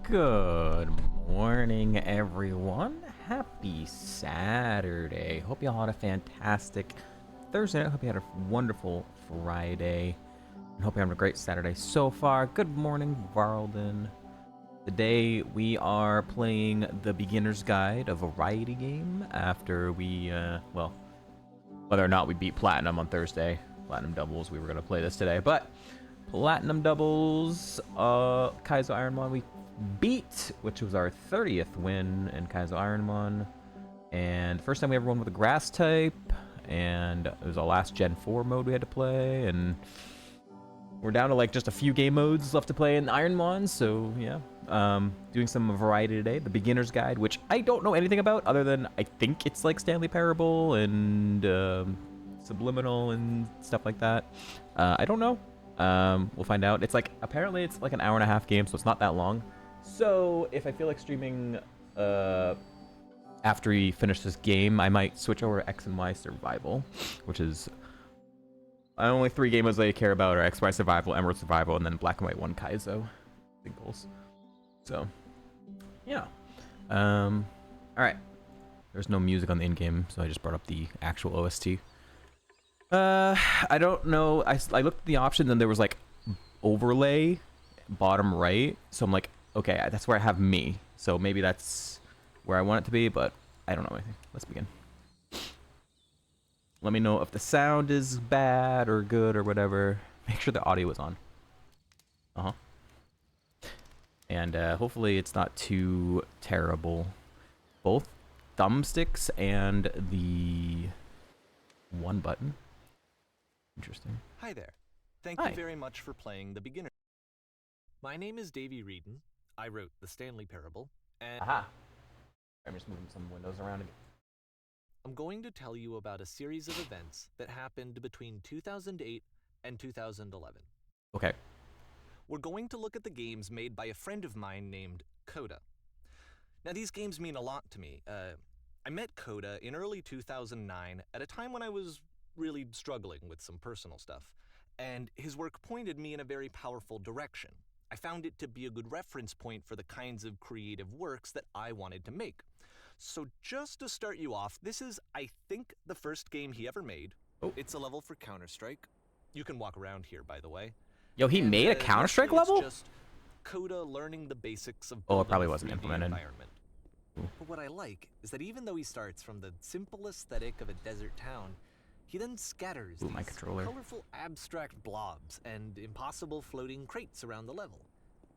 Good morning, everyone. Happy Saturday. Hope you all had a fantastic Thursday. I hope you had a wonderful Friday. And hope you're having a great Saturday so far. Good morning, Varlden. Today we are playing the Beginner's Guide, a variety game after we, well, whether or not we beat Platinum on Thursday. Platinum doubles, we were going to play this today. But Platinum doubles, Kaizo Ironmon we beat, which was our 30th win in Kaizo Ironmon. And first time we ever won with a grass type. And it was our last Gen 4 mode we had to play. And we're down to like just a few game modes left to play in Ironmon. So yeah, doing some variety today. The Beginner's Guide, which I don't know anything about other than I think it's like Stanley Parable and Subliminal and stuff like that. I don't know. We'll find out. It's like, apparently it's like an hour and a half game, so it's not that long. So if I feel like streaming after we finish this game, I might switch over to X and Y Survival, which is only 3 game modes I care about are X, Y Survival, Emerald Survival, and then Black and White 1 Kaizo singles. So, yeah. Alright. There's no music on the in-game, so I just brought up the actual OST. I don't know. I looked at the options and there was like overlay bottom right. So I'm like, okay, that's where I have me. So maybe that's where I want it to be, but I don't know anything. Let's begin. Let me know if the sound is bad or good or whatever. Make sure the audio is on. Uh-huh. And hopefully it's not too terrible. Both thumbsticks and the one button. Interesting. Hi there. Thank you very much for playing the beginner. My name is Davey Reedon. I wrote The Stanley Parable, and Aha. I'm just moving some windows around again. I'm going to tell you about a series of events that happened between 2008 and 2011. Okay. We're going to look at the games made by a friend of mine named Coda. Now, these games mean a lot to me. I met Coda in early 2009 at a time when I was really struggling with some personal stuff, and his work pointed me in a very powerful direction. I found it to be a good reference point for the kinds of creative works that I wanted to make. So just to start you off, this is, I think, the first game he ever made. Oh. It's a level for Counter-Strike. You can walk around here, by the way. Yo, he made a Counter-Strike level? It's just Coda learning the basics of it probably wasn't implemented. Environment. But what I like is that even though he starts from the simple aesthetic of a desert town, he then scatters these colorful abstract blobs and impossible floating crates around the level.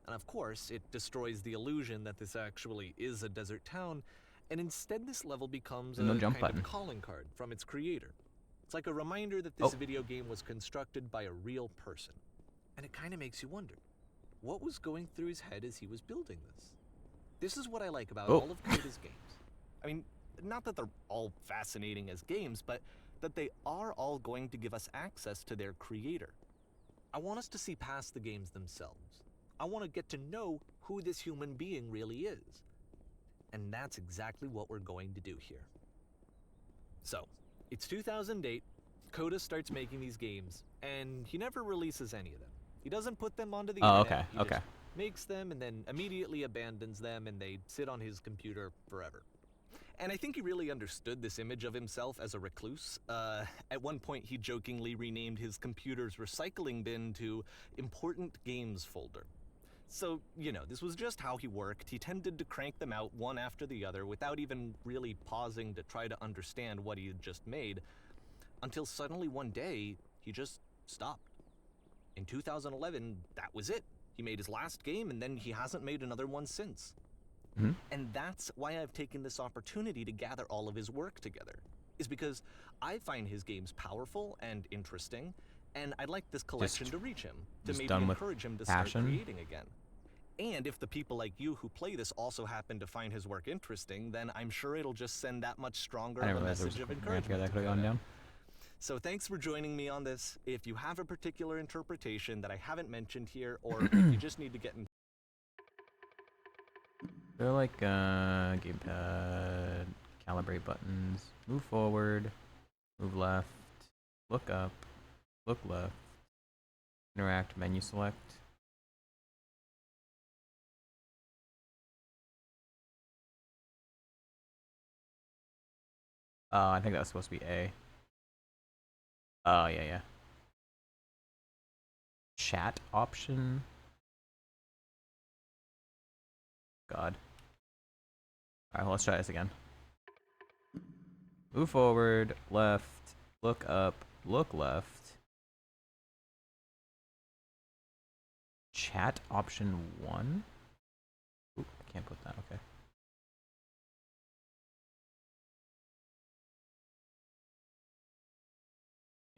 And of course, it destroys the illusion that this actually is a desert town, and instead this level becomes a kind of calling card from its creator. It's like a reminder that this video game was constructed by a real person. And it kind of makes you wonder, what was going through his head as he was building this? This is what I like about all of Coda's games. I mean, not that they're all fascinating as games, but that they are all going to give us access to their creator. I want us to see past the games themselves. I want to get to know who this human being really is. And that's exactly what we're going to do here. So, it's 2008, Coda starts making these games, and he never releases any of them. He doesn't put them onto the internet. He just makes them and then immediately abandons them, and they sit on his computer forever. And I think he really understood this image of himself as a recluse. At one point, he jokingly renamed his computer's recycling bin to Important Games Folder. So, you know, this was just how he worked. He tended to crank them out one after the other without even really pausing to try to understand what he had just made, until suddenly one day, he just stopped. In 2011, that was it. He made his last game, and then he hasn't made another one since. Mm-hmm. And that's why I've taken this opportunity to gather all of his work together, is because I find his games powerful and interesting, and I'd like this collection to reach him, to maybe encourage him to start creating again. And if the people like you who play this also happen to find his work interesting, then I'm sure it'll just send that much stronger of a message of encouragement. So thanks for joining me on this. If you have a particular interpretation that I haven't mentioned here, or if you just need to get in... They're like gamepad, calibrate buttons, move forward, move left, look up, look left, interact, menu select. I think that was supposed to be A. Oh, yeah, yeah. Chat option. God. Alright, well, let's try this again. Move forward, left, look up, look left. Chat option 1? Oop, I can't put that, okay.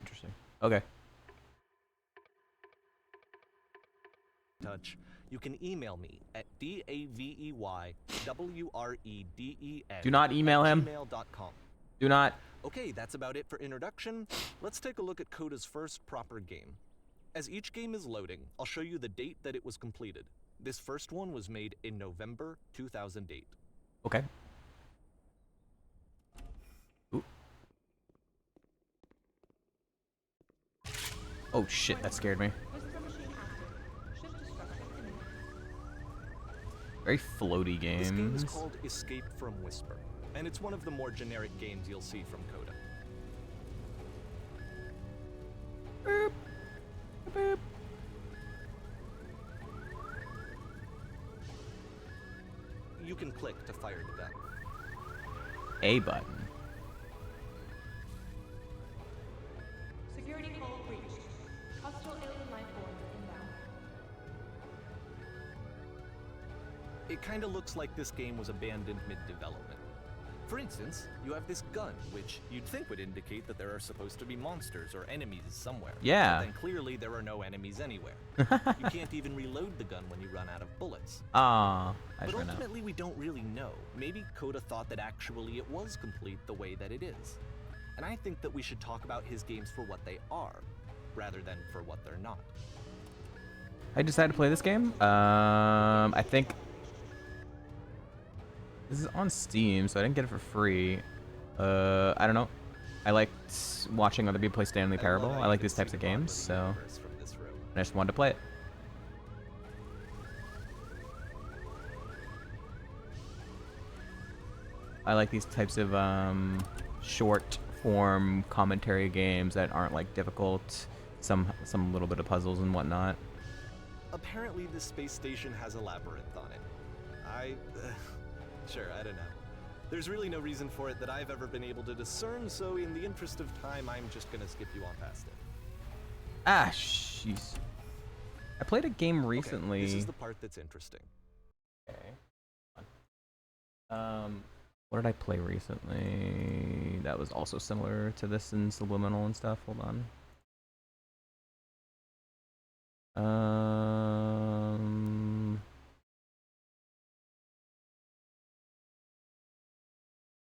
Interesting. Okay. Touch. You can email me at DAVEYWREDEN. Do not email him. @gmail.com. Do not. Okay, that's about it for introduction. Let's take a look at Coda's first proper game. As each game is loading, I'll show you the date that it was completed. This first one was made in November 2008. Okay. Ooh. Oh shit, that scared me. Very floaty games. This game is called Escape from Whisper, and it's one of the more generic games you'll see from Coda. Boop. Boop. You can click to fire the gun. A button. Security call breached. Hostile alien life forms inbound. It kinda looks like this game was abandoned mid-development. For instance, you have this gun, which you'd think would indicate that there are supposed to be monsters or enemies somewhere. Yeah. But then clearly there are no enemies anywhere. You can't even reload the gun when you run out of bullets. Ah, But ultimately we don't really know. Maybe Coda thought that actually it was complete the way that it is. And I think that we should talk about his games for what they are, rather than for what they're not. I decided to play this game. I think this is on Steam, so I didn't get it for free. I don't know. I liked watching other people play Stanley Parable. I like these types of games, so I just wanted to play it. I like these types of short form commentary games that aren't like difficult. Some little bit of puzzles and whatnot. Apparently this space station has a labyrinth on it. Sure, I don't know. There's really no reason for it that I've ever been able to discern, so in the interest of time, I'm just gonna skip you on past it. Ah, jeez. I played a game recently. Okay, this is the part that's interesting. Okay. What did I play recently that was also similar to this in Subliminal and stuff? Hold on.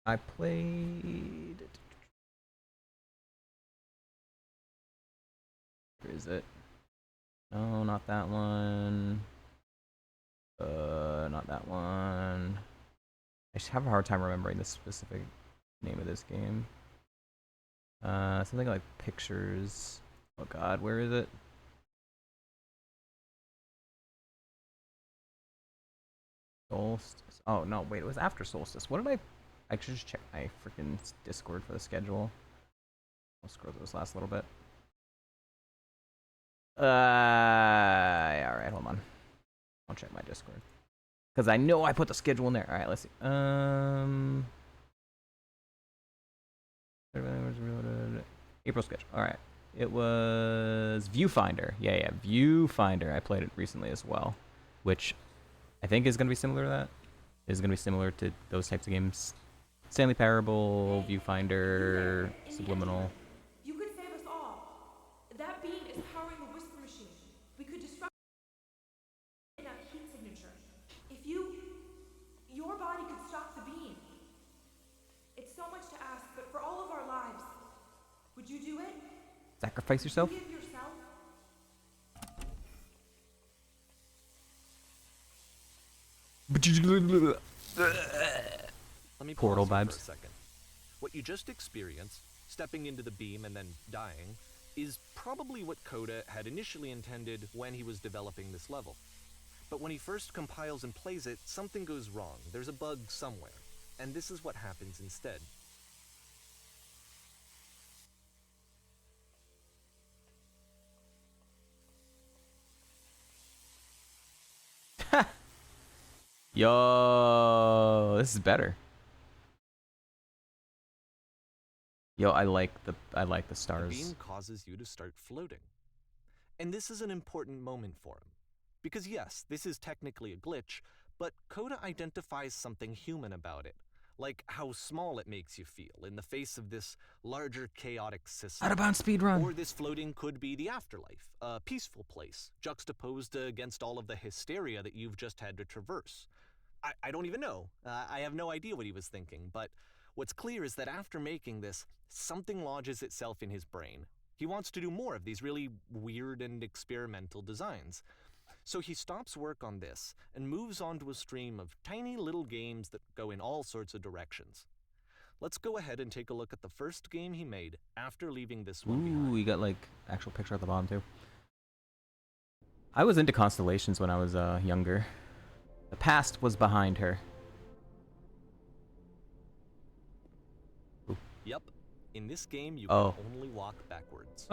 I played... Where is it? No, not that one. Not that one. I just have a hard time remembering the specific name of this game. Something like Pictures. Oh god, where is it? Solstice. Oh no, wait, it was after Solstice. What did I should just check my freaking Discord for the schedule. I'll scroll through this last little bit. Yeah, alright, hold on. I'll check my Discord. Because I know I put the schedule in there. Alright, let's see. April schedule. Alright. It was Viewfinder. Yeah, Viewfinder. I played it recently as well. Which I think is going to be similar to that. Is going to be similar to those types of games. Stanley Parable, Viewfinder, Subliminal. You could save us all. That beam is powering the Whisper machine. We could disrupt that heat signature. If your body could stop the beam. It's so much to ask, but for all of our lives, would you do it? Sacrifice yourself? Would you give yourself? Let me Portal pause here vibes. for a second. What you just experienced, stepping into the beam and then dying, is probably what Coda had initially intended when he was developing this level. But when he first compiles and plays it, something goes wrong. There's a bug somewhere. And this is what happens instead. Yo, this is better. Yo, I like the stars. The beam causes you to start floating. And this is an important moment for him. Because yes, this is technically a glitch, but Coda identifies something human about it. Like how small it makes you feel in the face of this larger chaotic system. Out of bounds speedrun. Or this floating could be the afterlife, a peaceful place, juxtaposed against all of the hysteria that you've just had to traverse. I don't even know. I have no idea what he was thinking, but what's clear is that after making this, something lodges itself in his brain. He wants to do more of these really weird and experimental designs. So he stops work on this and moves on to a stream of tiny little games that go in all sorts of directions. Let's go ahead and take a look at the first game he made after leaving this one behind. Ooh, we got like actual picture at the bottom too. I was into constellations when I was younger. The past was behind her. Ooh. Yep. In this game, you can only walk backwards.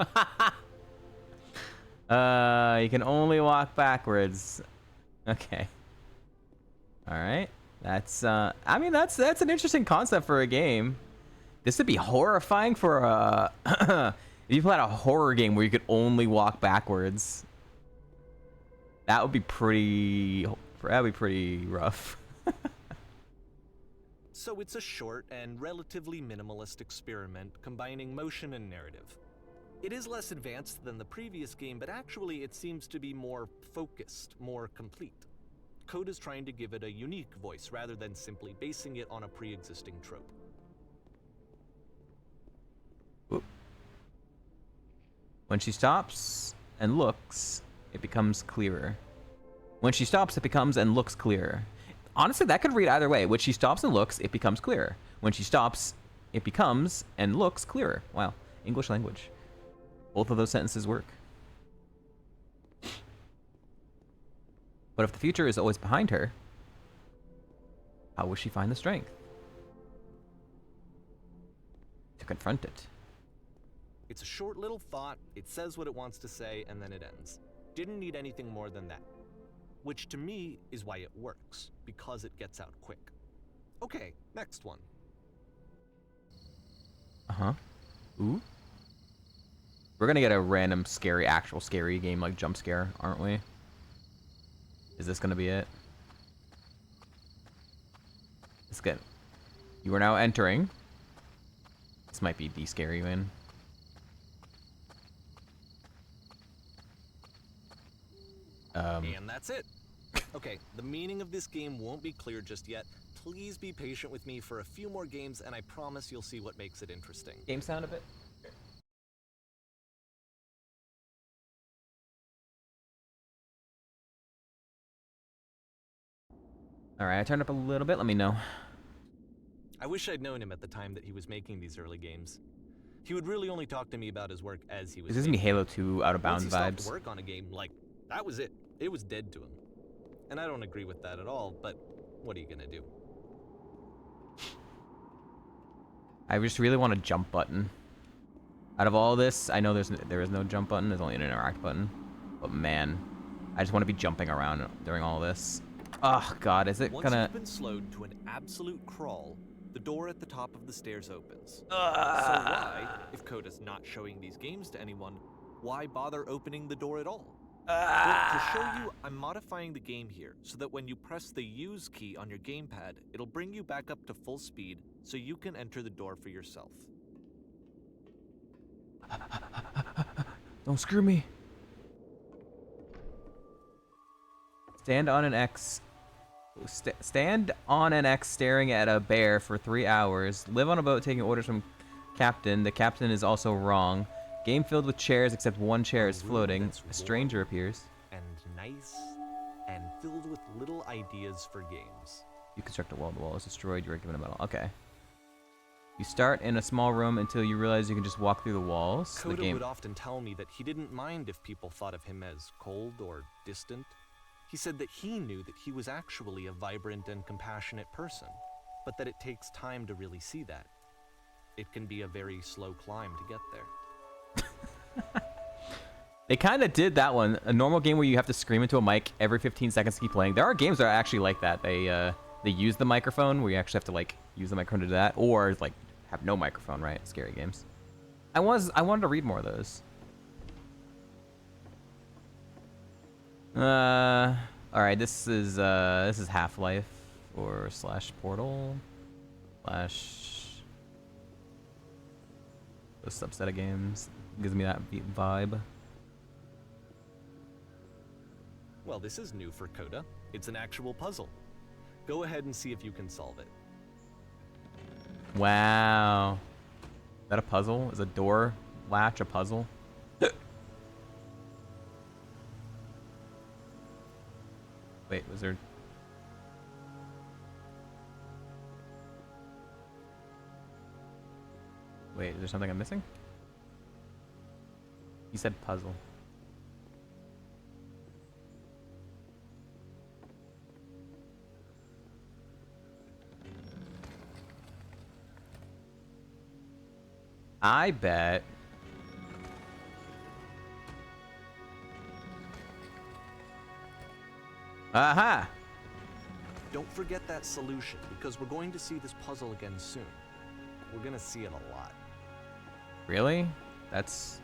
You can only walk backwards. Okay. All right. That's I mean that's an interesting concept for a game. This would be horrifying for a if you played a horror game where you could only walk backwards. That would be pretty rough. So it's a short and relatively minimalist experiment combining motion and narrative. It is less advanced than the previous game, but actually it seems to be more focused, more complete. Coda's trying to give it a unique voice rather than simply basing it on a pre-existing trope. Whoop. When she stops and looks, it becomes clearer. When she stops, it becomes and looks clearer. Honestly, that could read either way. When she stops and looks, it becomes clearer. When she stops, it becomes and looks clearer. Wow, English language. Both of those sentences work. But if the future is always behind her, how will she find the strength to confront it? It's a short little thought, it says what it wants to say, and then it ends. Didn't need anything more than that. Which to me is why it works, because it gets out quick. Okay, next one. Uh-huh. Ooh. We're gonna get a random scary, actual scary game like jump scare, aren't we? Is this gonna be it? It's good. You are now entering. This might be the scary one. And that's it. Okay, the meaning of this game won't be clear just yet. Please be patient with me for a few more games, and I promise you'll see what makes it interesting. Game sound a bit? Alright, I turned up a little bit. Let me know. I wish I'd known him at the time that he was making these early games. He would really only talk to me about his work as he was. This gives me Halo 2 Out of Bounds vibes. Once he vibes. stopped work on a game, like, that was it. It was dead to him. And I don't agree with that at all, but what are you gonna do? I just really want a jump button. Out of all this, I know there is no jump button. There's only an interact button. But man, I just want to be jumping around during all this. Oh God, is it Once gonna? you've been slowed to an absolute crawl, the door at the top of the stairs opens. So why, if Coda's not showing these games to anyone, why bother opening the door at all? Well, to show you, I'm modifying the game here so that when you press the use key on your gamepad, it'll bring you back up to full speed so you can enter the door for yourself. Don't screw me. Stand on an X. Stand on an X staring at a bear for 3 hours. Live on a boat taking orders from captain. The captain is also wrong. Game filled with chairs except one chair is floating. A stranger appears. And nice and filled with little ideas for games. You construct a wall. The wall is destroyed. You are given a medal. Okay. You start in a small room until you realize you can just walk through the walls. Coda would often tell me that he didn't mind if people thought of him as cold or distant. He said that he knew that he was actually a vibrant and compassionate person, but that it takes time to really see that. It can be a very slow climb to get there. They kind of did that one. A normal game where you have to scream into a mic every 15 seconds to keep playing. There are games that are actually like that. They use the microphone where you actually have to like use the microphone to do that, or like have no microphone, right? Scary games. I wanted to read more of those. All right, this is Half-Life or / Portal / those subset of games. Gives me that vibe. Well, this is new for Coda. It's an actual puzzle. Go ahead and see if you can solve it. Wow. Is that a puzzle? Is a door latch a puzzle? Wait, was there... Wait, is there something I'm missing? You said puzzle. I bet... Aha! Don't forget that solution, because we're going to see this puzzle again soon. We're gonna see it a lot. Really? That's...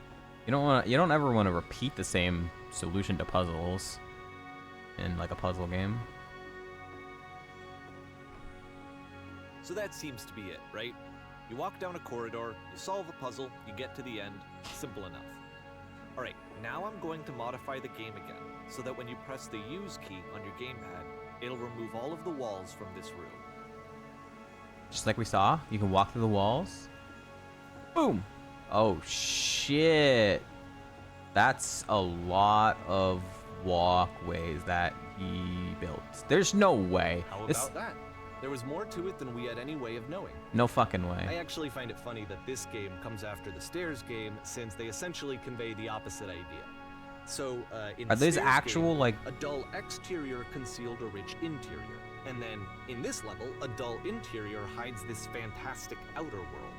You don't ever want to repeat the same solution to puzzles in like a puzzle game. So that seems to be it, right? You walk down a corridor, you solve a puzzle, you get to the end. Simple enough. Alright, now I'm going to modify the game again, so that when you press the use key on your gamepad, it'll remove all of the walls from this room. Just like we saw, you can walk through the walls. Boom! Oh shit! That's a lot of walkways that he built. There's no way. How about that? There was more to it than we had any way of knowing. No fucking way. I actually find it funny that this game comes after the Stairs game, since they essentially convey the opposite idea. So, in Are these Stairs actual, game, like... a dull exterior concealed a rich interior. And then, in this level, a dull interior hides this fantastic outer world.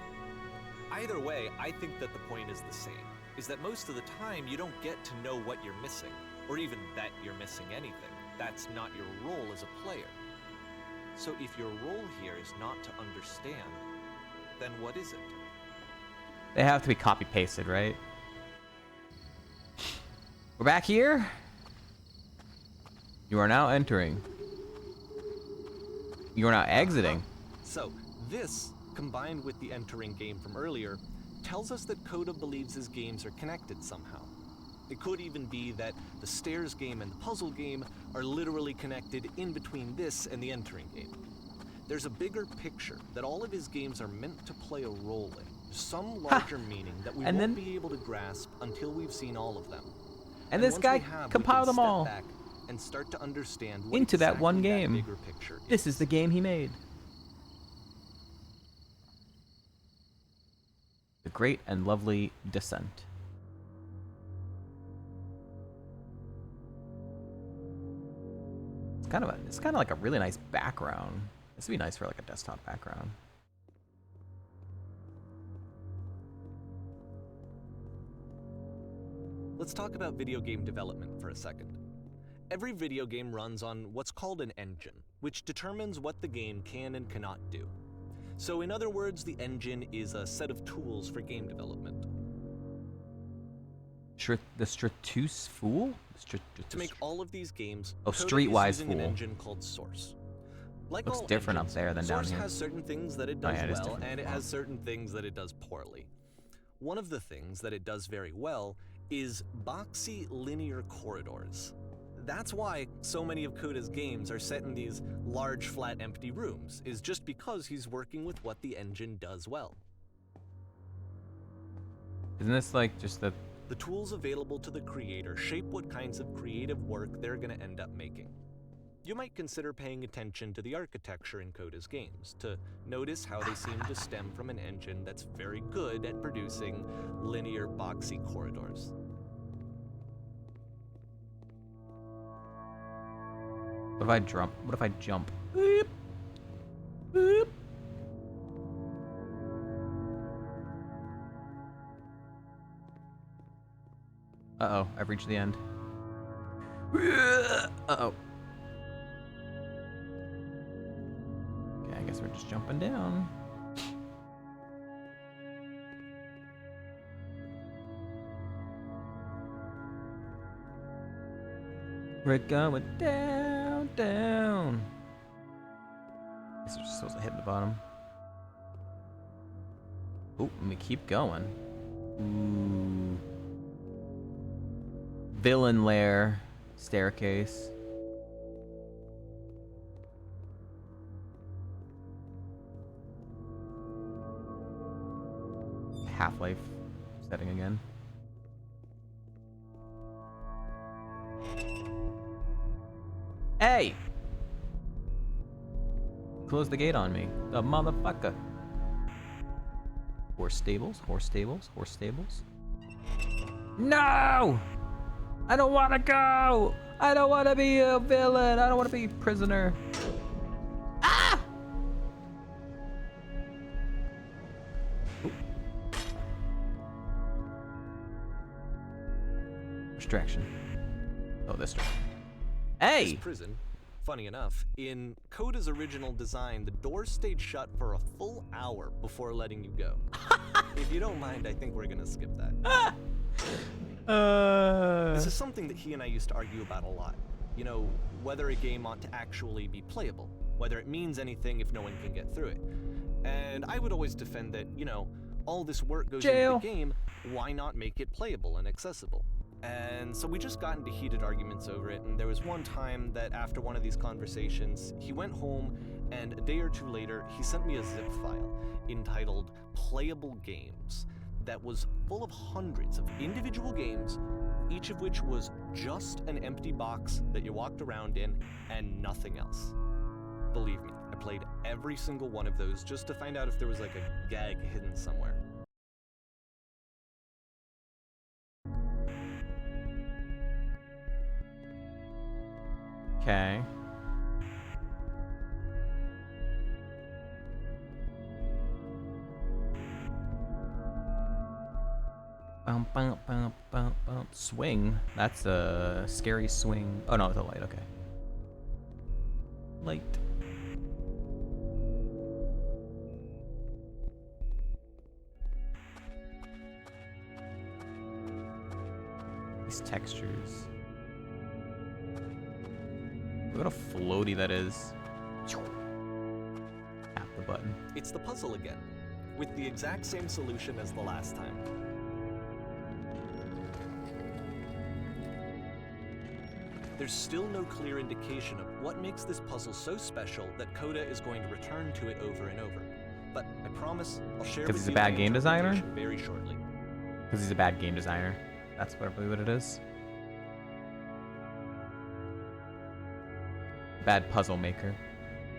Either way, I think that the point is the same, is that most of the time you don't get to know what you're missing, or even that you're missing anything. That's not your role as a player. So if your role here is not to understand, then what is it? They have to be copy-pasted, right? We're back here. You are now entering. You are now exiting. So this, combined with the entering game from earlier, tells us that Coda believes his games are connected somehow. It could even be that the Stairs game and the puzzle game are literally connected in between this and the entering game. There's a bigger picture that all of his games are meant to play a role in, some larger meaning that we won't be able to grasp until we've seen all of them. And this guy compiled them all back and start to understand what into that exactly one that game. bigger picture This is the game he made. The Great and Lovely Descent. It's kind of like a really nice background. This would be nice for like a desktop background. Let's talk about video game development for a second. Every video game runs on what's called an engine, which determines what the game can and cannot do. So in other words, the engine is a set of tools for game development. The Stratus Fool? To make all of these games, oh, Coda Streetwise is using Fool. an engine called Source. Like Looks all different engines, up there than down Source here. has certain things that it does yeah, it is well, different and it from has certain things that it does poorly. One of the things that it does very well is boxy linear corridors. That's why so many of Coda's games are set in these large, flat, empty rooms, is just because he's working with what the engine does well. Isn't this like just the... The tools available to the creator shape what kinds of creative work they're going to end up making. You might consider paying attention to the architecture in Coda's games, to notice how they seem to stem from an engine that's very good at producing linear, boxy corridors. What if I jump? What if I jump? Boop. Boop. Uh-oh, I've reached the end. Uh-oh. Okay, I guess we're just jumping down. We're going down, down. I guess we're just supposed to hit the bottom. Oh, and we keep going. Ooh. Villain lair. Staircase. Half-Life setting again. Hey! Close the gate on me. The motherfucker. Horse stables, horse stables, horse stables. No! I don't want to go! I don't want to be a villain! I don't want to be a prisoner. Ah! Ooh. Distraction. Oh, this direction. Hey! This prison, funny enough, in Coda's original design, the doors stayed shut for a full hour before letting you go. If you don't mind, I think we're gonna skip that. This is something that he and I used to argue about a lot. You know, whether a game ought to actually be playable, whether it means anything if no one can get through it. And I would always defend that, you know, all this work goes into the game, why not make it playable and accessible? And so we just got into heated arguments over it, and there was one time that after one of these conversations, he went home, and a day or two later, he sent me a zip file entitled Playable Games that was full of hundreds of individual games, each of which was just an empty box that you walked around in and nothing else. Believe me, I played every single one of those just to find out if there was like a gag hidden somewhere. Okay. Bum, bum, bum, bum, bum. Swing. That's a scary swing. Oh no, it's a light. Okay. Light. These textures. What a floaty that is. Tap the button. It's the puzzle again, with the exact same solution as the last time. There's still no clear indication of what makes this puzzle so special that Coda is going to return to it over and over. But I promise I'll share with you he's a bad the game designer? interpretation very shortly. Because he's a bad game designer. That's probably what it is. Bad puzzle maker.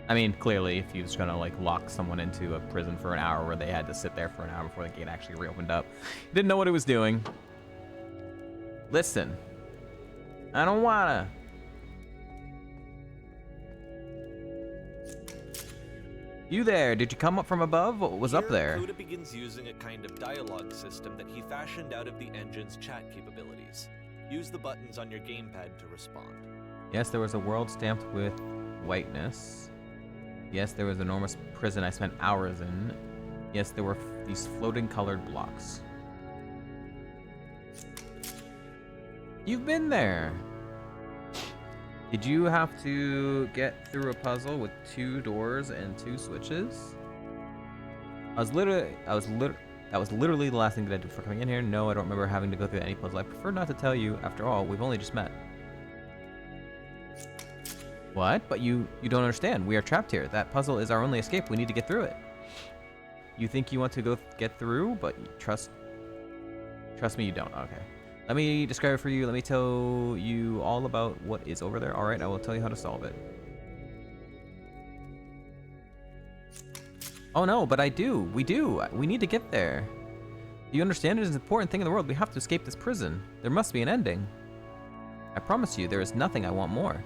I mean, clearly, if he was gonna like lock someone into a prison for an hour where they had to sit there for an hour before the gate actually reopened up, he didn't know what he was doing. Listen, I don't wanna. You there? Did you come up from above? What was up there? Coda begins using a kind of dialogue system that he fashioned out of the engine's chat capabilities. Use the buttons on your gamepad to respond. Yes, there was a world stamped with whiteness. Yes, there was an enormous prison I spent hours in. Yes, there were these floating colored blocks. You've been there. Did you have to get through a puzzle with 2 doors and 2 switches? That was literally the last thing that I did before coming in here. No, I don't remember having to go through any puzzle. I prefer not to tell you. After all, we've only just met. What? But you don't understand. We are trapped here. That puzzle is our only escape. We need to get through it. You think you want to go get through, but trust me, you don't. Okay. Let me describe it for you. Let me tell you all about what is over there. All right, I will tell you how to solve it. Oh no, but I do. We do. We need to get there. Do you understand? It is an important thing in the world. We have to escape this prison. There must be an ending. I promise you, there is nothing I want more.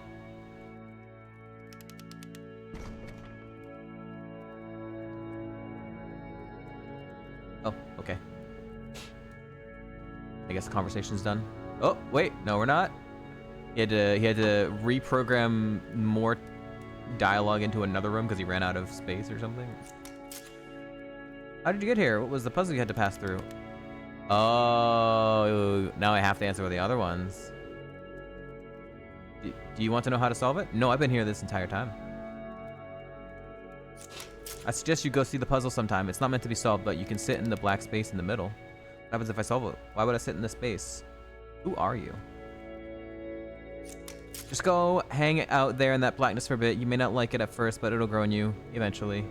Oh, okay. I guess the conversation's done. Oh, wait, no, we're not. He had to reprogram more dialogue into another room because he ran out of space or something. How did you get here? What was the puzzle you had to pass through? Oh, now I have to answer with the other ones. Do you want to know how to solve it? No, I've been here this entire time. I suggest you go see the puzzle sometime. It's not meant to be solved, but you can sit in the black space in the middle. What happens if I solve it? Why would I sit in this space? Who are you? Just go hang out there in that blackness for a bit. You may not like it at first, but it'll grow on you eventually.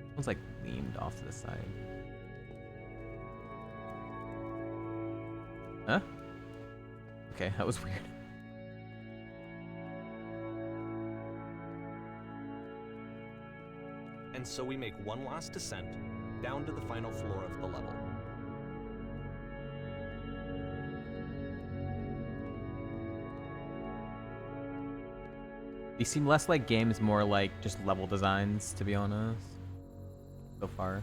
Someone's like leaned off to the side. Huh? Okay, that was weird. And so we make one last descent down to the final floor of the level. These seem less like games, more like just level designs, to be honest. So far.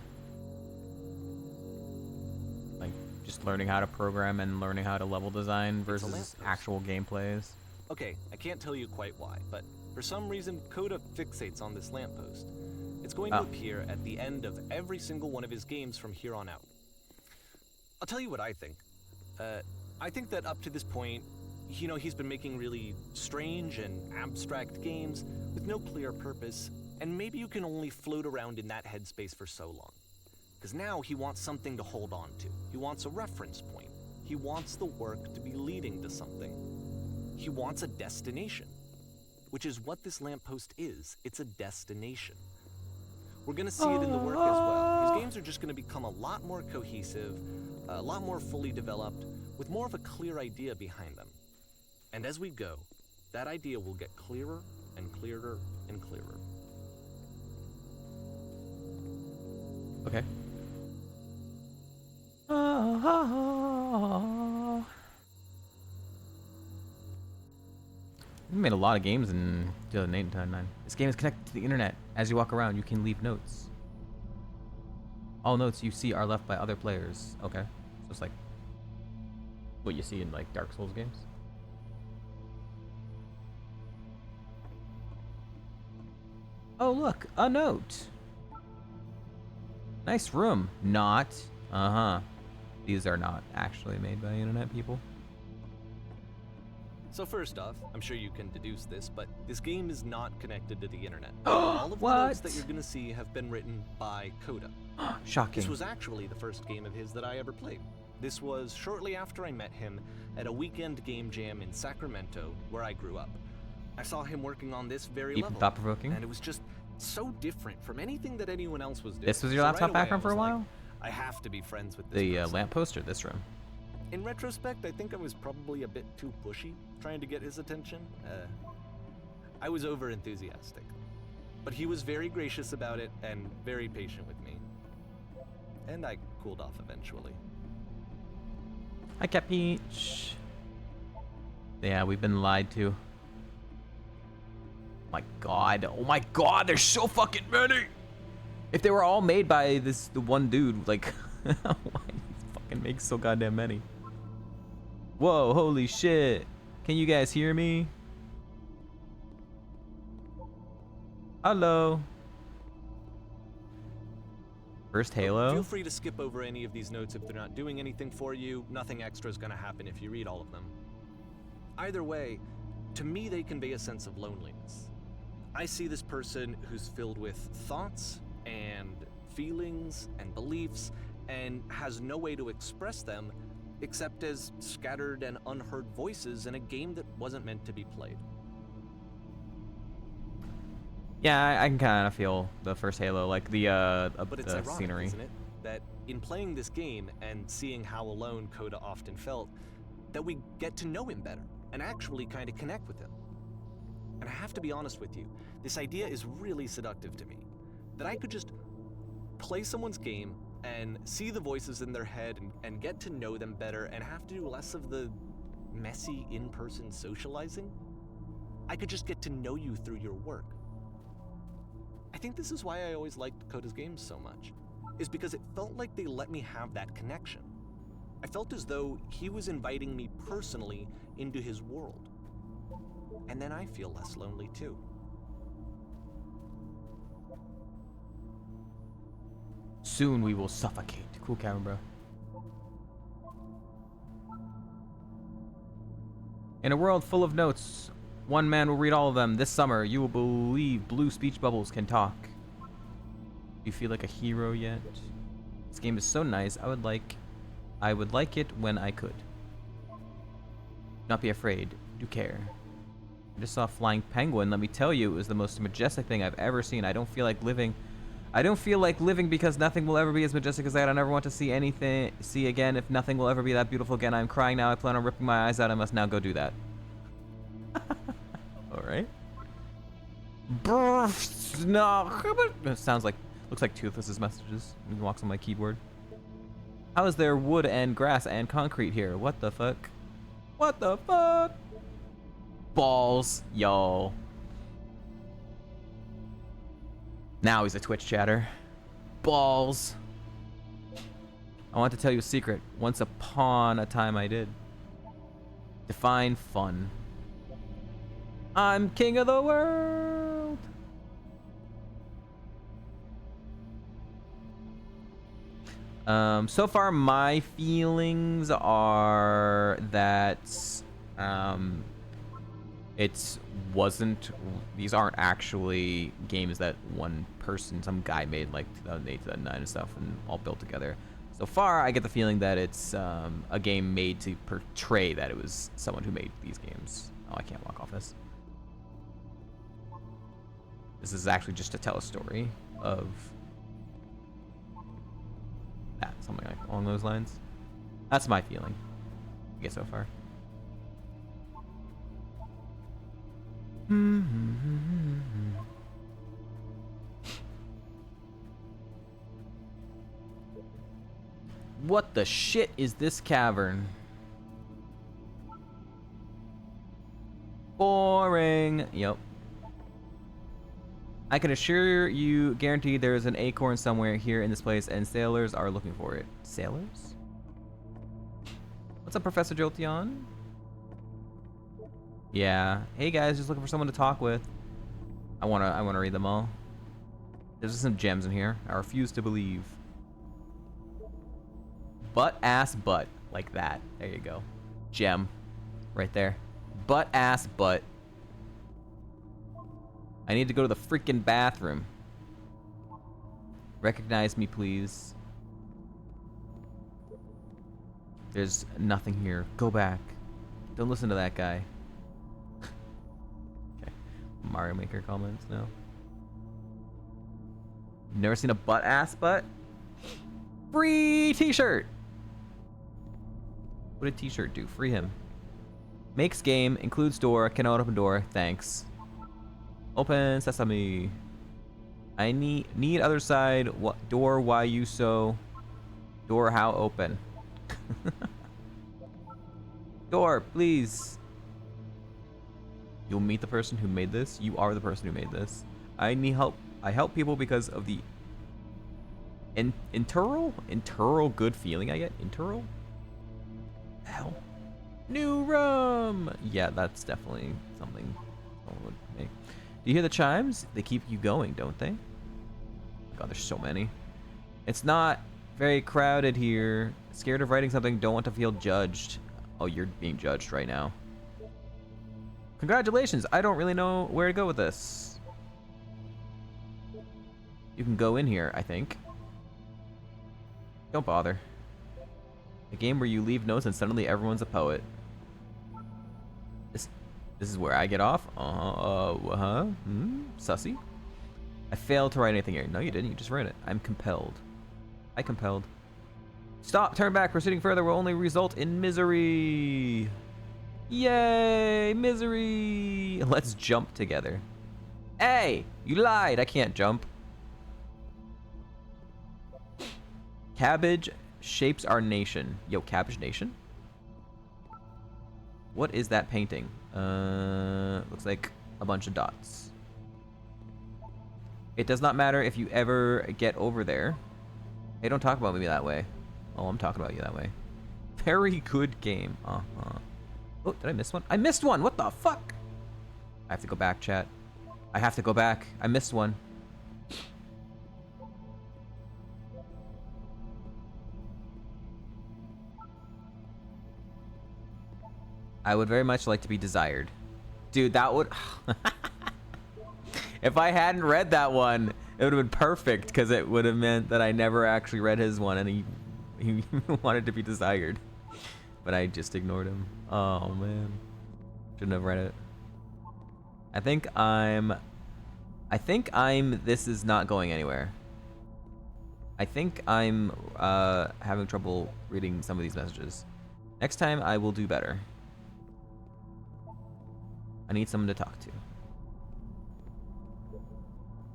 Like, just learning how to program and learning how to level design versus actual gameplays. Okay, I can't tell you quite why, but for some reason, Coda fixates on this lamppost. It's going to appear at the end of every single one of his games from here on out. I'll tell you what I think. I think that up to this point, you know, he's been making really strange and abstract games with no clear purpose, and maybe you can only float around in that headspace for so long. Because now he wants something to hold on to. He wants a reference point. He wants the work to be leading to something. He wants a destination, which is what this lamppost is. It's a destination. We're going to see it in the work as well. His games are just going to become a lot more cohesive, a lot more fully developed, with more of a clear idea behind them. And as we go, that idea will get clearer and clearer and clearer. Okay. We made a lot of games in 2008 and 2009. This game is connected to the internet. As you walk around, you can leave notes. All notes you see are left by other players. Okay. So it's like what you see in like Dark Souls games. Oh, look, a note. Nice room. Not. Uh-huh. These are not actually made by internet people. So first off, I'm sure you can deduce this, but this game is not connected to the internet. All of the notes that you're gonna see have been written by Coda. Shocking. This was actually the first game of his that I ever played. This was shortly after I met him at a weekend game jam in Sacramento, where I grew up. I saw him working on this very level, thought-provoking, and it was just so different from anything that anyone else was doing. This was your laptop background for a while? I have to be friends with this The lamppost or this room? In retrospect, I think I was probably a bit too pushy, trying to get his attention. I was over-enthusiastic. But he was very gracious about it and very patient with me. And I cooled off eventually. Hi, Cat Peach. Yeah, we've been lied to. Oh my god, there's so fucking many! If they were all made by the one dude, like, why do you fucking make so goddamn many? Whoa, holy shit. Can you guys hear me? Hello. First Halo. Feel free to skip over any of these notes if they're not doing anything for you. Nothing extra is gonna happen if you read all of them. Either way, to me they convey a sense of loneliness. I see this person who's filled with thoughts and feelings and beliefs and has no way to express them except as scattered and unheard voices in a game that wasn't meant to be played. Yeah, I can kind of feel the first Halo, like the But it's ironic, scenery. Isn't it? That in playing this game and seeing how alone Coda often felt, that we get to know him better and actually kind of connect with him. And I have to be honest with you, this idea is really seductive to me. That I could just play someone's game and see the voices in their head and get to know them better and have to do less of the messy in-person socializing. I could just get to know you through your work. I think this is why I always liked Coda's games so much, is because it felt like they let me have that connection. I felt as though he was inviting me personally into his world. And then I feel less lonely too. Soon we will suffocate. Cool camera, bro. In a world full of notes, one man will read all of them. This summer, you will believe blue speech bubbles can talk. Do you feel like a hero yet? This game is so nice. I would like it when I could. Not be afraid. Do care. I just saw a flying penguin. Let me tell you, it was the most majestic thing I've ever seen. I don't feel like living because nothing will ever be as majestic as that. I never want to see again. If nothing will ever be that beautiful again, I'm crying now. I plan on ripping my eyes out. I must now go do that. All right. It sounds like, looks like Toothless's messages. He walks on my keyboard. How is there wood and grass and concrete here? What the fuck? What the fuck? Balls, yo. Now he's a Twitch chatter. Balls. I want to tell you a secret. Once upon a time I did. Define fun. I'm king of the world. So far my feelings are that these aren't actually games that one person, some guy made like 2008, 2009 and stuff and all built together. So far I get the feeling that it's a game made to portray that it was someone who made these games. Oh, I can't walk off this. This is actually just to tell a story of that, something like along those lines. That's my feeling, I guess, so far. What the shit is this cavern? Boring. Yep. I can assure you, guaranteed, there is an acorn somewhere here in this place, and sailors are looking for it. Sailors? What's up, Professor Jolteon? Yeah. Hey guys, just looking for someone to talk with. I wanna read them all. There's some gems in here. I refuse to believe. Butt ass butt. Like that. There you go. Gem. Right there. Butt ass butt. I need to go to the freaking bathroom. Recognize me, please. There's nothing here. Go back. Don't listen to that guy. Okay. Mario Maker comments now. Never seen a butt ass butt? Free t-shirt! What did t-shirt do? Free him. Makes game, includes door, cannot open door, thanks. Open sesame. I need other side. What door? Why you so? Door how open? Door, please. You'll meet the person who made this. You are the person who made this. I need help. I help people because of the internal good feeling I get. Internal? Hell. New rum. Yeah, that's definitely something someone would make. Do you hear the chimes? They keep you going, don't they? God, there's so many. It's not very crowded here. Scared of writing something, don't want to feel judged. Oh, you're being judged right now. Congratulations, I don't really know where to go with this. You can go in here, I think. Don't bother. A game where you leave notes and suddenly everyone's a poet. This is where I get off? Sussy? I failed to write anything here. No, you didn't. You just read it. I'm compelled. I compelled. Stop. Turn back. Proceeding further will only result in misery. Yay! Misery! Let's jump together. Hey! You lied. I can't jump. Cabbage shapes our nation. Yo, Cabbage Nation? What is that painting? Looks like a bunch of dots. It does not matter if you ever get over there. Hey, don't talk about me that way. Oh, I'm talking about you that way. Very good game. Oh, did I miss one? I missed one. What the fuck? I have to go back, chat. I have to go back. I missed one. I would very much like to be desired. Dude, that would... If I hadn't read that one, it would have been perfect, because it would have meant that I never actually read his one, and he wanted to be desired. But I just ignored him. Oh, man. Shouldn't have read it. I think I'm... This is not going anywhere. I think I'm having trouble reading some of these messages. Next time, I will do better. I need someone to talk to.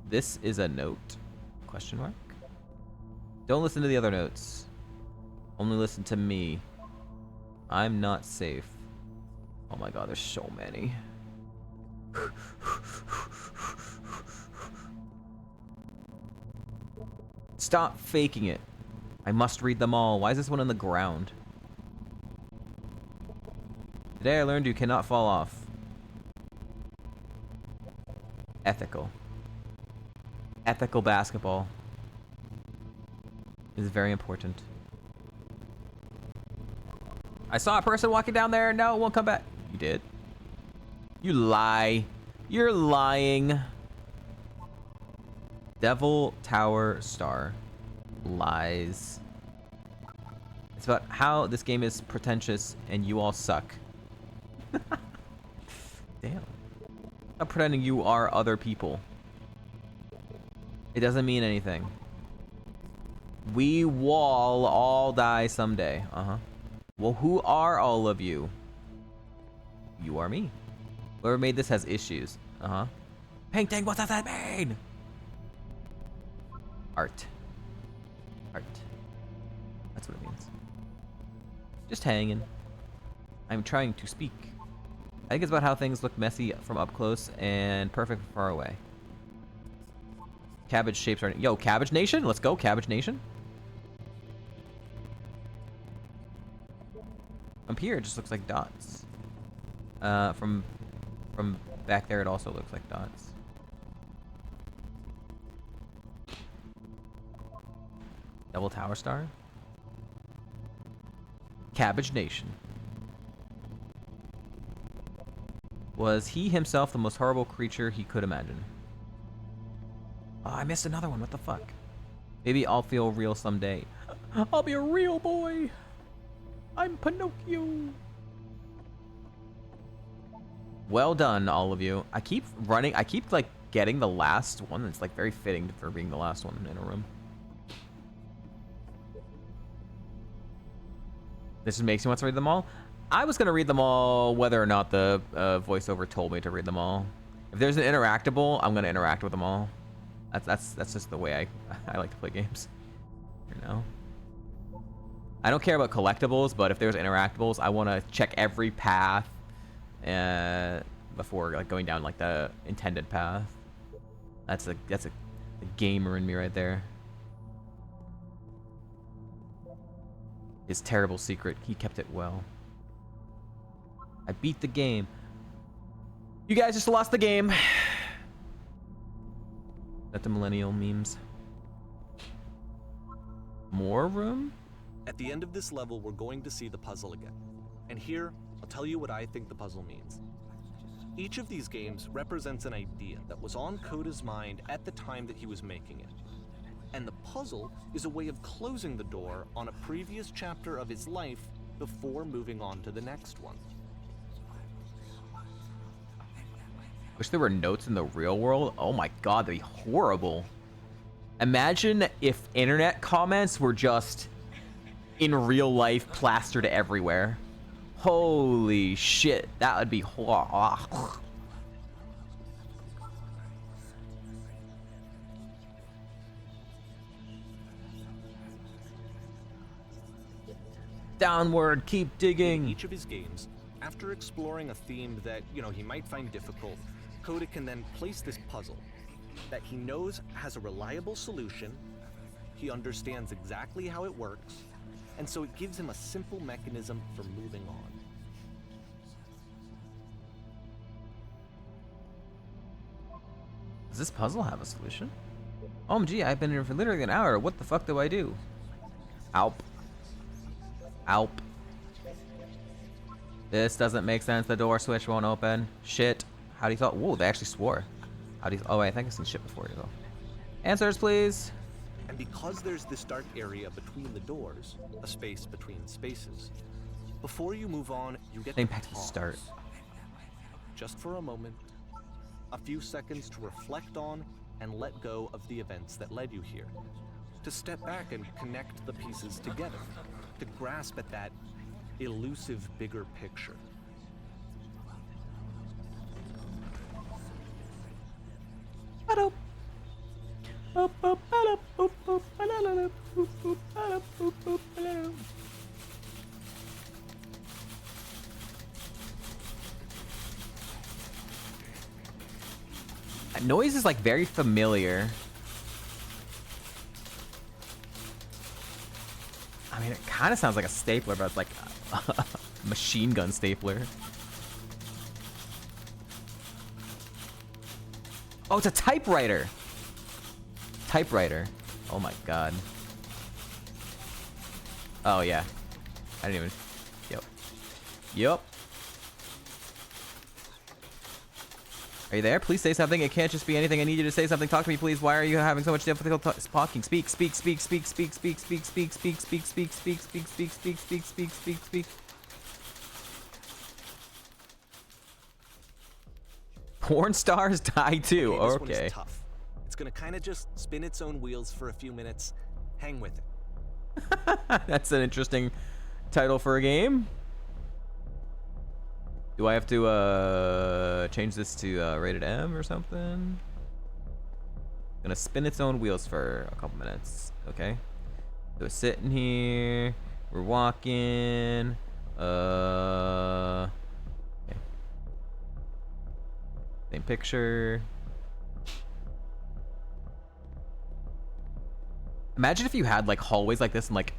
This is a note? Question mark? Don't listen to the other notes. Only listen to me. I'm not safe. Oh my god, there's so many. Stop faking it. I must read them all. Why is this one on the ground? Today I learned you cannot fall off. Ethical. Ethical basketball is very important. I saw a person walking down there. No, it won't come back. You did. You lie. You're lying. Devil Tower Star. Lies. It's about how this game is pretentious and you all suck. Damn. Stop pretending you are other people. It doesn't mean anything. We will all die someday. Well, who are all of you? You are me. Whoever made this has issues. Painting, what does that mean? Art. Art. That's what it means. Just hanging. I'm trying to speak. I think it's about how things look messy from up close and perfect from far away. Cabbage shapes are... Yo, Cabbage Nation? Let's go, Cabbage Nation. Up here, it just looks like dots. From back there, it also looks like dots. Double Tower Star. Cabbage Nation. Was he himself the most horrible creature he could imagine? Oh, I missed another one. What the fuck? Maybe I'll feel real someday. I'll be a real boy. I'm Pinocchio. Well done, all of you. I keep running. I keep like getting the last one. It's like very fitting for being the last one in a room. This just makes me want to read them all. I was gonna read them all whether or not the voiceover told me to read them all. If there's an interactable, I'm gonna interact with them all. That's just the way I like to play games. You know. I don't care about collectibles, but if there's interactables, I want to check every path before like going down like the intended path. That's a gamer in me right there. His terrible secret, he kept it well. I beat the game. You guys just lost the game. That's the millennial memes. More room? At the end of this level, we're going to see the puzzle again. And here, I'll tell you what I think the puzzle means. Each of these games represents an idea that was on Coda's mind at the time that he was making it. And the puzzle is a way of closing the door on a previous chapter of his life before moving on to the next one. Wish there were notes in the real world. Oh my god, that'd be horrible. Imagine if internet comments were just in real life plastered everywhere. Holy shit, that would be downward, keep digging. In each of his games, after exploring a theme that, he might find difficult, Coda can then place this puzzle that he knows has a reliable solution, he understands exactly how it works, and so it gives him a simple mechanism for moving on. Does this puzzle have a solution? OMG, I've been here for literally an hour. What the fuck do I do? Alp. Alp. This doesn't make sense. The door switch won't open. Shit. How do you thought? Whoa, they actually swore. How do you? Oh, wait, I think I've seen shit before you go. Answers, please. And because there's this dark area between the doors, a space between spaces, before you move on, you get to Back to the start. Just for a moment, a few seconds to reflect on and let go of the events that led you here. To step back and connect the pieces together. To grasp at that elusive bigger picture. That noise is like very familiar. I mean, it kind of sounds like a stapler, but it's like a machine gun stapler. Oh, it's a typewriter. Typewriter. Oh my god. Oh yeah. I didn't even. Yep. Yep. Are you there? Please say something. It can't just be anything. I need you to say something. Talk to me, please. Why are you having so much difficulty talking? Speak, speak, speak, speak, speak, speak, speak, speak, speak, speak, speak, speak, speak, speak, speak, speak, speak, speak, speak. Porn stars die too. Okay, this one Okay. is tough. It's gonna kind of just spin its own wheels for a few minutes. Hang with it. That's an interesting title for a game. Do I have to change this to rated M or something? Gonna spin its own wheels for a couple minutes. Okay. So we're sitting here. We're walking. Okay. Same picture. Imagine if you had like hallways like this in like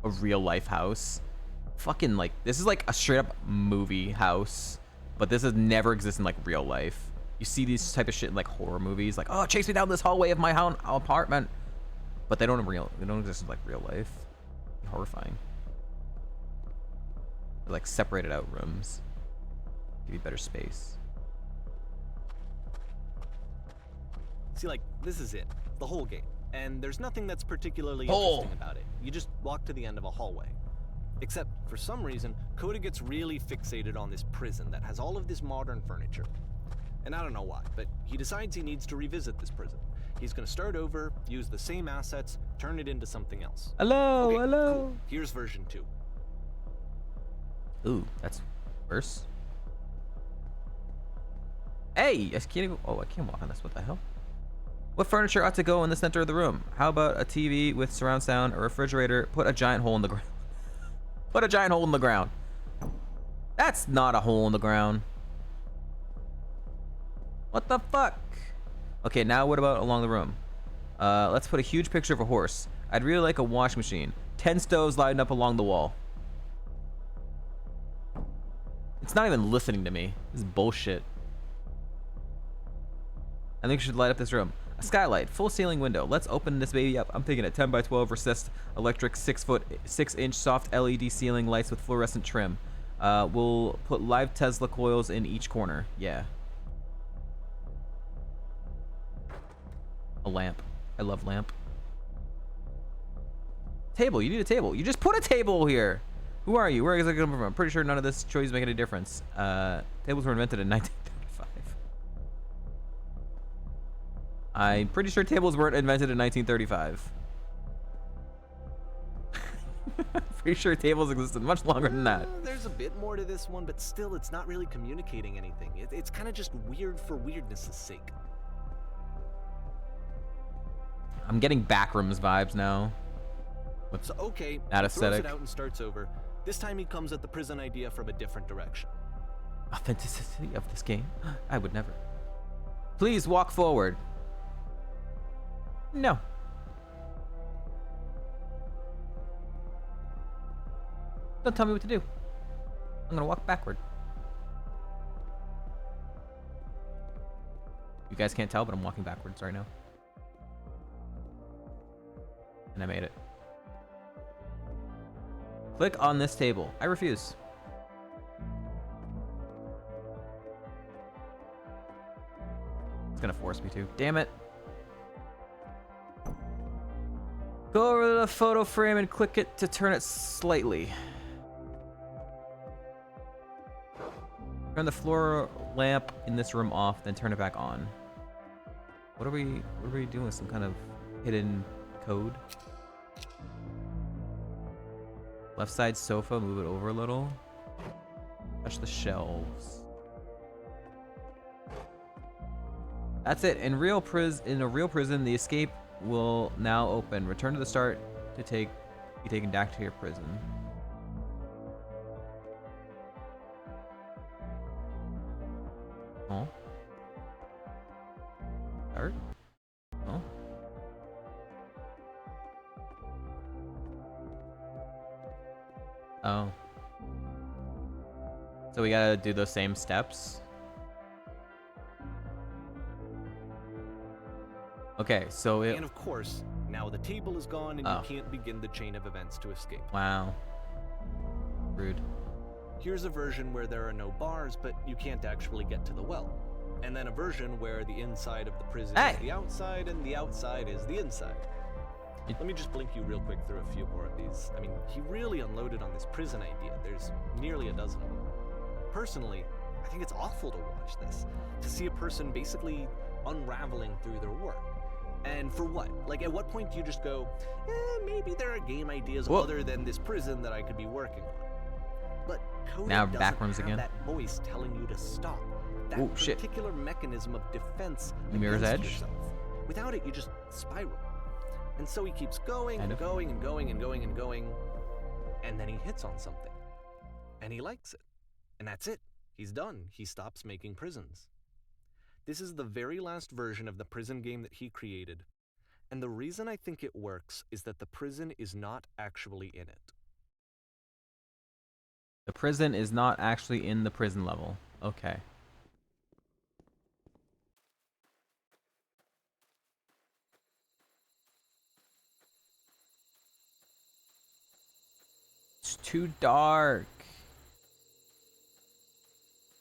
a real life house. Fucking like, this is like a straight up movie house, but this has never existed in like real life. You see these type of shit in like horror movies, like, oh, chase me down this hallway of my apartment, but they don't exist in like real life. Horrifying. They're like separated out rooms, give you better space. See, like, this is it, the whole game, and there's nothing that's particularly interesting about it. You just walk to the end of a hallway. Except, for some reason, Coda gets really fixated on this prison that has all of this modern furniture. And I don't know why, but he decides he needs to revisit this prison. He's gonna start over, use the same assets, turn it into something else. Hello, Okay, hello. Cool. Here's version 2. Ooh, that's worse. Hey, I can't even, oh, I can't walk on this, what the hell? What furniture ought to go in the center of the room? How about a TV with surround sound, a refrigerator, put a giant hole in the ground. Put a giant hole in the ground. That's not a hole in the ground. What the fuck? Okay, now what about along the room? Let's put a huge picture of a horse. I'd really like a wash machine. 10 stoves lined up along the wall. It's not even listening to me. This is bullshit. I think you should light up this room. A skylight, full ceiling window. Let's open this baby up. I'm thinking a 10 by 12 recessed electric 6-inch soft LED ceiling lights with fluorescent trim. We'll put live Tesla coils in each corner. Yeah. A lamp. I love lamp. Table. You need a table. You just put a table here. Who are you? Where is it coming from? I'm pretty sure none of this choice make any difference. Tables were invented in 1935. I'm pretty sure tables weren't invented in 1935. Pretty sure tables existed much longer than that. There's a bit more to this one, but still, it's not really communicating anything. It's kind of just weird for weirdness' sake. I'm getting backrooms vibes now. What's So, okay, that he aesthetic? throws it out and starts over. This time he comes at the prison idea from a different direction. Authenticity of this game? I would never. Please walk forward. No. Don't tell me what to do. I'm gonna walk backward. You guys can't tell, but I'm walking backwards right now. And I made it. Click on this table. I refuse. It's gonna force me to. Damn it. Go over to the photo frame and click it to turn it slightly. Turn the floor lamp in this room off, then turn it back on. What are we doing? Some kind of hidden code? Left side sofa, move it over a little. Touch the shelves. That's it. In a real prison, the escape will now open. Return to the start to be taken back to your prison. Oh. Start. Oh. Oh. So we gotta do those same steps. Okay, so And of course, now the table is gone and you can't begin the chain of events to escape. Wow. Rude. Here's a version where there are no bars, but you can't actually get to the well. And then a version where the inside of the prison is the outside and the outside is the inside. Let me just blink you real quick through a few more of these. I mean, he really unloaded on this prison idea. There's nearly a dozen of them. Personally, I think it's awful to watch this. To see a person basically unraveling through their work. And for what? Like, at what point do you just go, maybe there are game ideas other than this prison that I could be working on? But Coda now doesn't backrooms have again. that voice telling you to stop. That particular mechanism of defense Mirror's against Edge. yourself. Without it, you just spiral. And so he keeps going and going and going and going and going, and then he hits on something. And he likes it. And that's it. He's done. He stops making prisons. This is the very last version of the prison game that he created. And the reason I think it works is that the prison is not actually in it. The prison is not actually in the prison level. Okay. It's too dark.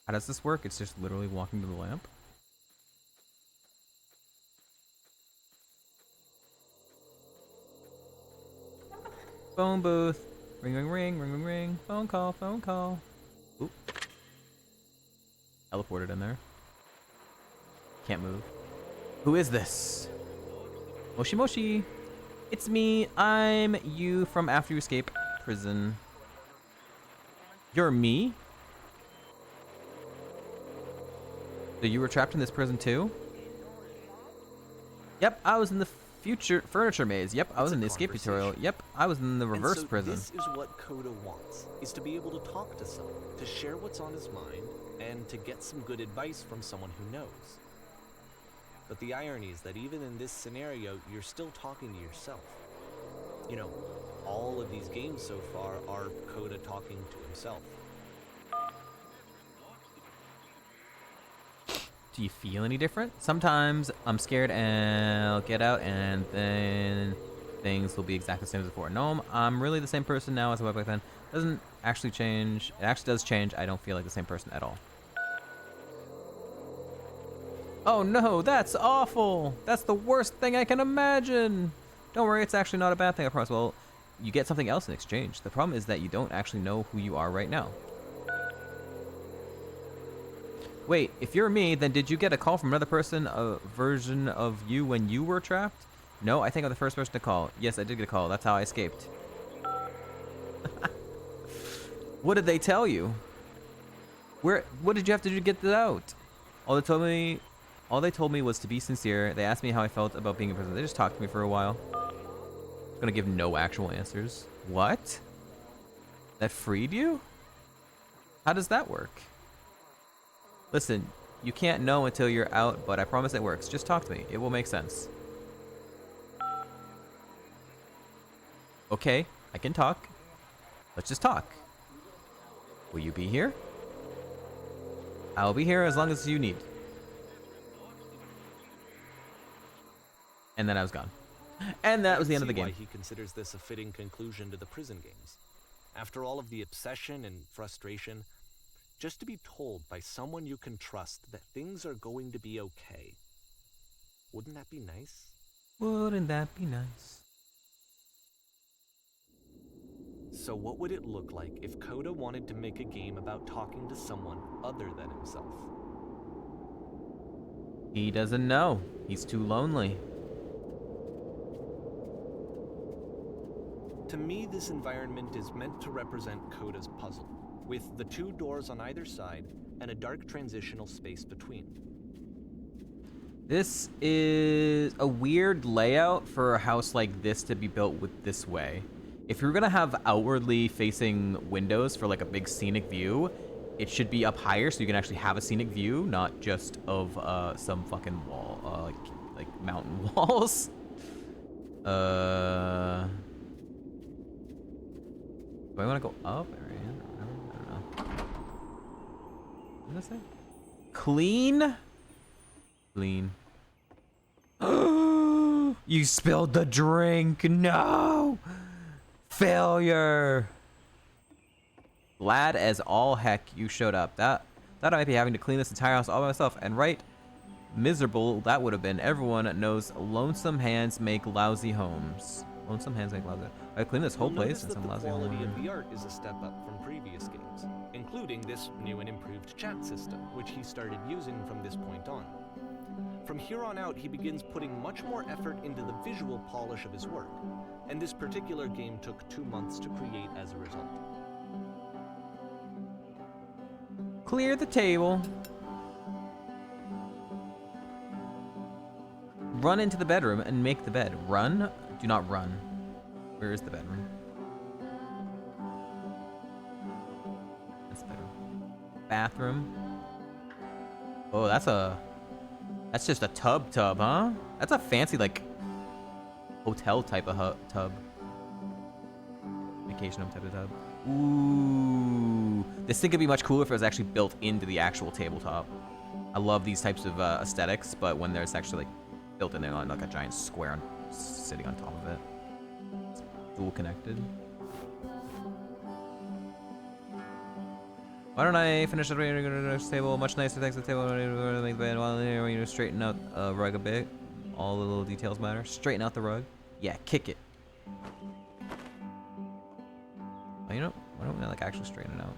How does this work? It's just literally walking to the lamp. Phone booth. Ring, ring, ring, ring, ring, ring. Phone call, phone call. Oop. Teleported in there. Can't move. Who is this? Moshi Moshi. It's me. I'm you from after you escape prison. You're me? So you were trapped in this prison too? Yep, I was in the future furniture maze. Yep, I was in the escape tutorial. Yep, I was in the reverse prison. This is what Coda wants, is to be able to talk to someone, to share what's on his mind, and to get some good advice from someone who knows. But the irony is that even in this scenario, you're still talking to yourself. You know, all of these games so far are Coda talking to himself. Do you feel any different? Sometimes I'm scared and I'll get out and then things will be exactly the same as before. No, I'm really the same person now as I was back then. Doesn't actually change. It actually does change. I don't feel like the same person at all. Oh no, that's awful. That's the worst thing I can imagine. Don't worry, it's actually not a bad thing, I promise. Well, you get something else in exchange. The problem is that you don't actually know who you are right now. Wait, if you're me, then did you get a call from another person, a version of you when you were trapped? No, I think I'm the first person to call. Yes, I did get a call. That's how I escaped. What did they tell you? What did you have to do to get this out? All they told me was to be sincere. They asked me how I felt about being in prison. They just talked to me for a while. I'm gonna give no actual answers. What? That freed you? How does that work? Listen, you can't know until you're out, but I promise it works. Just talk to me. It will make sense. Okay, I can talk. Let's just talk. Will you be here? I'll be here as long as you need. And then I was gone. And that was the end of the game. Why he considers this a fitting conclusion to the prison games. After all of the obsession and frustration, just to be told by someone you can trust that things are going to be okay. Wouldn't that be nice? Wouldn't that be nice? So what would it look like if Coda wanted to make a game about talking to someone other than himself? He doesn't know. He's too lonely. To me, this environment is meant to represent Coda's puzzle, with the 2 doors on either side and a dark transitional space between. This is a weird layout for a house like this to be built with this way. If you're gonna have outwardly facing windows for like a big scenic view, it should be up higher so you can actually have a scenic view, not just of some fucking wall, like mountain walls. Do I want to go up? I don't know. What did I say? Clean? Clean. You spilled the drink. No! Failure. Glad as all heck you showed up. Thought I might be having to clean this entire house all by myself. And right, miserable that would have been. Everyone knows lonesome hands make lousy homes. Lonesome hands make lousy. I cleaned this whole place and some lousy homes. The quality of the art is a step up from previous games, including this new and improved chat system, which he started using from this point on. From here on out, he begins putting much more effort into the visual polish of his work, and this particular game took 2 months to create as a result. Clear the table. Run into the bedroom and make the bed. Run? Do not run. Where is the bedroom? That's the bedroom. Bathroom. Oh, that's just a tub, huh? That's a fancy, like, hotel type of tub. Vacation home type of tub. Ooh. This thing could be much cooler if it was actually built into the actual tabletop. I love these types of aesthetics, but when there's actually, like, built in there on, like, a giant square sitting on top of it. It's dual connected. Why don't I finish the table? Much nicer, thanks to the table. Make the bed while you straighten out a rug a bit. All the little details matter. Straighten out the rug. Yeah, kick it. Oh, you know, why don't we like actually straighten it out?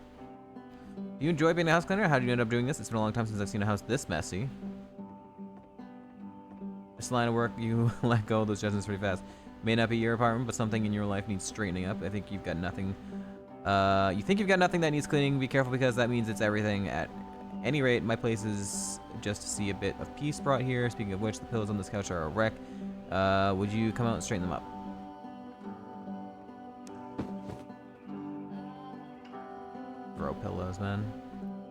Do you enjoy being a house cleaner? How did you end up doing this? It's been a long time since I've seen a house this messy. This line of work, you let go of those judgments pretty fast. May not be your apartment, but something in your life needs straightening up. I think you've got nothing. You think you've got nothing that needs cleaning. Be careful because that means it's everything. At any rate, my place is just to see a bit of peace brought here. Speaking of which, the pillows on this couch are a wreck. Would you come out and straighten them up? Throw pillows, man.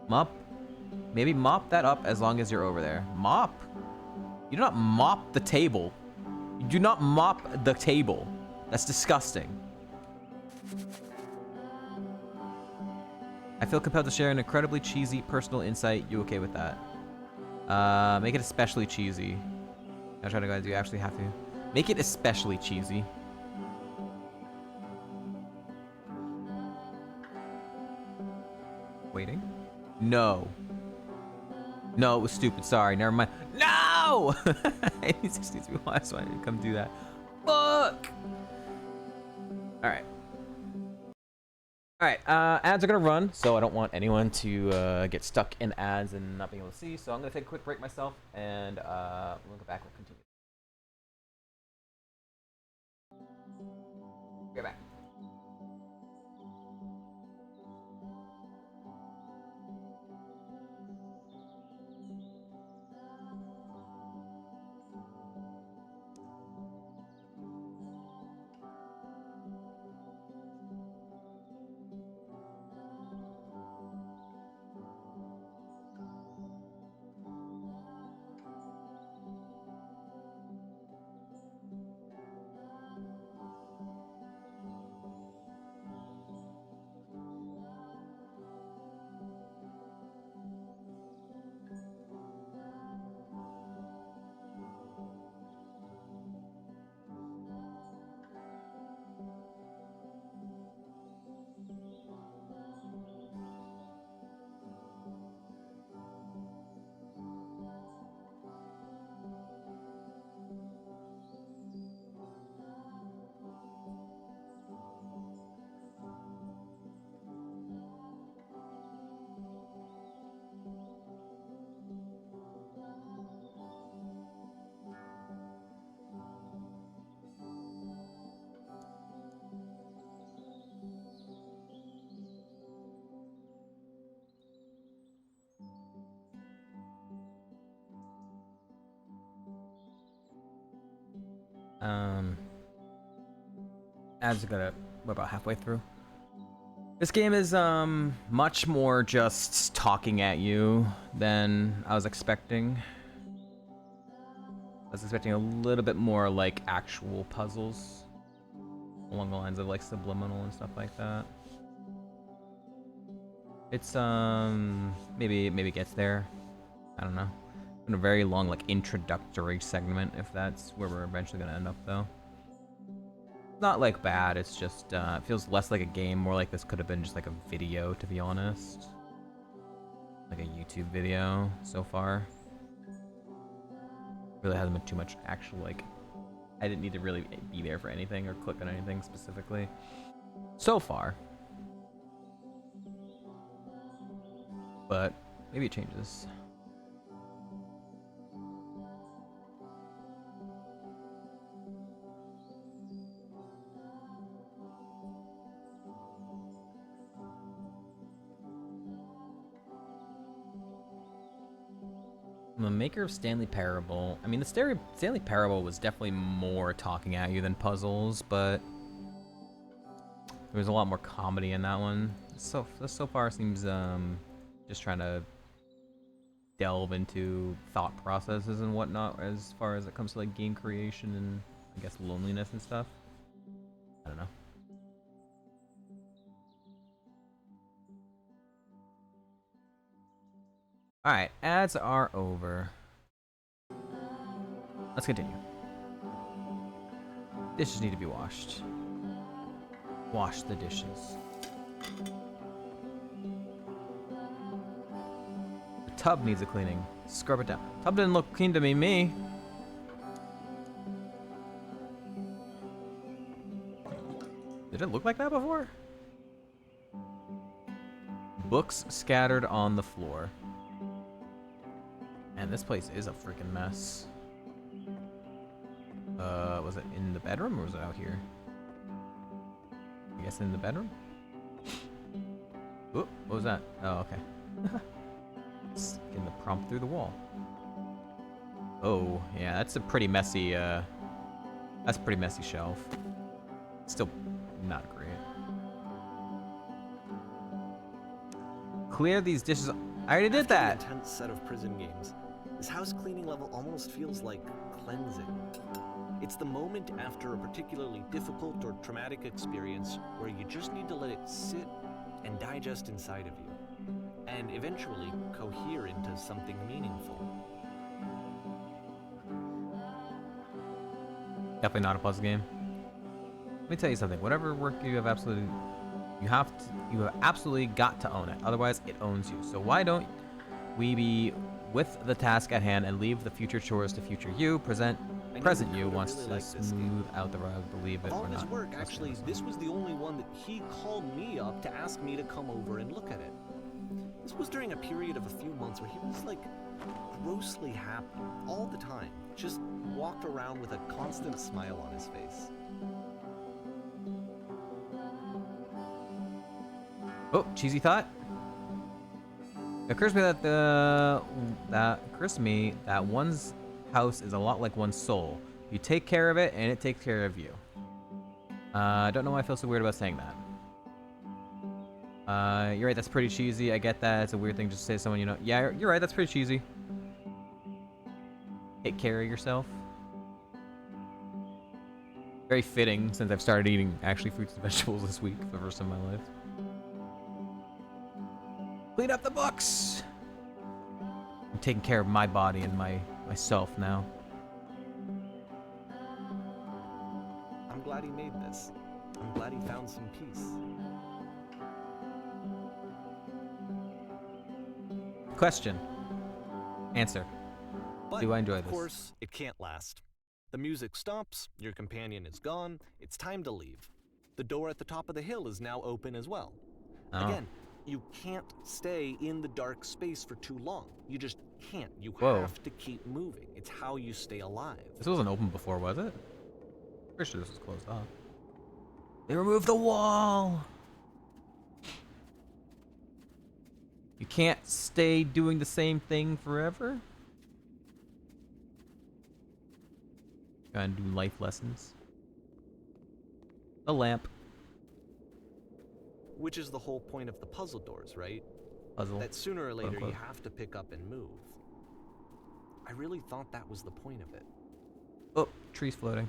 Mop. Maybe mop that up as long as you're over there. Mop? You do not mop the table. You do not mop the table. That's disgusting. I feel compelled to share an incredibly cheesy personal insight. You okay with that? Make it especially cheesy. I'll try to guys, you actually have to. Make it especially cheesy. Waiting? No. No, it was stupid. Sorry, never mind. No! It just needs to be wise, so I didn't come do that. Fuck! Alright. Alright, ads are gonna run, so I don't want anyone to get stuck in ads and not being able to see, so I'm gonna take a quick break myself, and we'll go back, we'll continue. Get back. As we're about halfway through. This game is much more just talking at you than I was expecting. I was expecting a little bit more like actual puzzles along the lines of like subliminal and stuff like that. It's maybe it gets there. I don't know. It's been a very long like introductory segment if that's where we're eventually gonna end up though. Not like bad, it's just it feels less like a game, more like this could have been just like a video to be honest. Like a YouTube video so far. Really hasn't been too much actual like I didn't need to really be there for anything or click on anything specifically. So far. But maybe it changes. I'm the maker of Stanley Parable. I mean, the Stanley Parable was definitely more talking at you than puzzles, but there was a lot more comedy in that one. So far seems just trying to delve into thought processes and whatnot as far as it comes to like game creation and I guess loneliness and stuff. I don't know. Alright, ads are over. Let's continue. Dishes need to be washed. Wash the dishes. The tub needs a cleaning. Scrub it down. Tub didn't look clean to me. Did it look like that before? Books scattered on the floor. Man, this place is a freaking mess. Was it in the bedroom or was it out here? I guess in the bedroom? Oop, what was that? Oh, okay. It's getting the prompt through the wall. Oh, yeah, that's a pretty messy, that's a pretty messy shelf. Still not great. Clear these dishes. I already did that. After the intense set of prison games, this house cleaning level almost feels like cleansing. It's the moment after a particularly difficult or traumatic experience where you just need to let it sit and digest inside of you, and eventually cohere into something meaningful. Definitely not a puzzle game. Let me tell you something. Whatever work you have you have absolutely got to own it. Otherwise, it owns you. So why don't we be with the task at hand and leave the future chores to future you? Present you wants to smooth out the road. Believe it or not. All his work, actually, this was the only one that he called me up to ask me to come over and look at it. This was during a period of a few months where he was like grossly happy all the time. Just walked around with a constant smile on his face. Oh, cheesy thought. It occurs to me that one's house is a lot like one's soul. You take care of it, and it takes care of you. I don't know why I feel so weird about saying that. You're right, that's pretty cheesy. I get that. It's a weird thing just to say to someone you know. Yeah, you're right, that's pretty cheesy. Take care of yourself. Very fitting since I've started eating actually fruits and vegetables this week for the first time in my life. Clean up the books! I'm taking care of my body and myself now. I'm glad he made this. I'm glad he found some peace. Question. Answer. But, do I enjoy this? Of course, it can't last. The music stops, your companion is gone, it's time to leave. The door at the top of the hill is now open as well. Oh. Again, you can't stay in the dark space for too long. You just can't. You Whoa. have to keep moving. It's how you stay alive. This wasn't open before, was it? Pretty sure this was closed off. They removed the wall! You can't stay doing the same thing forever? Try and do life lessons. A lamp. Which is the whole point of the puzzle doors, right? Puzzle. That sooner or later Quote, you unquote. have to pick up and move. I really thought that was the point of it. Oh, trees floating.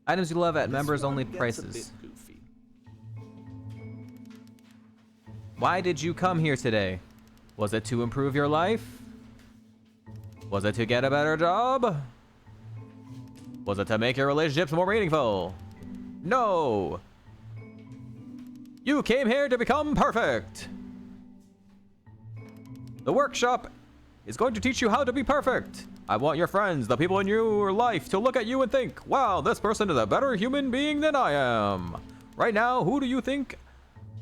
Items you love at This members one only gets prices. a bit goofy. Why did you come here today? Was it to improve your life? Was it to get a better job? Was it to make your relationships more meaningful? No! You came here to become perfect! The workshop is going to teach you how to be perfect. I want your friends, the people in your life, to look at you and think, wow, this person is a better human being than I am. Right now, who do you think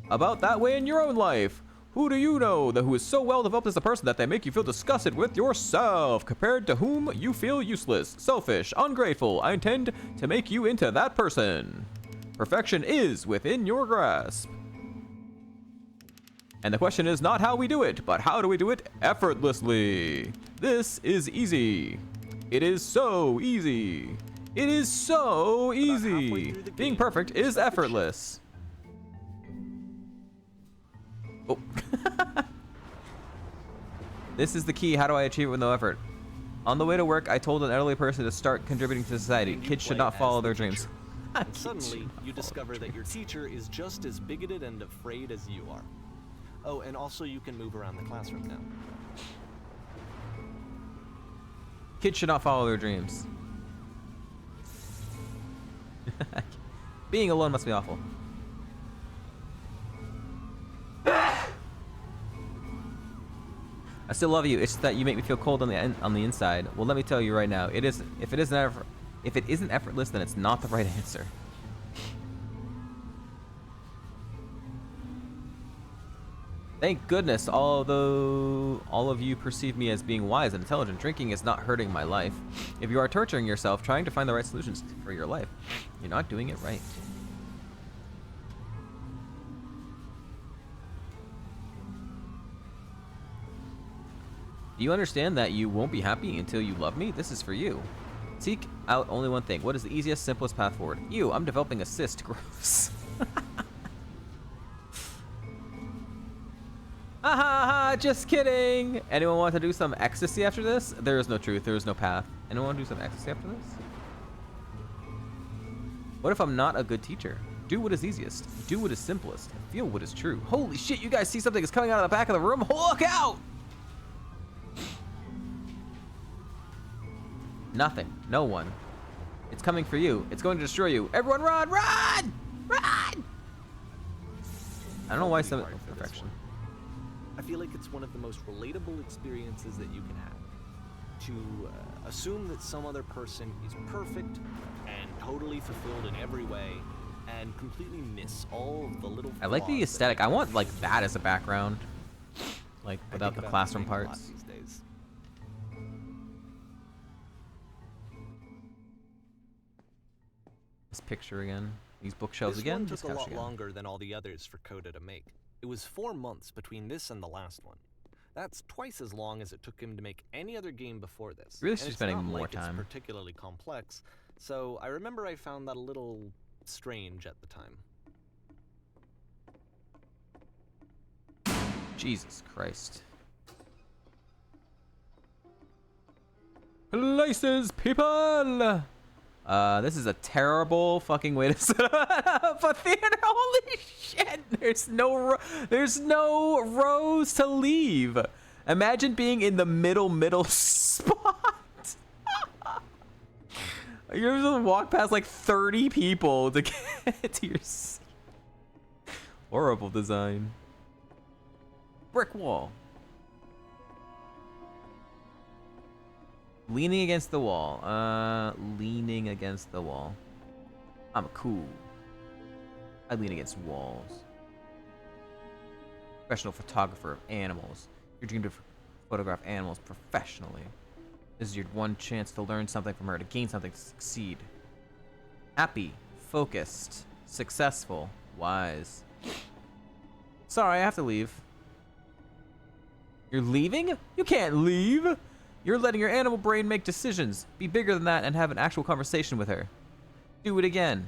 about that way in your own life? Who do you know that who is so well developed as a person that they make you feel disgusted with yourself, compared to whom you feel useless, selfish, ungrateful? I intend to make you into that person. Perfection is within your grasp. And the question is not how we do it, but how do we do it effortlessly? This is easy. It is so easy. It is so easy. Being perfect is effortless. Oh. This is the key. How do I achieve it with no effort? On the way to work, I told an elderly person to start contributing to society. Kids should not follow their dreams. And suddenly, you discover that your teacher is just as bigoted and afraid as you are. Oh, and also you can move around the classroom now. Kids should not follow their dreams. Being alone must be awful. I still love you. It's just that you make me feel cold on the inside. Well, let me tell you right now. It is. If it isn't effortless, then it's not the right answer. Thank goodness, although all of you perceive me as being wise and intelligent, drinking is not hurting my life. If you are torturing yourself trying to find the right solutions for your life, you're not doing it right. Do you understand that you won't be happy until you love me? This is for you. Seek out only one thing. What is the easiest, simplest path forward? Ew, I'm developing a cyst. Gross. Ha ha ha, just kidding. Anyone want to do some ecstasy after this? There is no truth, there is no path. Anyone want to do some ecstasy after this? What if I'm not a good teacher? Do what is easiest. Do what is simplest. Feel what is true. Holy shit, you guys see something is coming out of the back of the room? Look out! Nothing. No one. It's coming for you. It's going to destroy you. Everyone run! Run! Run! I don't know why some perfection. I feel like it's one of the most relatable experiences that you can have. To assume that some other person is perfect and totally fulfilled in every way, and completely miss all of the little I like the aesthetic. I want like that as a background, like without the classroom parts. These days. This picture again. These bookshelves This again. one This took a couch lot again. longer than all the others for Coda to make. It was 4 months between this and the last one. That's twice as long as it took him to make any other game before this. Really And should be it's spending not more like time. It's particularly complex, so I remember I found that a little strange at the time. Jesus Christ. Places, people! This is a terrible fucking way to set up a theater. Holy shit! There's no rows to leave. Imagine being in the middle spot. You're gonna walk past like 30 people to get to your seat. Horrible design. Brick wall. Leaning against the wall. Leaning against the wall. I'm cool. I lean against walls. Professional photographer of animals. Your dream to photograph animals professionally. This is your one chance to learn something from her, to gain something, to succeed. Happy, focused, successful, wise. Sorry, I have to leave. You're leaving? You can't leave. You're letting your animal brain make decisions. Be bigger than that and have an actual conversation with her. Do it again.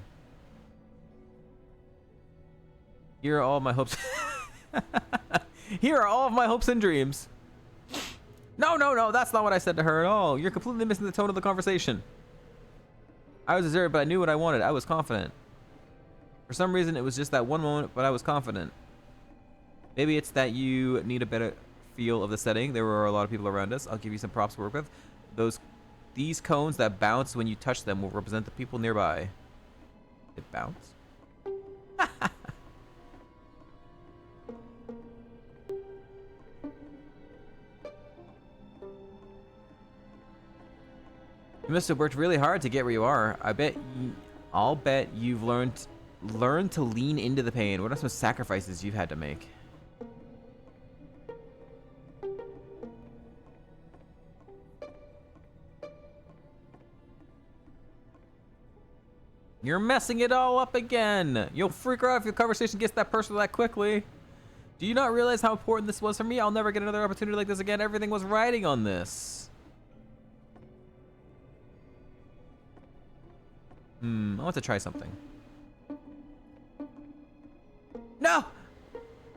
Here are all my hopes. Here are all of my hopes and dreams. No, no, no, that's not what I said to her at all. You're completely missing the tone of the conversation. I was deserted, but I knew what I wanted. I was confident. For some reason, it was just that one moment, but I was confident. Maybe it's that you need a better feel of the setting. There were a lot of people around us. I'll give you some props to work with. These cones that bounce when you touch them will represent the people nearby. It bounce? You must have worked really hard to get where you are. I'll bet you've learned to lean into the pain. What are some sacrifices you've had to make? You're messing it all up again. You'll freak her out if your conversation gets that personal that quickly. Do you not realize how important this was for me? I'll never get another opportunity like this again. Everything was riding on this. I want to try something. No!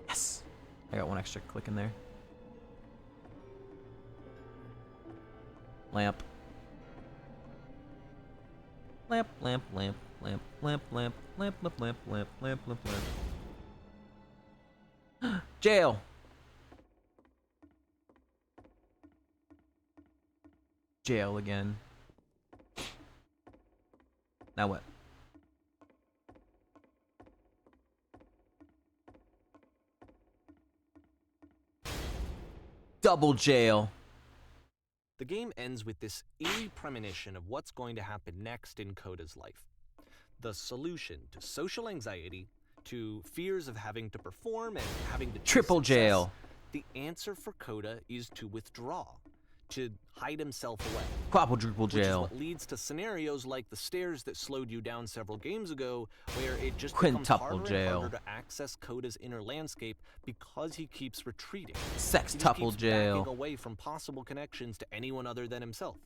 Yes! I got one extra click in there. Lamp. Lamp, lamp, lamp, lamp, lamp, lamp, lamp, lamp, lamp, lamp, lamp, lamp, lamp. Jail! Jail again. Now what? Double jail. The game ends with this eerie premonition of what's going to happen next in Coda's life. The solution to social anxiety, to fears of having to perform and having to triple jail. The answer for Coda is to withdraw, to hide himself away. Quadruple jail. Which is what leads to scenarios like the stairs that slowed you down several games ago, where it just becomes harder and harder to access Coda's inner landscape because he keeps retreating. Sextuple jail. Backing away from possible connections to anyone other than himself.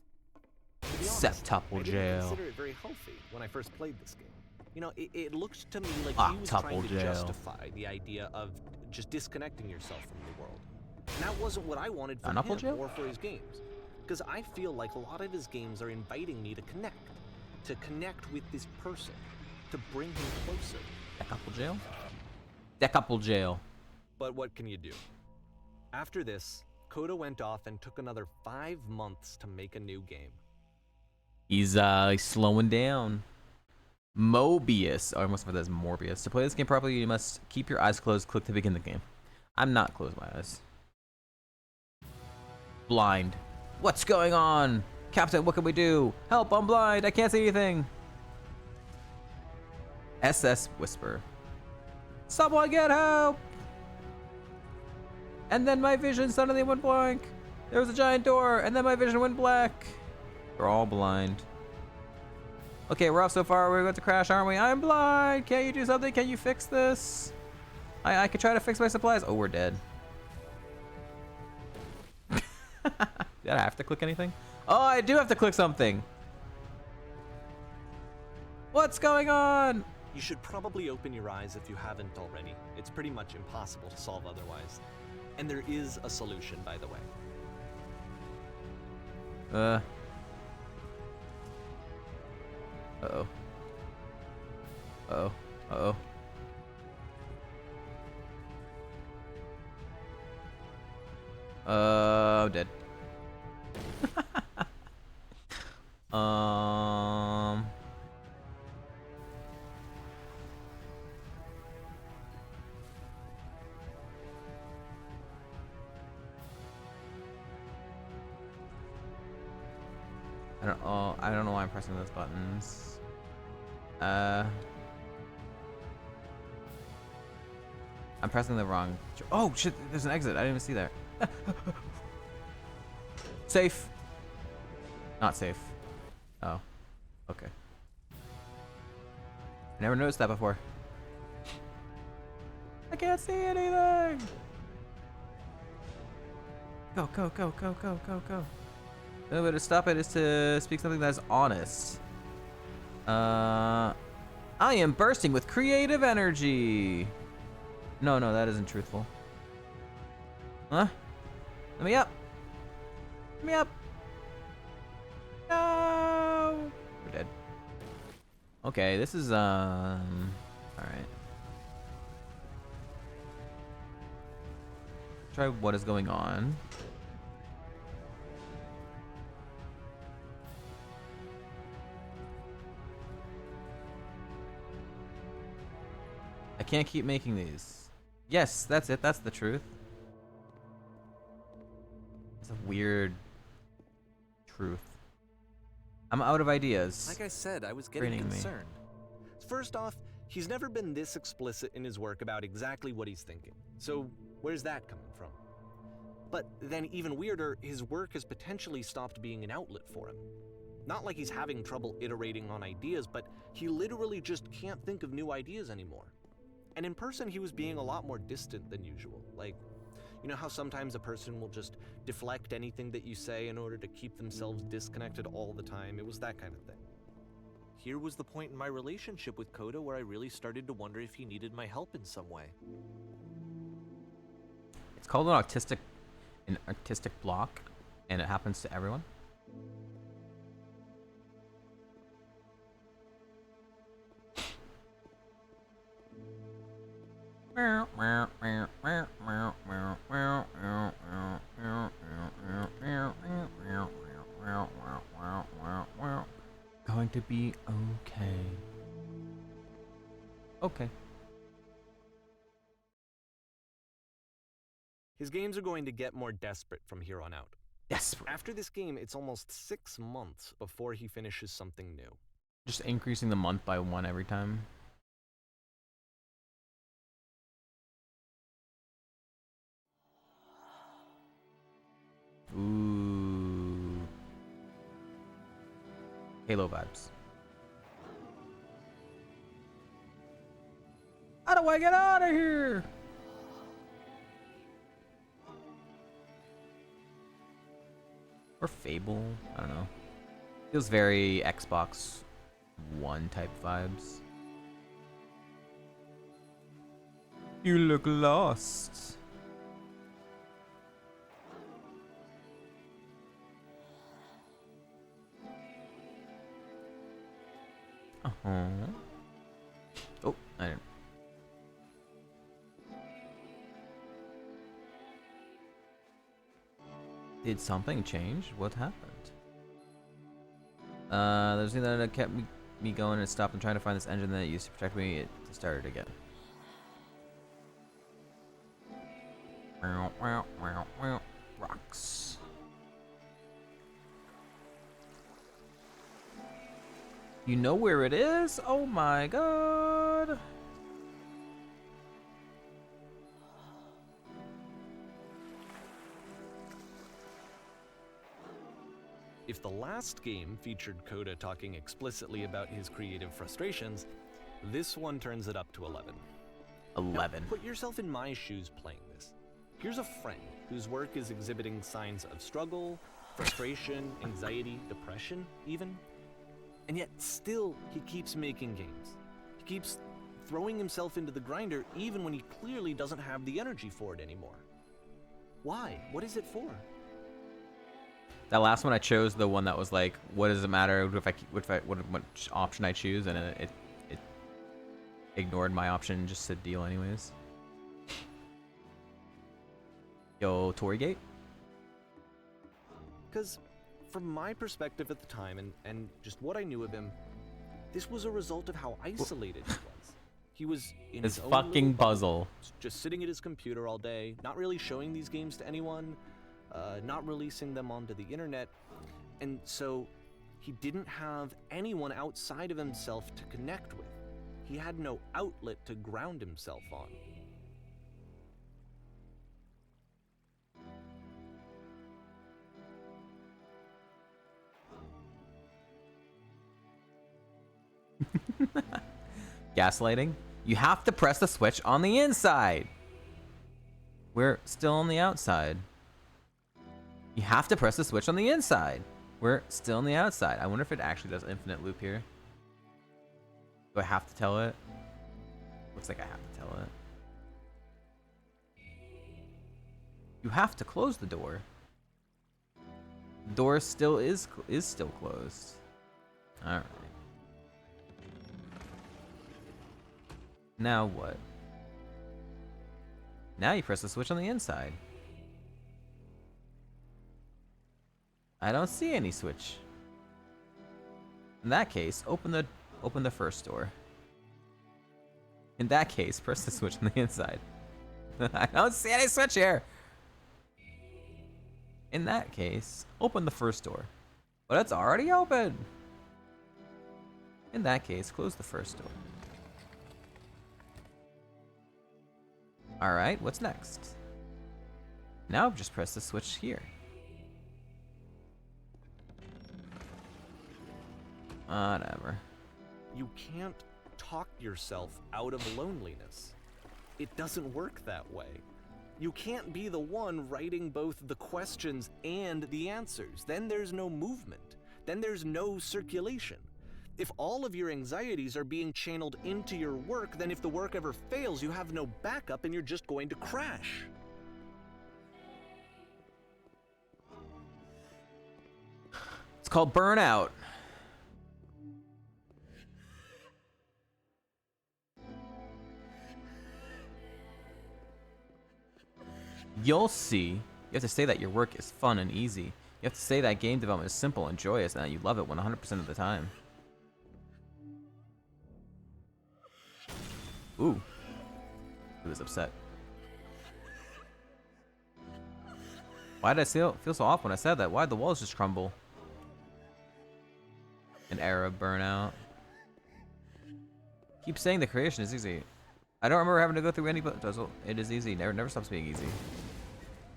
Septuple jail. I didn't consider it very healthy when I first played this game. You know, it looked to me like he was trying to justify the idea of just disconnecting yourself from the world. And that wasn't what I wanted for him or for his games. Because I feel like a lot of his games are inviting me to connect with this person, to bring him closer. Decouple jail? Decouple jail. But what can you do? After this, Coda went off and took another 5 months to make a new game. He's slowing down. Mobius. Oh, I almost thought that was Morbius. To play this game properly, you must keep your eyes closed. Click to begin the game. I'm not closing my eyes. Blind. What's going on? Captain, what can we do? Help, I'm blind. I can't see anything. SS Whisper. Someone get help! And then my vision suddenly went blank. There was a giant door, and then my vision went black. We're all blind. Okay, we're off so far. We're going to crash, aren't we? I'm blind. Can't you do something? Can you fix this? I could try to fix my supplies. Oh, we're dead. Did I have to click anything? Oh, I do have to click something. What's going on? You should probably open your eyes if you haven't already. It's pretty much impossible to solve otherwise. And there is a solution, by the way. Uh-oh. Uh-oh. Uh-oh. I'm dead. I don't know why I'm pressing those buttons. I'm pressing the wrong. Oh shit! There's an exit. I didn't even see that. Safe. Not safe. Oh. Okay. I never noticed that before. I can't see anything. Go, go, go, go, go, go, go. The only way to stop it is to speak something that's honest. I am bursting with creative energy. No, that isn't truthful. Huh? Let me up. Let me up. No. We're dead. Okay, this is all right. Try what is going on. I can't keep making these. Yes, that's it. That's the truth. It's a weird truth. I'm out of ideas. Like I said, I was getting concerned. First off, he's never been this explicit in his work about exactly what he's thinking. So where's that coming from? But then even weirder, his work has potentially stopped being an outlet for him. Not like he's having trouble iterating on ideas, but he literally just can't think of new ideas anymore. And in person, he was being a lot more distant than usual. Like, you know how sometimes a person will just deflect anything that you say in order to keep themselves disconnected all the time? It was that kind of thing. Here was the point in my relationship with Coda where I really started to wonder if he needed my help in some way. It's called an artistic block, and it happens to everyone. Going to be okay. Okay. His games are going to get more desperate from here on out. Desperate. After this game, it's almost 6 months before he finishes something new. Just increasing the month by 1 every time. Ooh. Halo vibes. How do I get out of here? Or Fable? I don't know. Feels very Xbox One type vibes. You look lost. Uh-huh. Oh, I didn't. Did something change? What happened? There's something that kept me going and stopped and trying to find this engine that used to protect me. It started again. Rocks. You know where it is? Oh my god. If the last game featured Coda talking explicitly about his creative frustrations, this one turns it up to 11. 11. Now, put yourself in my shoes playing this. Here's a friend whose work is exhibiting signs of struggle, frustration, anxiety, depression, even. And yet still, he keeps making games. He keeps throwing himself into the grinder even when he clearly doesn't have the energy for it anymore. Why? What is it for? That last one I chose the one that was like, what does it matter what option I choose, and it ignored my option and just said deal anyways. Yo, Torygate? Because from my perspective at the time and just what I knew of him, this was a result of how isolated he was. He was in his own fucking puzzle. Just sitting at his computer all day, not really showing these games to anyone, not releasing them onto the internet, and so he didn't have anyone outside of himself to connect with. He had no outlet to ground himself on. Gaslighting? You have to press the switch on the inside. We're still on the outside. You have to press the switch on the inside. We're still on the outside. I wonder if it actually does infinite loop here. Do I have to tell it? Looks like I have to tell it. You have to close the door. The door still is still closed. All right. Now what? Now you press the switch on the inside. I don't see any switch. In that case, open the first door. In that case, press the switch on the inside. I don't see any switch here. In that case, open the first door. But it's already open. In that case, close the first door. Alright, what's next? Now just press the switch here. Whatever. You can't talk yourself out of loneliness. It doesn't work that way. You can't be the one writing both the questions and the answers. Then there's no movement. Then there's no circulation. If all of your anxieties are being channeled into your work, then if the work ever fails, you have no backup and you're just going to crash. It's called burnout. You'll see. You have to say that your work is fun and easy. You have to say that game development is simple and joyous and that you love it 100% of the time. Ooh. He was upset. Why did I feel so off when I said that? Why did the walls just crumble? An era of burnout. Keep saying the creation is easy. I don't remember having to go through any puzzle. It is easy. Never stops being easy.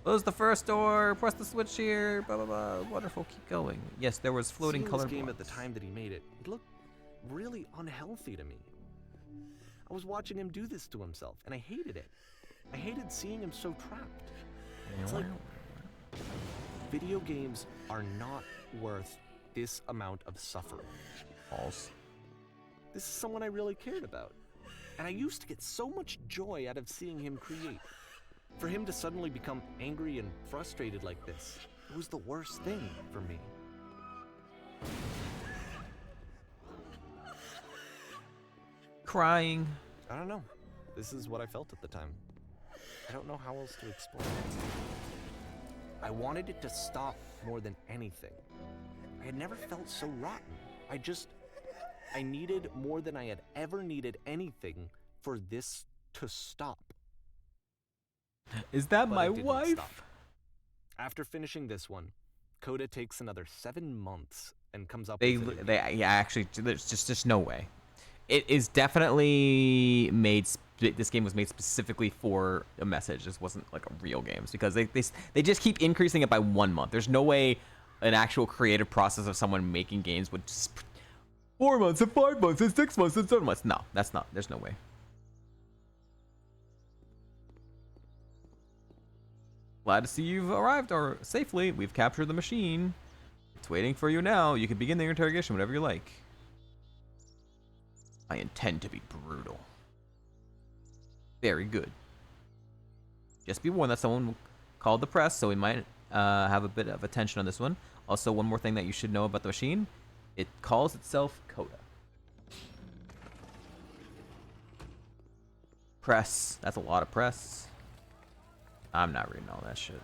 Close the first door. Press the switch here. Blah blah blah. Wonderful. Keep going. Yes, there was floating Seeing color this game blocks. at the time that he made it, it looked really unhealthy to me. I was watching him do this to himself, and I hated it. I hated seeing him so trapped. It's like video games are not worth this amount of suffering. False. This is someone I really cared about. And I used to get so much joy out of seeing him create. For him to suddenly become angry and frustrated like this, it was the worst thing for me. Crying. I don't know. This is what I felt at the time. I don't know how else to explain it. I wanted it to stop more than anything. I had never felt so rotten. I needed more than I had ever needed anything for this to stop. Is that But my it didn't wife? stop. After finishing this one, Coda takes another 7 months and comes up with it. Yeah, actually, there's just no way. It is definitely made. This game was made specifically for a message. This wasn't like a real game because they just keep increasing it by 1 month. There's no way an actual creative process of someone making games would just 4 months and 5 months and 6 months and 7 months. No, that's not. There's no way. Glad to see you've arrived or safely. We've captured the machine. It's waiting for you now. You can begin the interrogation whenever you like. I intend to be brutal. Very good. Just be warned that someone called the press, so we might have a bit of attention on this one. Also, one more thing that you should know about the machine. It calls itself Coda. Press. That's a lot of press. I'm not reading all that shit.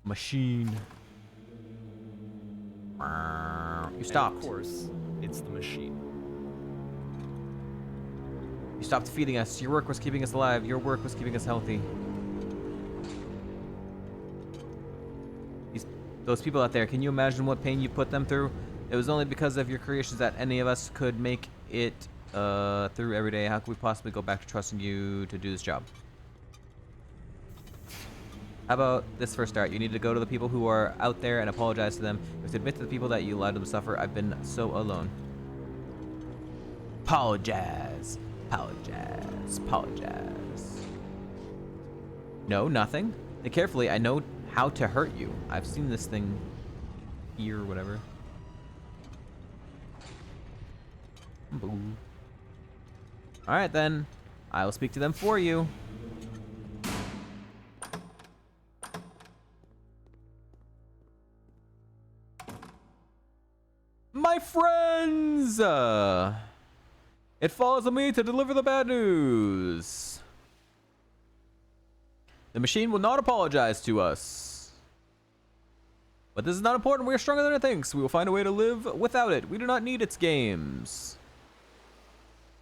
Machine. You stopped. And of course, it's the machine. You stopped feeding us. Your work was keeping us alive. Your work was keeping us healthy. Those people out there, can you imagine what pain you put them through? It was only because of your creations that any of us could make it through every day. How could we possibly go back to trusting you to do this job? How about this for a start? You need to go to the people who are out there and apologize to them. You have to admit to the people that you allowed them to suffer. I've been so alone. Apologize. Apologize. Apologize. No, nothing. Think carefully. I know how to hurt you. I've seen this thing here or whatever. Boo. Alright then. I will speak to them for you. My friends! It falls on me to deliver the bad news. The machine will not apologize to us. But this is not important. We are stronger than it thinks. We will find a way to live without it. We do not need its games.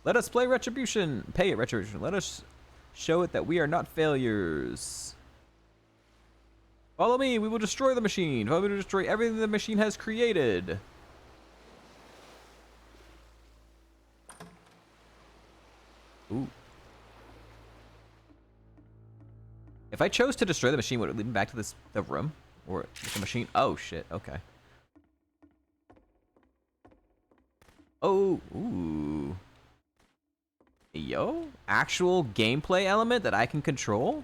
Let us play Retribution. Pay it Retribution. Let us show it that we are not failures. Follow me. We will destroy the machine. Follow me to destroy everything the machine has created. Ooh. If I chose to destroy the machine, would it lead me back to the room? Or the machine? Oh, shit. Okay. Oh, ooh. Yo. Actual gameplay element that I can control?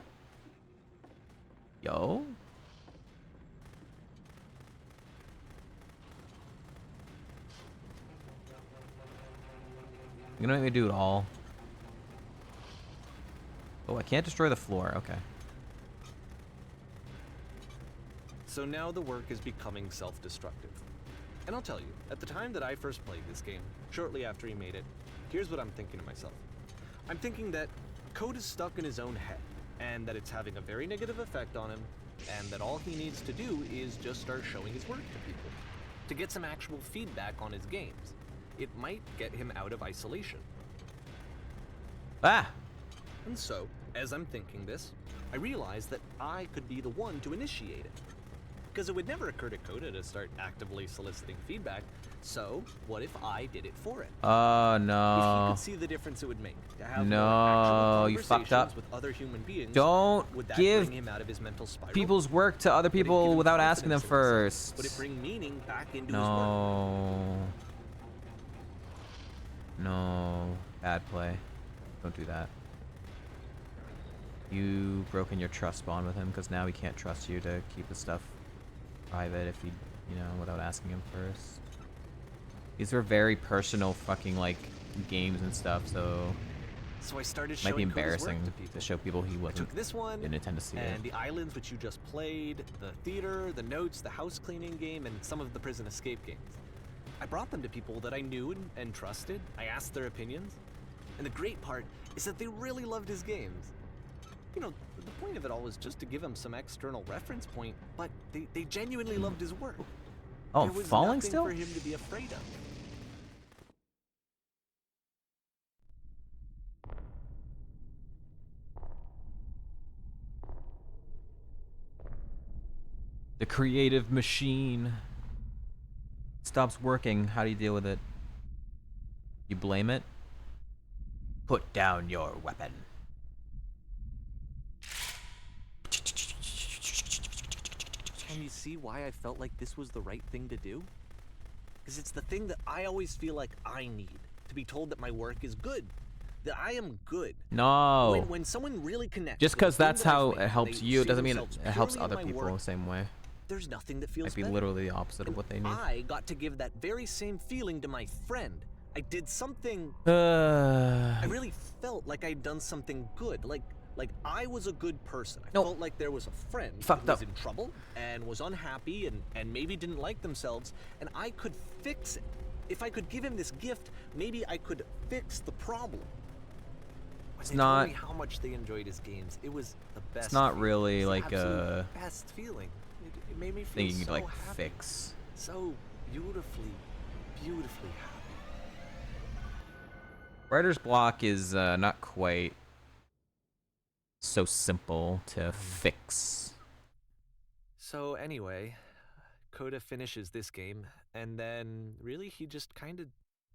Yo. You're gonna make me do it all. Oh, I can't destroy the floor. Okay. So now the work is becoming self-destructive. And I'll tell you, at the time that I first played this game, shortly after he made it, here's what I'm thinking to myself. I'm thinking that code is stuck in his own head, and that it's having a very negative effect on him, and that all he needs to do is just start showing his work to people, to get some actual feedback on his games. It might get him out of isolation. Ah! And so, as I'm thinking this, I realize that I could be the one to initiate it. Because it would never occur to Coda to start actively soliciting feedback, so what if I did it for it? Oh, If he no. could see the difference it would make to have No, more you actual fucked up. conversations with other human beings, Don't would that give bring him out of his mental spiral? people's work to other Would it give people him without asking them confidence in himself? first. Would it bring meaning back into his work? No. No. Bad play. Don't do that. You broken your trust bond with him because now he can't trust you to keep the stuff private if he, you know, without asking him first. These were very personal fucking like games and stuff, so So I started might be showing Coda's work embarrassing to people. to show people he I wasn't took this one, didn't intend to see and it. the islands which you just played, the theater, the notes, the house cleaning game, and some of the prison escape games. I brought them to people that I knew and trusted. I asked their opinions. And the great part is that they really loved his games. You know, the point of it all was just to give him some external reference point, but they genuinely loved his work. Oh, There I'm was falling nothing still? for him to be afraid of. The creative machine stops working. How do you deal with it? You blame it? Put down your weapon. Can you see why I felt like this was the right thing to do? Because it's the thing that I always feel like I need, to be told that my work is good, that I am good. No. When someone really connects, Just with because the thing that's that I've how made, it helps they you, it see doesn't mean themselves it helps purely in other my people work, the same way. there's nothing that feels Might be better. literally the opposite of what they need. I got to give that very same feeling to my friend. I did something. I I really felt like I'd done something good. Like I was a good person. I No. felt like there was a friend who Fucked was up. in trouble and was unhappy and maybe didn't like themselves, and I could fix it. If I could give him this gift, maybe I could fix the problem. When they not- told me how much they enjoyed his games, it was the best. It's not feeling. really It was the like absolute a best feeling. It made me feel thing you so like happy. fix. So beautifully happy. Writer's block is not quite so simple to fix. So anyway, Coda finishes this game, and then really he just kind of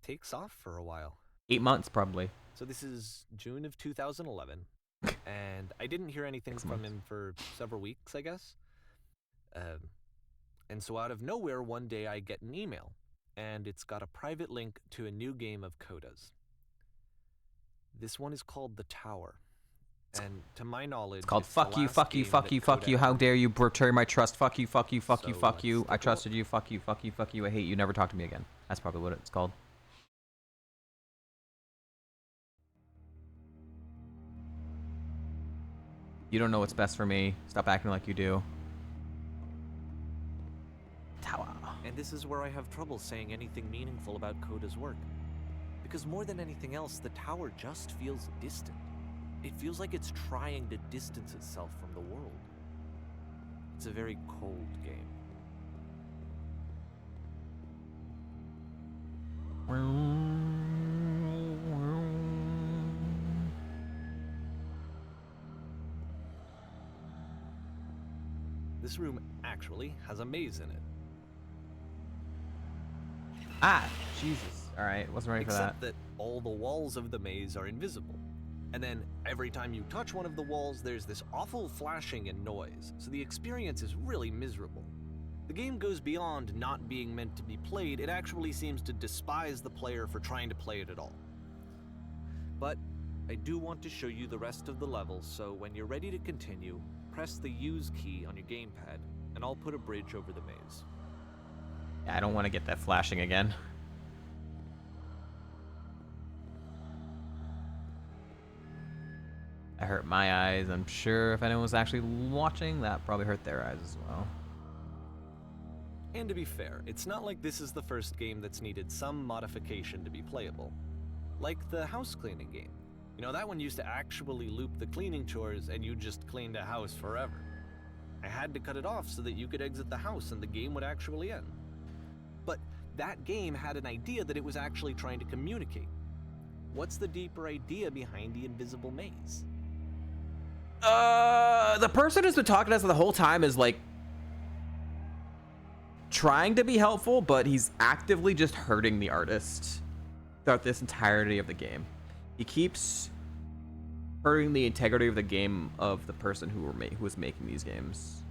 takes off for a while. 8 months probably. So this is June of 2011, and I didn't hear anything 6 from months. him for several weeks, I guess. And so out of nowhere, one day I get an email, and it's got a private link to a new game of Coda's. This one is called The Tower, And to my knowledge, It's called the fuck you, last fuck you, game fuck that you, fuck Coda you. How ever dare you made. betray my trust? Fuck you, fuck you, fuck you, So fuck you. let's I take a trusted you. Fuck you, fuck you, fuck you. I hate you. Never talk to me again. That's probably what it's called. You don't know what's best for me. Stop acting like you do. Tower. And this is where I have trouble saying anything meaningful about Coda's work. Because more than anything else, the tower just feels distant. It feels like it's trying to distance itself from the world. It's a very cold game. This room actually has a maze in it. Ah, Jesus. All right, wasn't ready for that. Except that all the walls of the maze are invisible. And then every time you touch one of the walls, there's this awful flashing and noise, so the experience is really miserable. The game goes beyond not being meant to be played, it actually seems to despise the player for trying to play it at all. But I do want to show you the rest of the levels, so when you're ready to continue, press the use key on your gamepad, and I'll put a bridge over the maze. Yeah, I don't want to get that flashing again. That hurt my eyes. I'm sure if anyone was actually watching, that probably hurt their eyes as well. And to be fair, it's not like this is the first game that's needed some modification to be playable. Like the house cleaning game. You know, that one used to actually loop the cleaning chores and you just cleaned a house forever. I had to cut it off so that you could exit the house and the game would actually end. But that game had an idea that it was actually trying to communicate. What's the deeper idea behind the invisible maze? The person who's been talking to us the whole time is like trying to be helpful, but he's actively just hurting the artist throughout this entirety of the game. He keeps hurting the integrity of the game of the person who was making these games.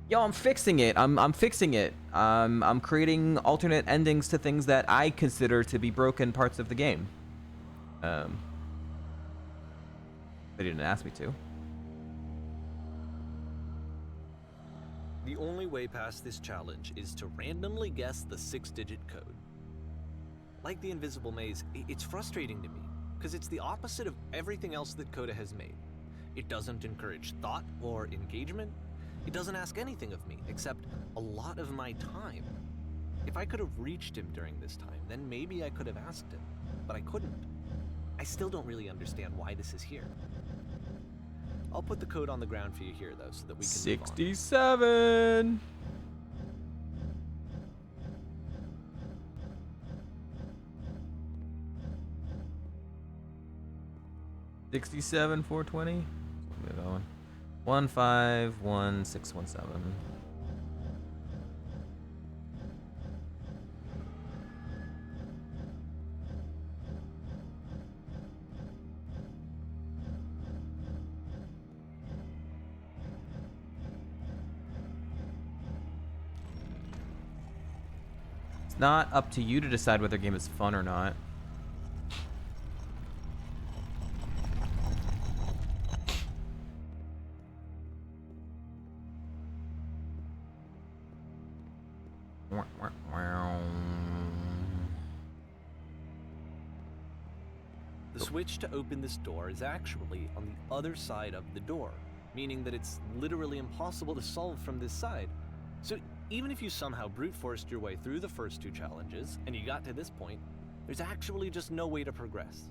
Yo, I'm fixing it. I'm fixing it. I'm creating alternate endings to things that I consider to be broken parts of the game. They didn't ask me to. The only way past this challenge is to randomly guess the 6-digit code. Like the invisible maze, it's frustrating to me, because it's the opposite of everything else that Coda has made. It doesn't encourage thought or engagement. It doesn't ask anything of me, except a lot of my time. If I could have reached him during this time, then maybe I could have asked him, but I couldn't. I still don't really understand why this is here. I'll put the code on the ground for you here, though, so that we can 67. $67 $420. We're going 151617. It's not up to you to decide whether a game is fun or not. The switch to open this door is actually on the other side of the door, meaning that it's literally impossible to solve from this side. So even if you somehow brute forced your way through the first 2 challenges, and you got to this point, there's actually just no way to progress.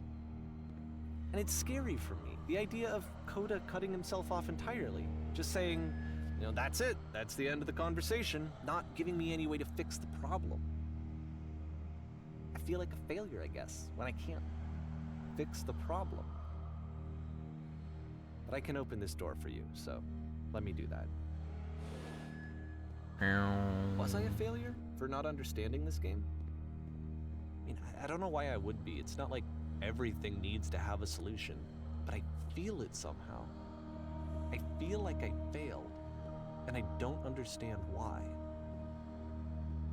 And it's scary for me, the idea of Coda cutting himself off entirely, just saying, you know, that's it, that's the end of the conversation, not giving me any way to fix the problem. I feel like a failure, I guess, when I can't fix the problem. But I can open this door for you, so let me do that. Was I a failure for not understanding this game? I mean, I don't know why I would be. It's not like everything needs to have a solution, but I feel it somehow. I feel like I failed, and I don't understand why.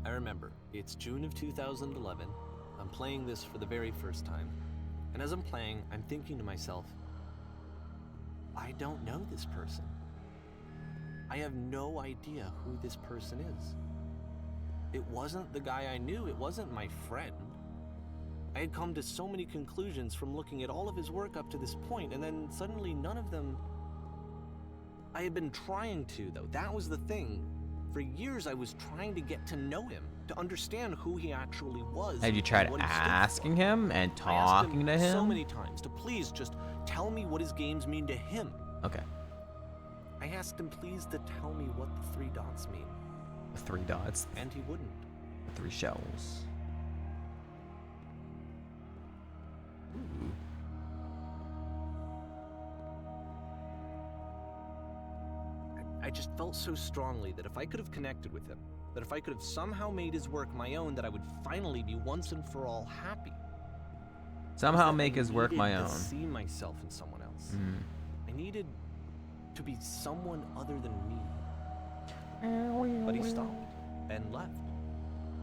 I remember, it's June of 2011. I'm playing this for the very first time. And as I'm playing, I'm thinking to myself, I don't know this person. I have no idea who this person is. It wasn't the guy I knew, it wasn't my friend. I had come to so many conclusions from looking at all of his work up to this point, and then suddenly none of them... I had been trying to, though. That was the thing. For years I was trying to get to know him, to understand who he actually was. Have you tried asking him and talking to him? So many times to please just tell me what his games mean to him. Okay. I asked him please to tell me what the 3 dots mean. The 3 dots? And he wouldn't. The 3 shells. Ooh. I just felt so strongly that if I could have connected with him, that if I could have somehow made his work my own, that I would finally be once and for all happy. Somehow make his work my own. I needed to see myself in someone else. I needed to be someone other than me. But he stopped and left.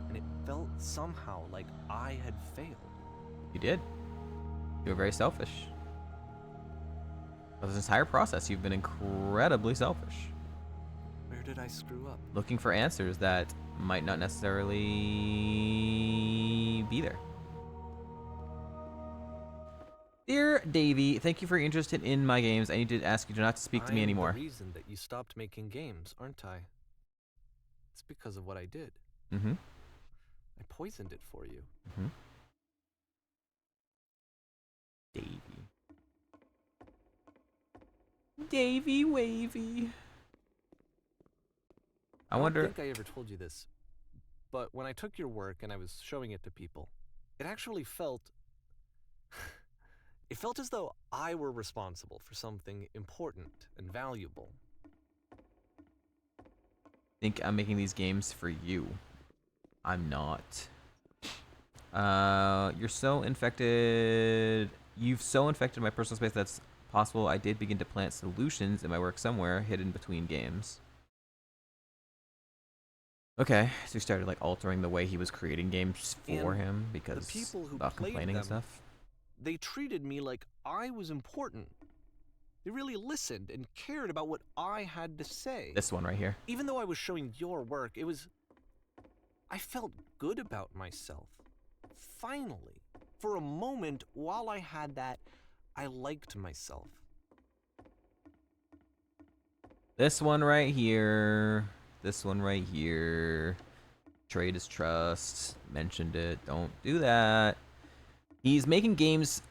And it felt somehow like I had failed. You did. You were very selfish. For this entire process, you've been incredibly selfish. Where did I screw up? Looking for answers that might not necessarily be there. Dear Davey, thank you for your interest in my games. I need to ask you not to speak to me anymore. I'm the reason that you stopped making games, aren't I? It's because of what I did. Mm-hmm. I poisoned it for you. Mm-hmm. Davey Wavy. I wonder. I don't think I ever told you this, but when I took your work and I was showing it to people, it actually felt... it felt as though I were responsible for something important and valuable. I think I'm making these games for you. I'm not. You're so infected. You've so infected my personal space that's possible I did begin to plant solutions in my work somewhere hidden between games. Okay, so he started like altering the way he was creating games for him because the people who about played complaining them, and stuff. They treated me like I was important. They really listened and cared about what I had to say. This one right here. Even though I was showing your work, it was... I felt good about myself. Finally. For a moment, while I had that, I liked myself. This one right here. This one right here. Trade is trust. Mentioned it. Don't do that. He's making games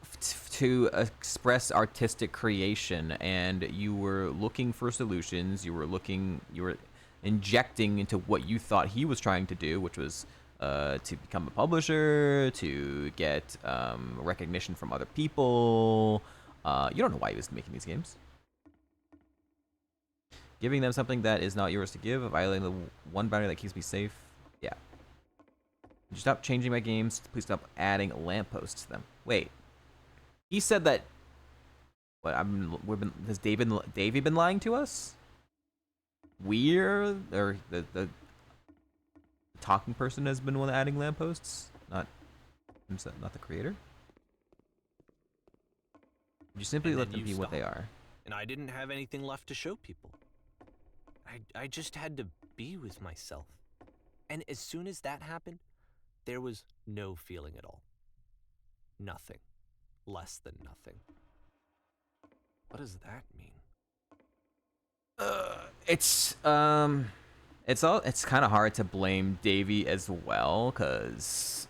to express artistic creation, and you were looking for solutions. You were injecting into what you thought he was trying to do, which was to become a publisher, to get recognition from other people. You don't know why he was making these games. Giving them something that is not yours to give, violating the one boundary that keeps me safe. Yeah. Would you stop changing my games? Please stop adding lampposts to them. Wait. He said that. What? Has Davey been lying to us? We're or the talking person has been one adding lampposts, not himself, not the creator. Would you simply let them be what they are? And I didn't have anything left to show people. I just had to be with myself. And as soon as that happened, there was no feeling at all. Nothing. Less than nothing. What does that mean? It's kind of hard to blame Davey as well, because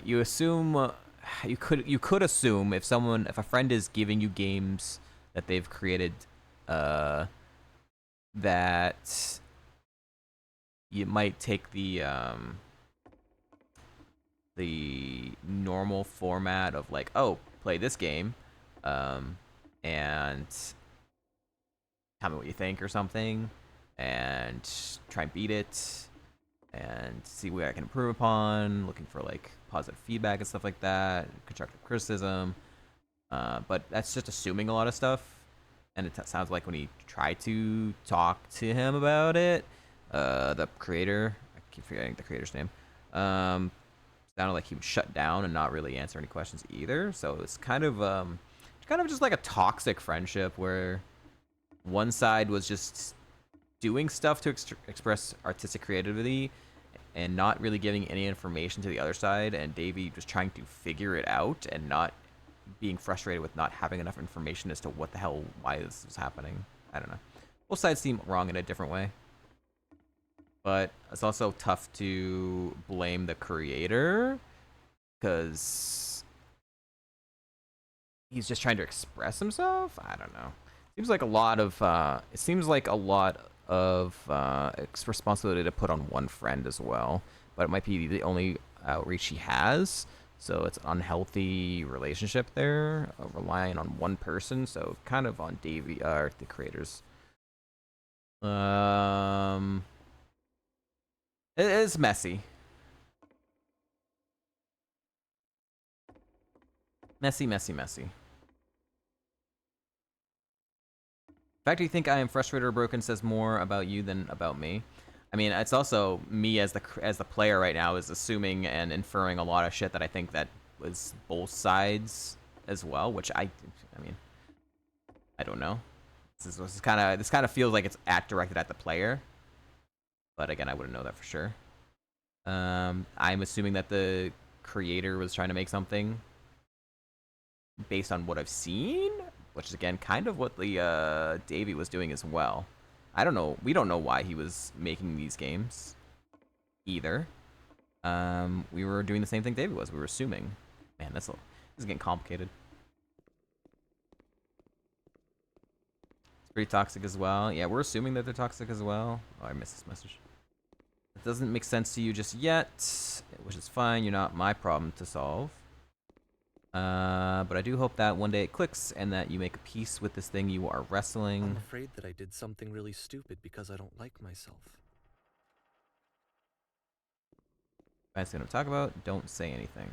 you assume you could assume if a friend is giving you games that they've created, that you might take the normal format of like, oh, play this game, and tell me what you think or something, and try and beat it, and see what I can improve upon, looking for like positive feedback and stuff like that, constructive criticism. But that's just assuming a lot of stuff. And it sounds like when he tried to talk to him about it, the creator, I keep forgetting the creator's name, sounded like he would shut down and not really answer any questions either. So it's kind of just like a toxic friendship where one side was just doing stuff to express artistic creativity and not really giving any information to the other side, and Davey was trying to figure it out and not being frustrated with not having enough information as to what the hell, why this was happening. I don't know. Both sides seem wrong in a different way. But it's also tough to blame the creator because he's just trying to express himself. I don't know. Seems like a lot of responsibility to put on one friend as well. But it might be the only outreach he has. So it's an unhealthy relationship there, relying on one person. So kind of on Davey, the creators. It is messy. Messy, messy, messy. In fact, do you think I am frustrated or broken says more about you than about me? I mean, it's also me as the player right now is assuming and inferring a lot of shit that I think that was both sides as well, which I mean, I don't know. This kind of feels like it's directed at the player, but again, I wouldn't know that for sure. I'm assuming that the creator was trying to make something based on what I've seen, which is again kind of what the Davey was doing as well. I don't know. We don't know why he was making these games either. We were doing the same thing Davey was. We were assuming. Man, this is getting complicated. It's pretty toxic as well. Yeah, we're assuming that they're toxic as well. Oh, I missed this message. It doesn't make sense to you just yet, which is fine. You're not my problem to solve. But I do hope that one day it clicks and that you make a peace with this thing you are wrestling. I'm afraid that I did something really stupid because I don't like myself. That's what I'm talking about. Don't say anything.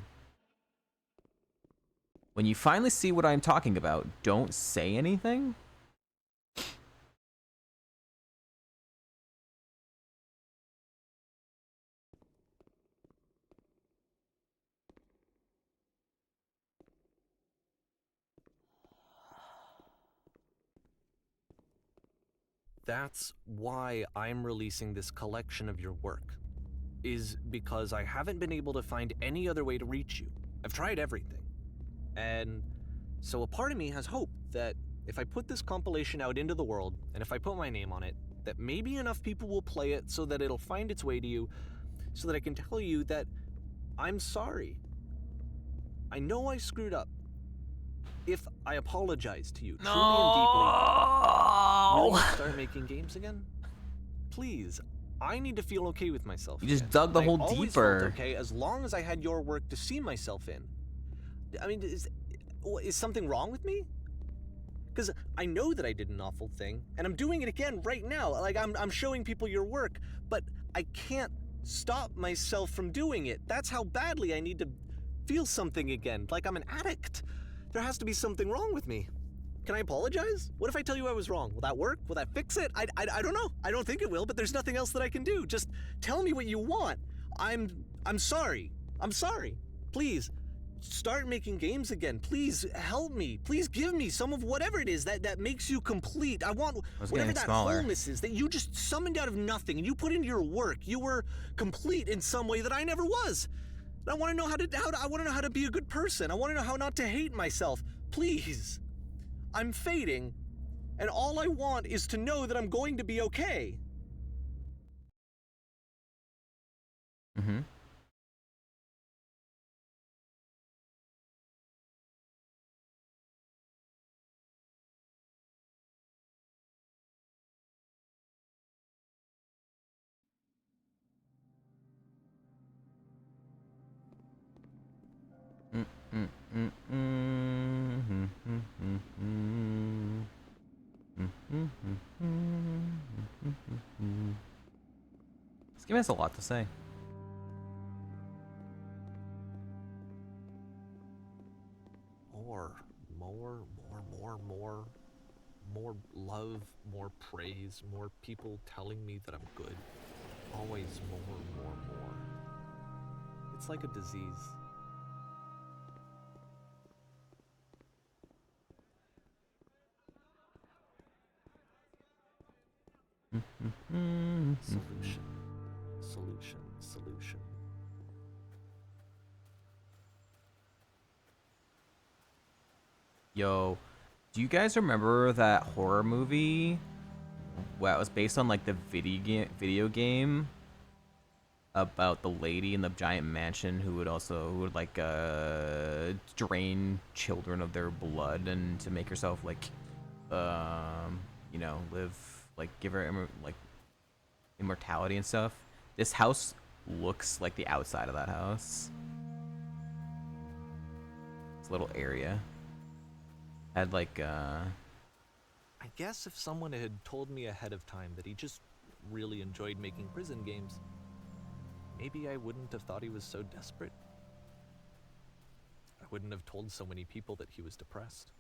When you finally see what I'm talking about, don't say anything? That's why I'm releasing this collection of your work, is because I haven't been able to find any other way to reach you. I've tried everything. And so a part of me has hope that if I put this compilation out into the world, and if I put my name on it, that maybe enough people will play it so that it'll find its way to you, so that I can tell you that I'm sorry. I know I screwed up. If I apologize to you truly and deeply, will you start making games again? Please, I need to feel okay with myself. You just dug the hole deeper. I always felt okay as long as I had your work to see myself in. I mean, is something wrong with me? Because I know that I did an awful thing, and I'm doing it again right now. Like, I'm showing people your work, but I can't stop myself from doing it. That's how badly I need to feel something again, like I'm an addict. There has to be something wrong with me. Can I apologize? What if I tell you I was wrong? Will that work? Will that fix it? I don't know. I don't think it will, but there's nothing else that I can do. Just tell me what you want. I'm sorry. I'm sorry. Please, start making games again. Please help me. Please give me some of whatever it is that makes you complete. I want whatever that wholeness is that you just summoned out of nothing and you put into your work. You were complete in some way that I never was. I want to know I want to know how to be a good person. I want to know how not to hate myself. Please. I'm fading, and all I want is to know that I'm going to be okay. Mm-hmm. This game has a lot to say. More love, more praise, more people telling me that I'm good. Always more. It's like a disease. Solution. Solution. Solution. Yo, do you guys remember that horror movie? Well, it was based on like the video game about the lady in the giant mansion who would like drain children of their blood and to make herself like you know, live, like give her like immortality and stuff. This house looks like the outside of that house. It's a little area. Had like I guess if someone had told me ahead of time that he just really enjoyed making prison games, maybe I wouldn't have thought he was so desperate. I wouldn't have told so many people that he was depressed.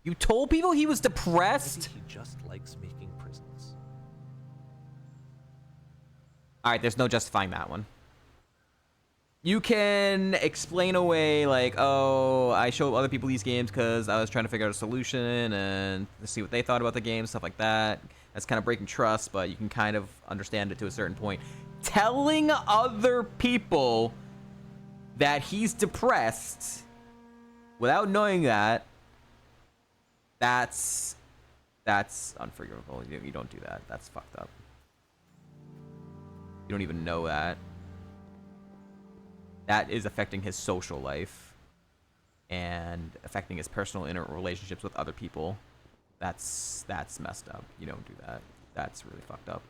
You told people he was depressed? Maybe he just likes making prisons. Alright, there's no justifying that one. You can explain away like, oh, I show other people these games because I was trying to figure out a solution and see what they thought about the game, stuff like that. That's kind of breaking trust, but you can kind of understand it to a certain point. Telling other people that he's depressed without knowing that's unforgivable. You don't do that. That's fucked up. You don't even know that. That is affecting his social life and affecting his personal relationships with other people. That's messed up. You don't do that. That's really fucked up.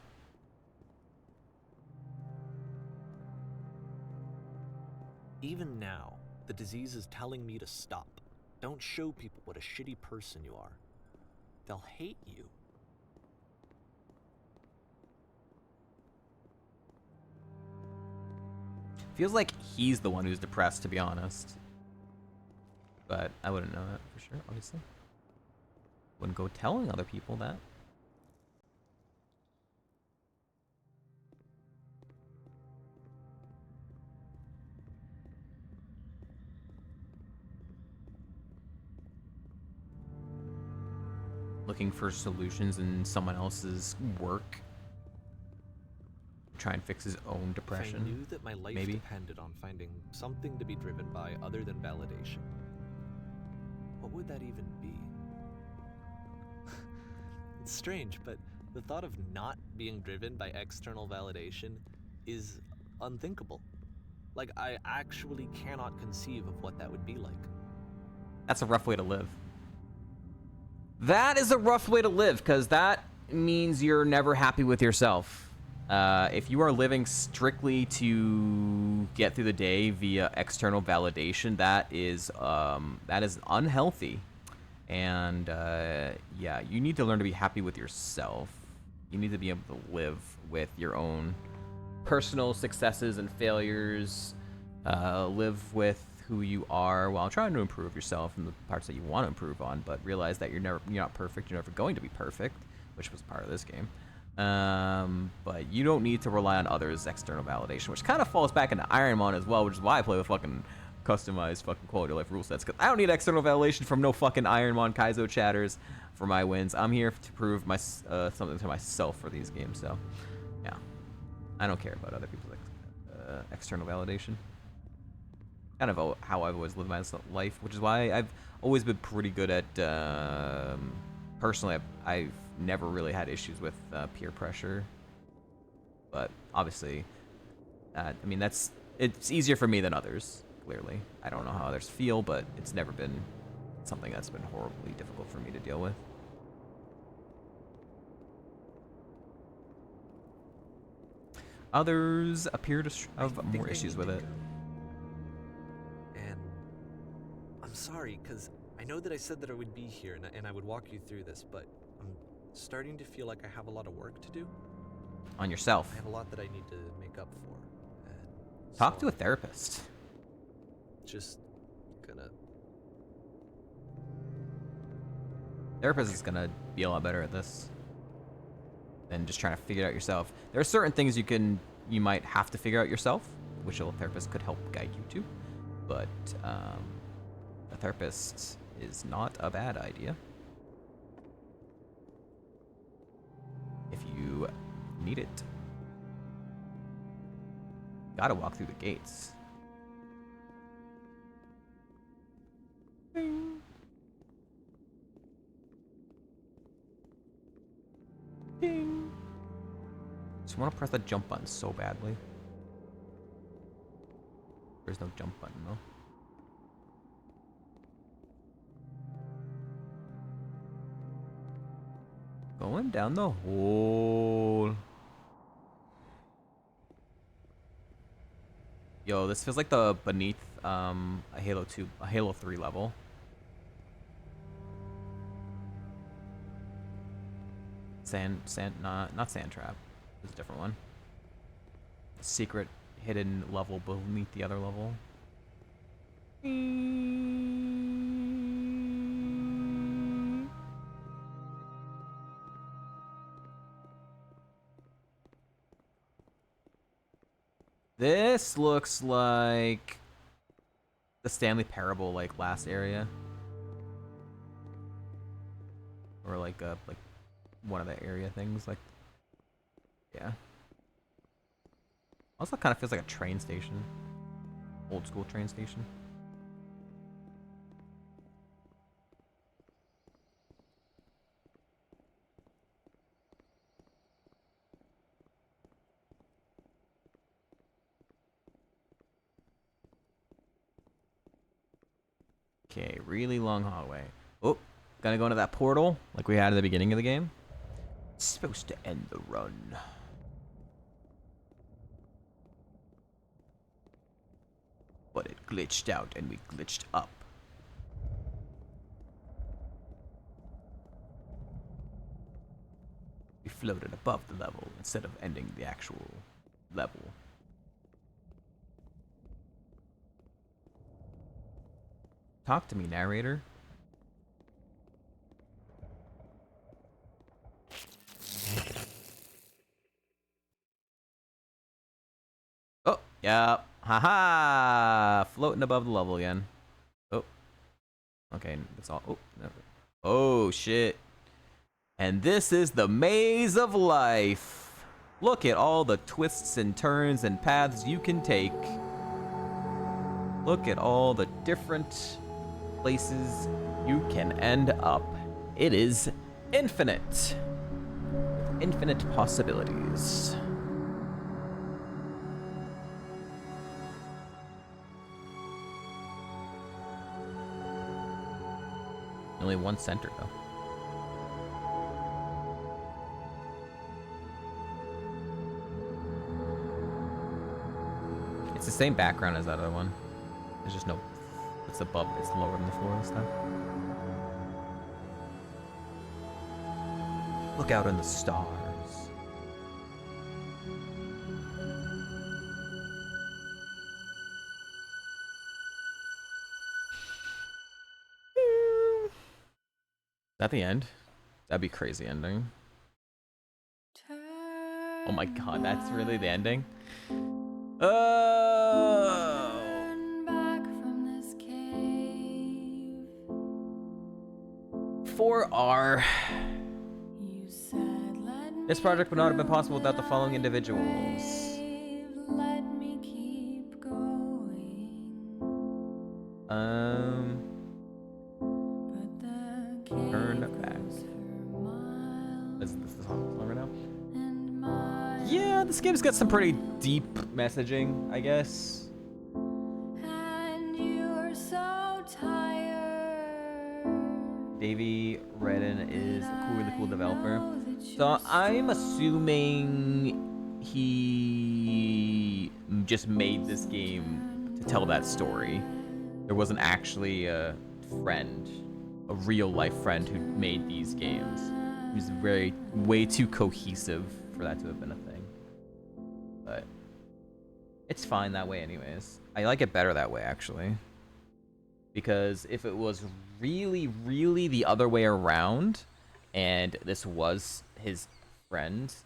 Even now, the disease is telling me to stop. Don't show people what a shitty person you are. They'll hate you. Feels like he's the one who's depressed, to be honest. But I wouldn't know that for sure, obviously. Wouldn't go telling other people that. Looking for solutions in someone else's work. Try and fix his own depression. If I knew that my life depended on finding something to be driven by other than validation, what would that even be? It's strange, but the thought of not being driven by external validation is unthinkable. Like, I actually cannot conceive of what that would be like. That's a rough way to live. That is a rough way to live, because that means you're never happy with yourself. If you are living strictly to get through the day via external validation, that is unhealthy. And yeah, you need to learn to be happy with yourself. You need to be able to live with your own personal successes and failures. Live with who you are while trying to improve yourself in the parts that you want to improve on, but realize that you're not perfect. You're never going to be perfect, which was part of this game. But you don't need to rely on others' external validation, which kind of falls back into Ironmon as well, which is why I play with fucking customized fucking quality of life rule sets, because I don't need external validation from no fucking Ironmon Kaizo chatters for my wins. I'm here to prove my something to myself for these games, so yeah. I don't care about other people's external validation. Kind of how I've always lived my life, which is why I've always been pretty good at, personally, I've never really had issues with peer pressure. But obviously, I mean, it's easier for me than others, clearly. I don't know how others feel, but it's never been something that's been horribly difficult for me to deal with. Others appear to have more issues with it. And I'm sorry, because I know that I said that I would be here and I would walk you through this, but I'm starting to feel like I have a lot of work to do. On yourself. I have a lot that I need to make up for. Talk to a therapist. Just gonna... Therapist is gonna be a lot better at this than just trying to figure it out yourself. There are certain things you might have to figure out yourself, which a therapist could help guide you to, but a therapist is not a bad idea. If you Need it. Gotta walk through the gates. Ding. Ding. Just want to press the jump button so badly. There's no jump button though. Going down the hole. Yo, this feels like the beneath a Halo 3 level. Not Sand Trap. It's a different one. Secret hidden level beneath the other level. This looks like the Stanley Parable, like last area, or like one of the area things. Like, yeah. Also, kind of feels like a train station, old school train station. Okay, really long hallway. Oh, gonna go into that portal like we had at the beginning of the game. It's supposed to end the run. But it glitched out and we glitched up. We floated above the level instead of ending the actual level. Talk to me, narrator. Oh, yeah. Haha! Floating above the level again. Oh. Okay, that's all. Oh, no. Oh, shit. And this is the maze of life. Look at all the twists and turns and paths you can take. Look at all the different places you can end up. It is infinite. With infinite possibilities. Only one center though. It's the same background as that other one. There's just no, it's above, it's lower than the floor this time. Look out in the stars. Is that the end? That'd be crazy ending. Oh my god, that's really the ending? For R. This project would not have been possible without the following individuals. Turn back. Is this the song right now? Yeah, this game's got some pretty deep messaging, I guess. Davey Redden is a really cool developer. So I'm assuming he just made this game to tell that story. There wasn't actually a friend, a real life friend who made these games. He was way too cohesive for that to have been a thing. But it's fine that way anyways. I like it better that way actually. Because if it was really, really the other way around, and this was his friend's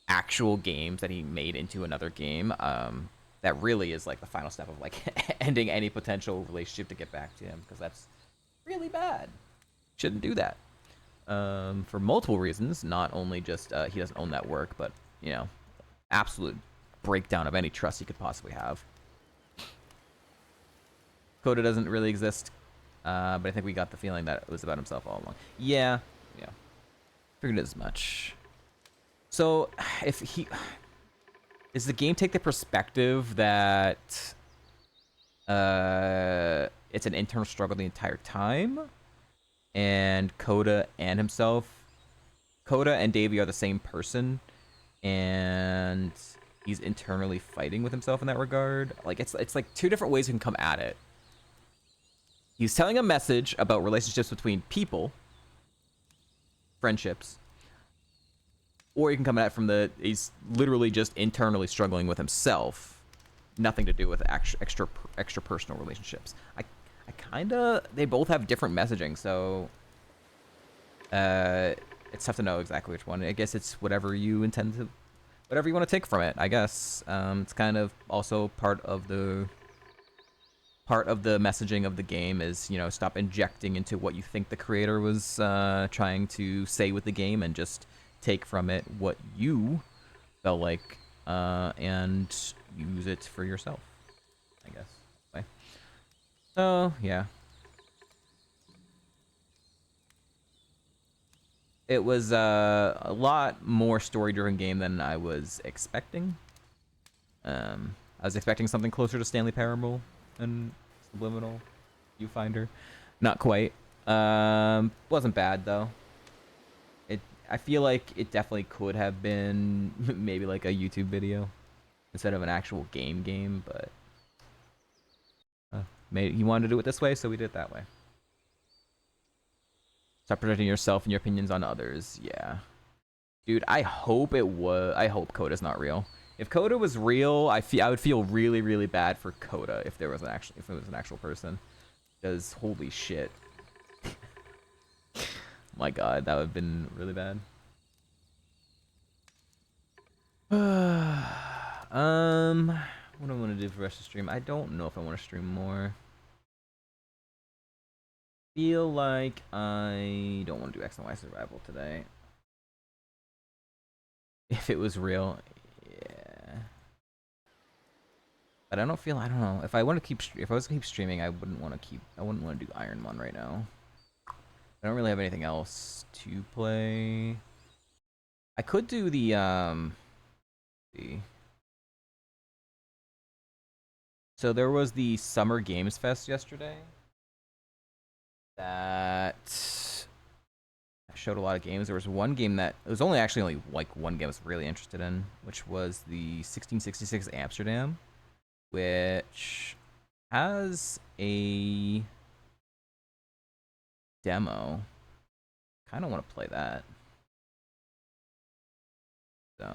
actual games that he made into another game, that really is like the final step of like ending any potential relationship to get back to him, because that's really bad. Shouldn't do that. For multiple reasons, not only just he doesn't own that work, but you know, absolute breakdown of any trust he could possibly have. Coda doesn't really exist, but I think we got the feeling that it was about himself all along. Yeah, yeah. Figured as much. So, if he... Does the game take the perspective that it's an internal struggle the entire time? And Coda and himself... Coda and Davy are the same person, and he's internally fighting with himself in that regard. Like, it's like two different ways you can come at it. He's telling a message about relationships between people, friendships, or you can come at it from the he's literally just internally struggling with himself, nothing to do with extra personal relationships. I kind of, they both have different messaging, so it's tough to know exactly which one. I guess it's whatever you intend to, whatever you want to take from it. I guess it's kind of also part of the messaging of the game is, you know, stop injecting into what you think the creator was trying to say with the game, and just take from it what you felt like and use it for yourself, I guess. Okay. So yeah, it was a lot more story-driven game than I was expecting. I was expecting something closer to Stanley Parable and Subliminal Viewfinder. Not quite. Wasn't bad though. I feel like it definitely could have been maybe like a YouTube video instead of an actual game, but he wanted to do it this way, so we did it that way. Stop projecting yourself and your opinions on others. Yeah, dude, I hope Coda's not real. If Coda was real, I would feel really, really bad for Coda if it was an actual person. Because holy shit. My god, that would have been really bad. What do I want to do for the rest of the stream? I don't know if I want to stream more. Feel like I don't want to do X and Y survival today. If it was real, yeah. But I don't know. If I was to keep streaming, I wouldn't want to do Iron Man right now. I don't really have anything else to play. I could do the So there was the Summer Games Fest yesterday that showed a lot of games. There was one game that it was only like one game I was really interested in, which was the 1666 Amsterdam, which has a demo. Kind of want to play that. So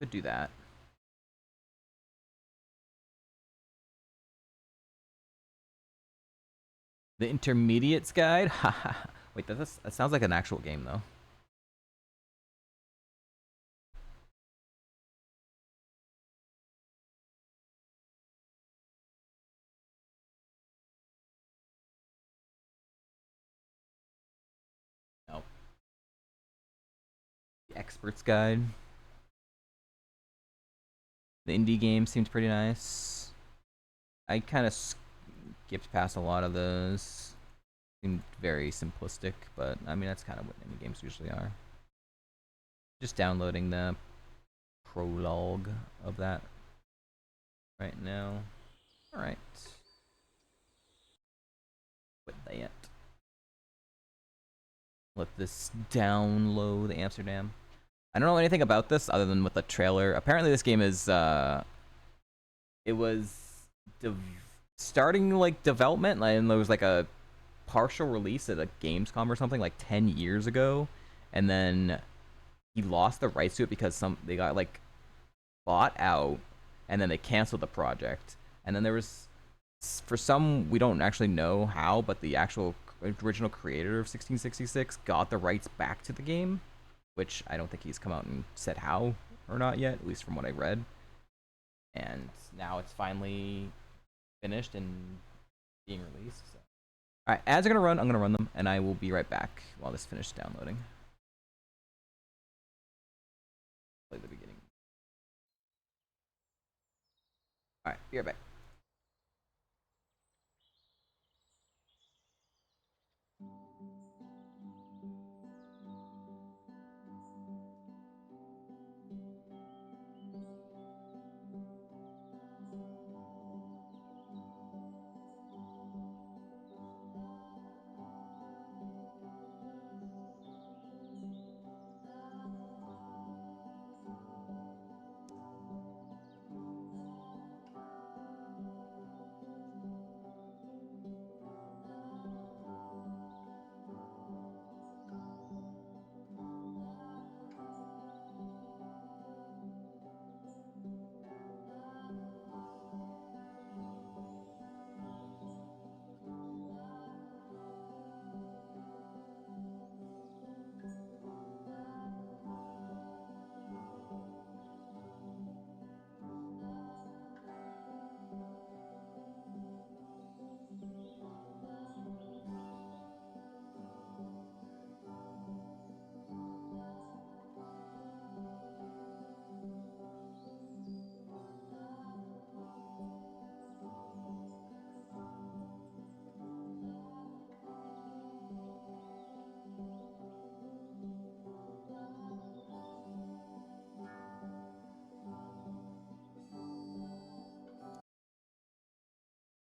could do that. The Intermediates Guide? Wait, that sounds like an actual game, though. Nope. The Expert's Guide. The indie game seemed pretty nice. I kind of skipped past a lot of those. Seemed very simplistic, but I mean, that's kind of what indie games usually are. Just downloading the prologue of that right now. Alright. Quit that. Let this download Amsterdam. I don't know anything about this other than with the trailer. Apparently this game is, it was starting, like, development, and there was, like, a partial release at a Gamescom or something, like, 10 years ago, and then he lost the rights to it because they got, like, bought out, and then they canceled the project. And then there was, for some, we don't actually know how, but the actual original creator of 1666 got the rights back to the game, which I don't think he's come out and said how or not yet, at least from what I read. And now it's finally finished and being released. So Alright, ads are gonna run, I'm gonna run them, and I will be right back while this finishes downloading. Play the beginning. Alright, be right back.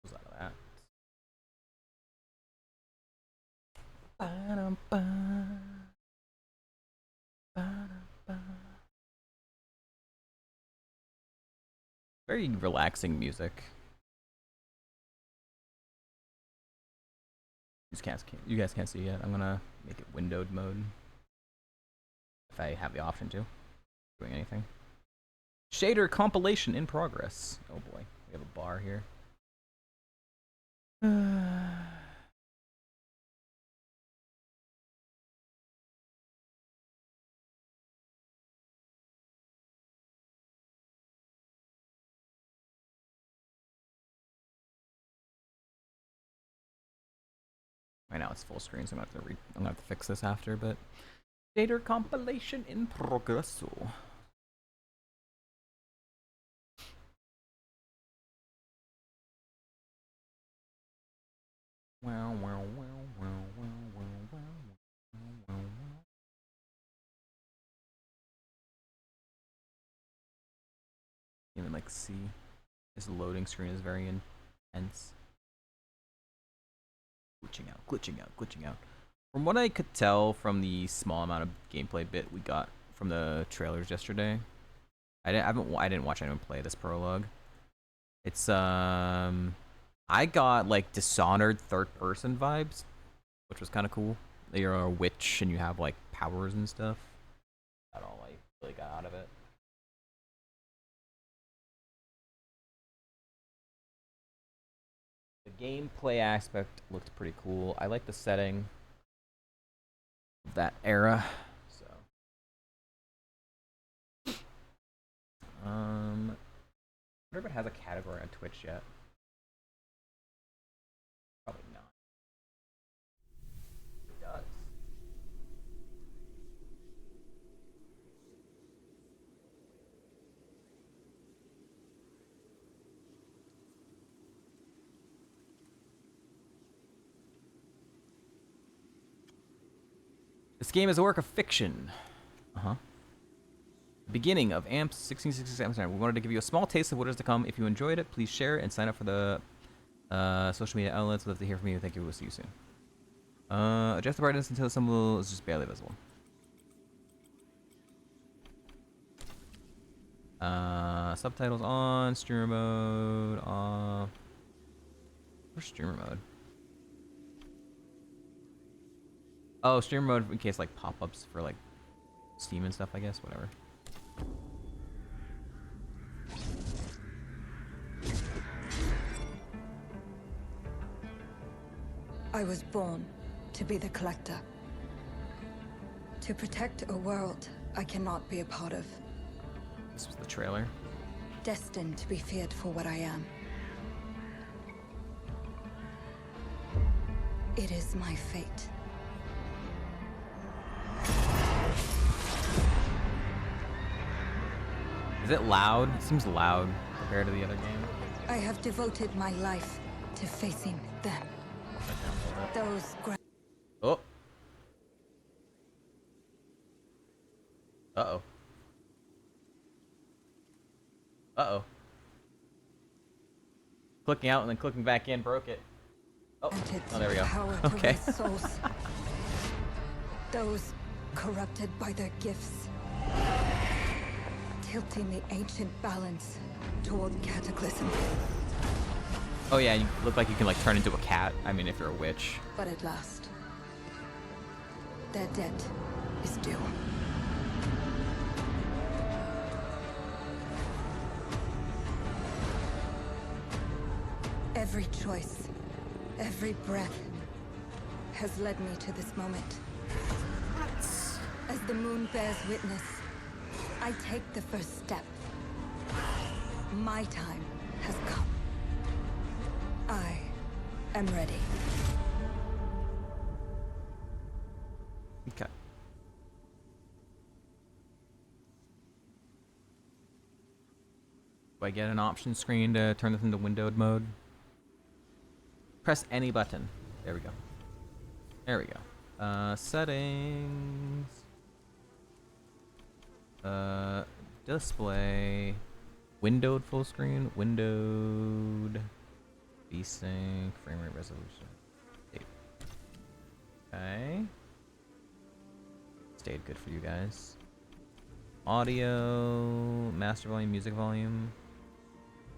Close out of that. Very relaxing music. You guys can't see yet. I'm gonna make it windowed mode if I have the option to. Doing anything. Shader compilation in progress. Oh boy, we have a bar here. Right now it's full screen, so I'm gonna have to fix this after. But shader compilation in progress. Wow. Even like see, this loading screen is very intense. Glitching out. From what I could tell from the small amount of gameplay bit we got from the trailers yesterday, I didn't watch anyone play this prologue. It's I got like Dishonored third-person vibes, which was kind of cool. You're a witch and you have like powers and stuff. That's all I really got out of it. The gameplay aspect looked pretty cool. I like the setting of that era. So, I wonder if it has a category on Twitch yet. Probably not. It does. This game is a work of fiction. Beginning of AMPS 1666 Amsterdam. We wanted to give you a small taste of what is to come. If you enjoyed it, please share and sign up for the social media outlets. We'd love to hear from you. Thank you. We'll see you soon. Adjust the brightness until the symbol is just barely visible. Subtitles on. Streamer mode off. Where's streamer mode? Oh, streamer mode in case like pop-ups for like Steam and stuff, I guess. Whatever. I was born to be the collector. To protect a world I cannot be a part of. This was the trailer. Destined to be feared for what I am. It is my fate. Is it loud? It seems loud compared to the other game. I have devoted my life to facing them. Those Oh. Uh-oh. Uh-oh. Clicking out and then clicking back in broke it. Oh, there we go. Okay. Souls. Those corrupted by their gifts. Tilting the ancient balance toward cataclysm. Oh yeah, you look like you can like turn into a cat. I mean, if you're a witch. But at last, their debt is due. Every choice, every breath has led me to this moment. As the moon bears witness, I take the first step. My time has come. I am ready. Okay. Do I get an option screen to turn this into windowed mode? Press any button. There we go. There we go. Settings. Display. Windowed full screen. Windowed. VSync. Frame rate resolution. Okay. Stayed good for you guys. Audio. Master volume. Music volume.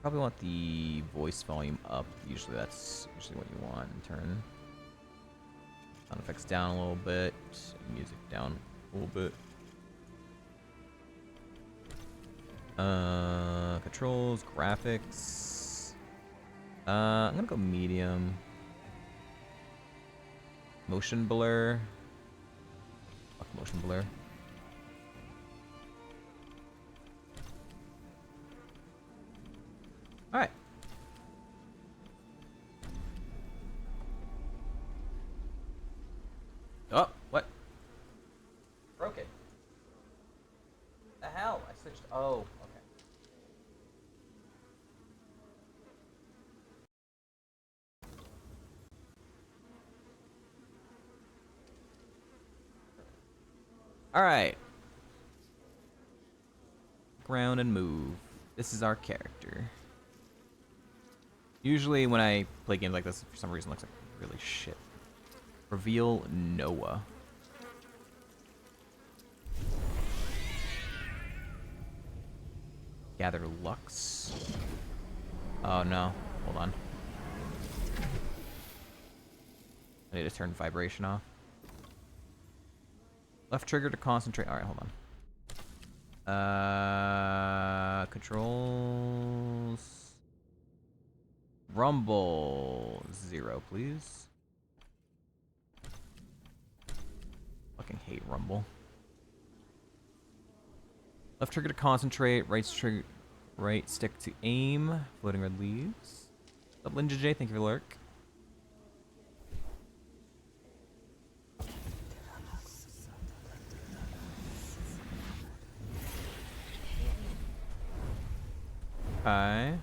Probably want the voice volume up. Usually that's usually what you want in turn. Sound effects down a little bit. Music down a little bit. Controls, graphics. I'm gonna go medium. Motion blur. Fuck motion blur. Alright. Oh, what? Broke it. The hell? I switched. Oh, okay. Alright. Ground and move. This is our character. Usually when I play games like this, for some reason it looks like really shit. Reveal Noah. Gather Lux. Oh no, hold on. I need to turn vibration off. Left trigger to concentrate. Alright, hold on. Controls. Rumble 0, please. Fucking hate Rumble. Left trigger to concentrate, right stick to aim. Floating red leaves. What's up, Linja J? Thank you for the lurk. Okay.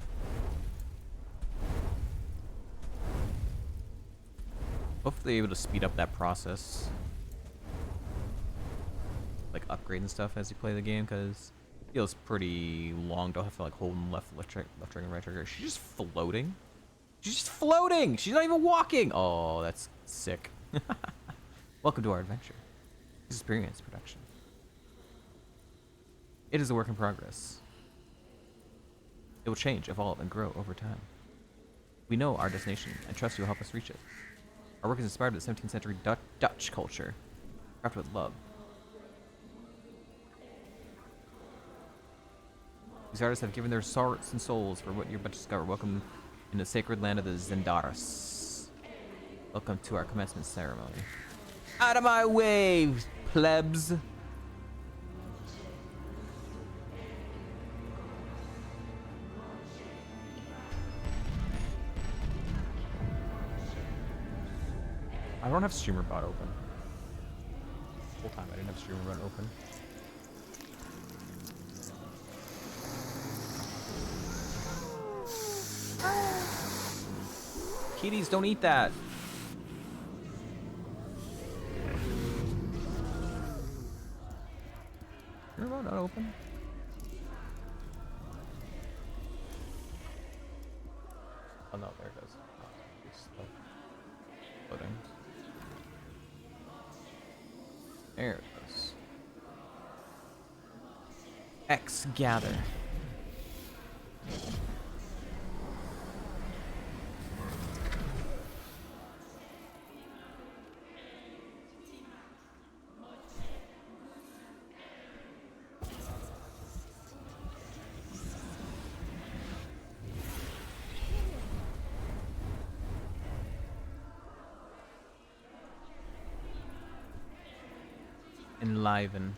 Hopefully able to speed up that process. Like upgrade and stuff as you play the game, because it feels pretty long. Don't have to like hold left trigger and right trigger. She's just floating. She's just floating! She's not even walking! Oh, that's sick. Welcome to our adventure. Experience production. It is a work in progress. It will change, evolve, and grow over time. We know our destination and trust you will help us reach it. Our work is inspired by the 17th century Dutch culture, crafted with love. These artists have given their hearts and souls for what you're about to discover. Welcome in the sacred land of the Zendaris. Welcome to our commencement ceremony. Out of my way, plebs! I don't have streamer bot open. The whole time I didn't have streamer bot open. Kitties, don't eat that. Streamer bot not open? Oh no, there it goes. Oh, it's still loading. There it goes. X gather. Enliven.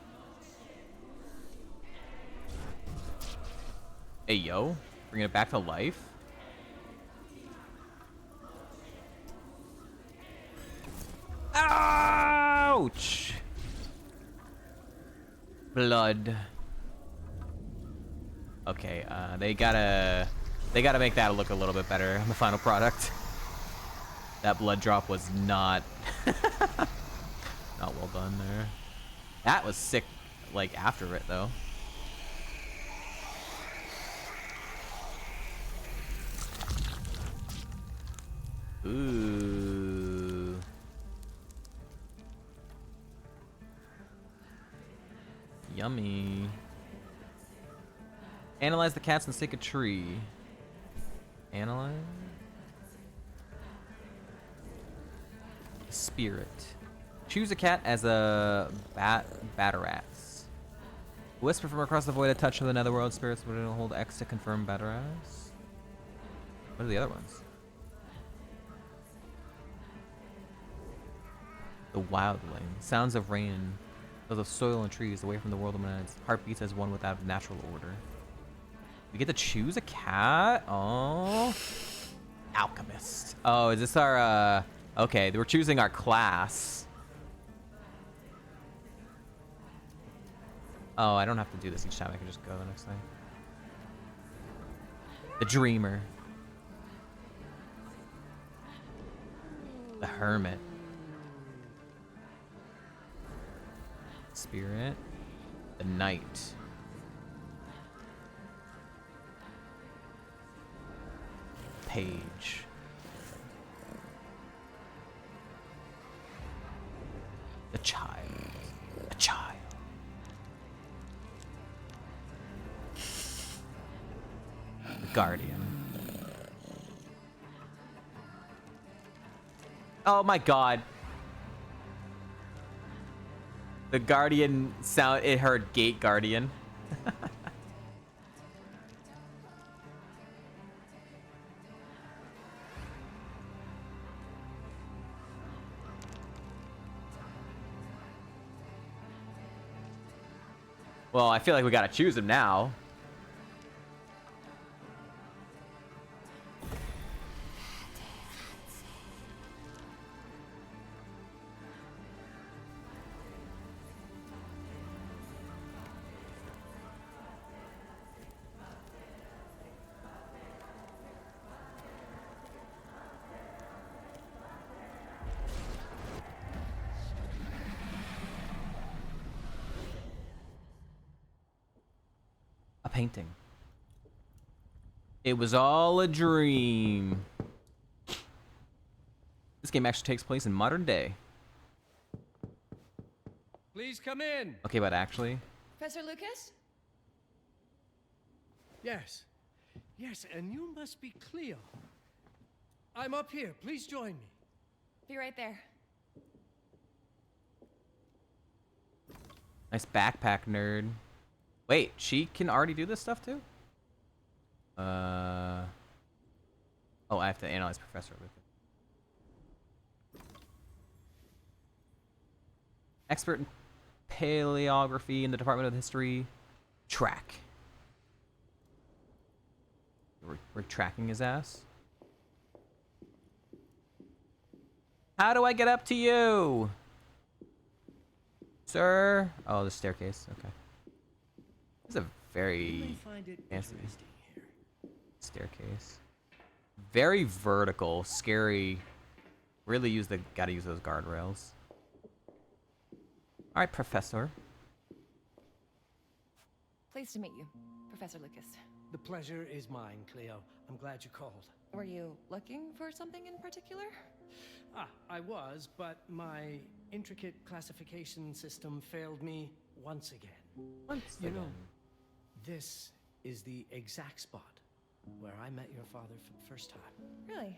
Hey, yo. Bringing it back to life. Ouch! Blood. Okay, they gotta make that look a little bit better on the final product. That blood drop was not not well done there. That was sick, like, after it, though. Ooh. Yummy. Analyze the cats and stick a tree. Analyze. Spirit. Choose a cat as a Batterats. Whisper from across the void, a touch of the netherworld. Spirits would hold X to confirm Batterats. What are the other ones? The wildling. Sounds of rain. Those of soil and trees away from the world of man's heart beats as one without natural order. We get to choose a cat? Oh. Alchemist. Oh, is this our, okay, we're choosing our class. Oh, I don't have to do this each time. I can just go the next thing. The Dreamer. The Hermit. Spirit. The Knight. Page. The Child. The Child. The Guardian. Oh my god. The Guardian sound, it heard Gate Guardian. Well, I feel like we gotta choose him now. A painting. It was all a dream. This game actually takes place in modern day. Please come in. Okay, but actually... Professor Lucas? Yes. Yes, and you must be Cleo. I'm up here. Please join me. Be right there. Nice backpack, nerd. Wait, she can already do this stuff too? Oh, I have to analyze Professor with it. Expert in paleography in the Department of History. Track. We're tracking his ass. How do I get up to you? Sir? Oh, the staircase. Okay. This is a very fancy staircase. Very vertical, scary. Really gotta use those guardrails. Alright, Professor. Pleased to meet you, Professor Lucas. The pleasure is mine, Cleo. I'm glad you called. Were you looking for something in particular? I was, but my intricate classification system failed me once again. You know, this is the exact spot where I met your father for the first time. Really?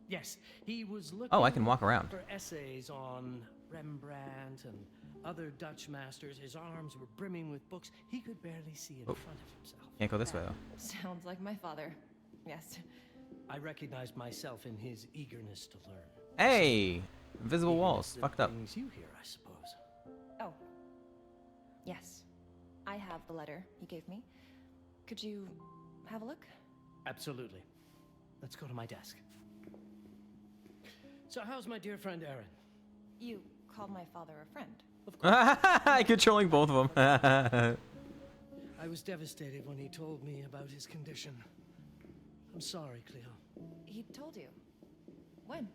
Yes, he was looking Oh, I can walk around. for essays on Rembrandt and other Dutch masters. His arms were brimming with books. He could barely see in front of himself. Can't go this way, though. Sounds like my father. Yes. I recognized myself in his eagerness to learn. Hey! Invisible walls. The Fucked up. things you hear, I suppose. Oh. Yes. I have the letter he gave me. Could you have a look? Absolutely. Let's go to my desk. So how's my dear friend Aaron? You called my father a friend. Of course. Controlling both of them. I was devastated when he told me about his condition. I'm sorry, Cleo. He told you. When?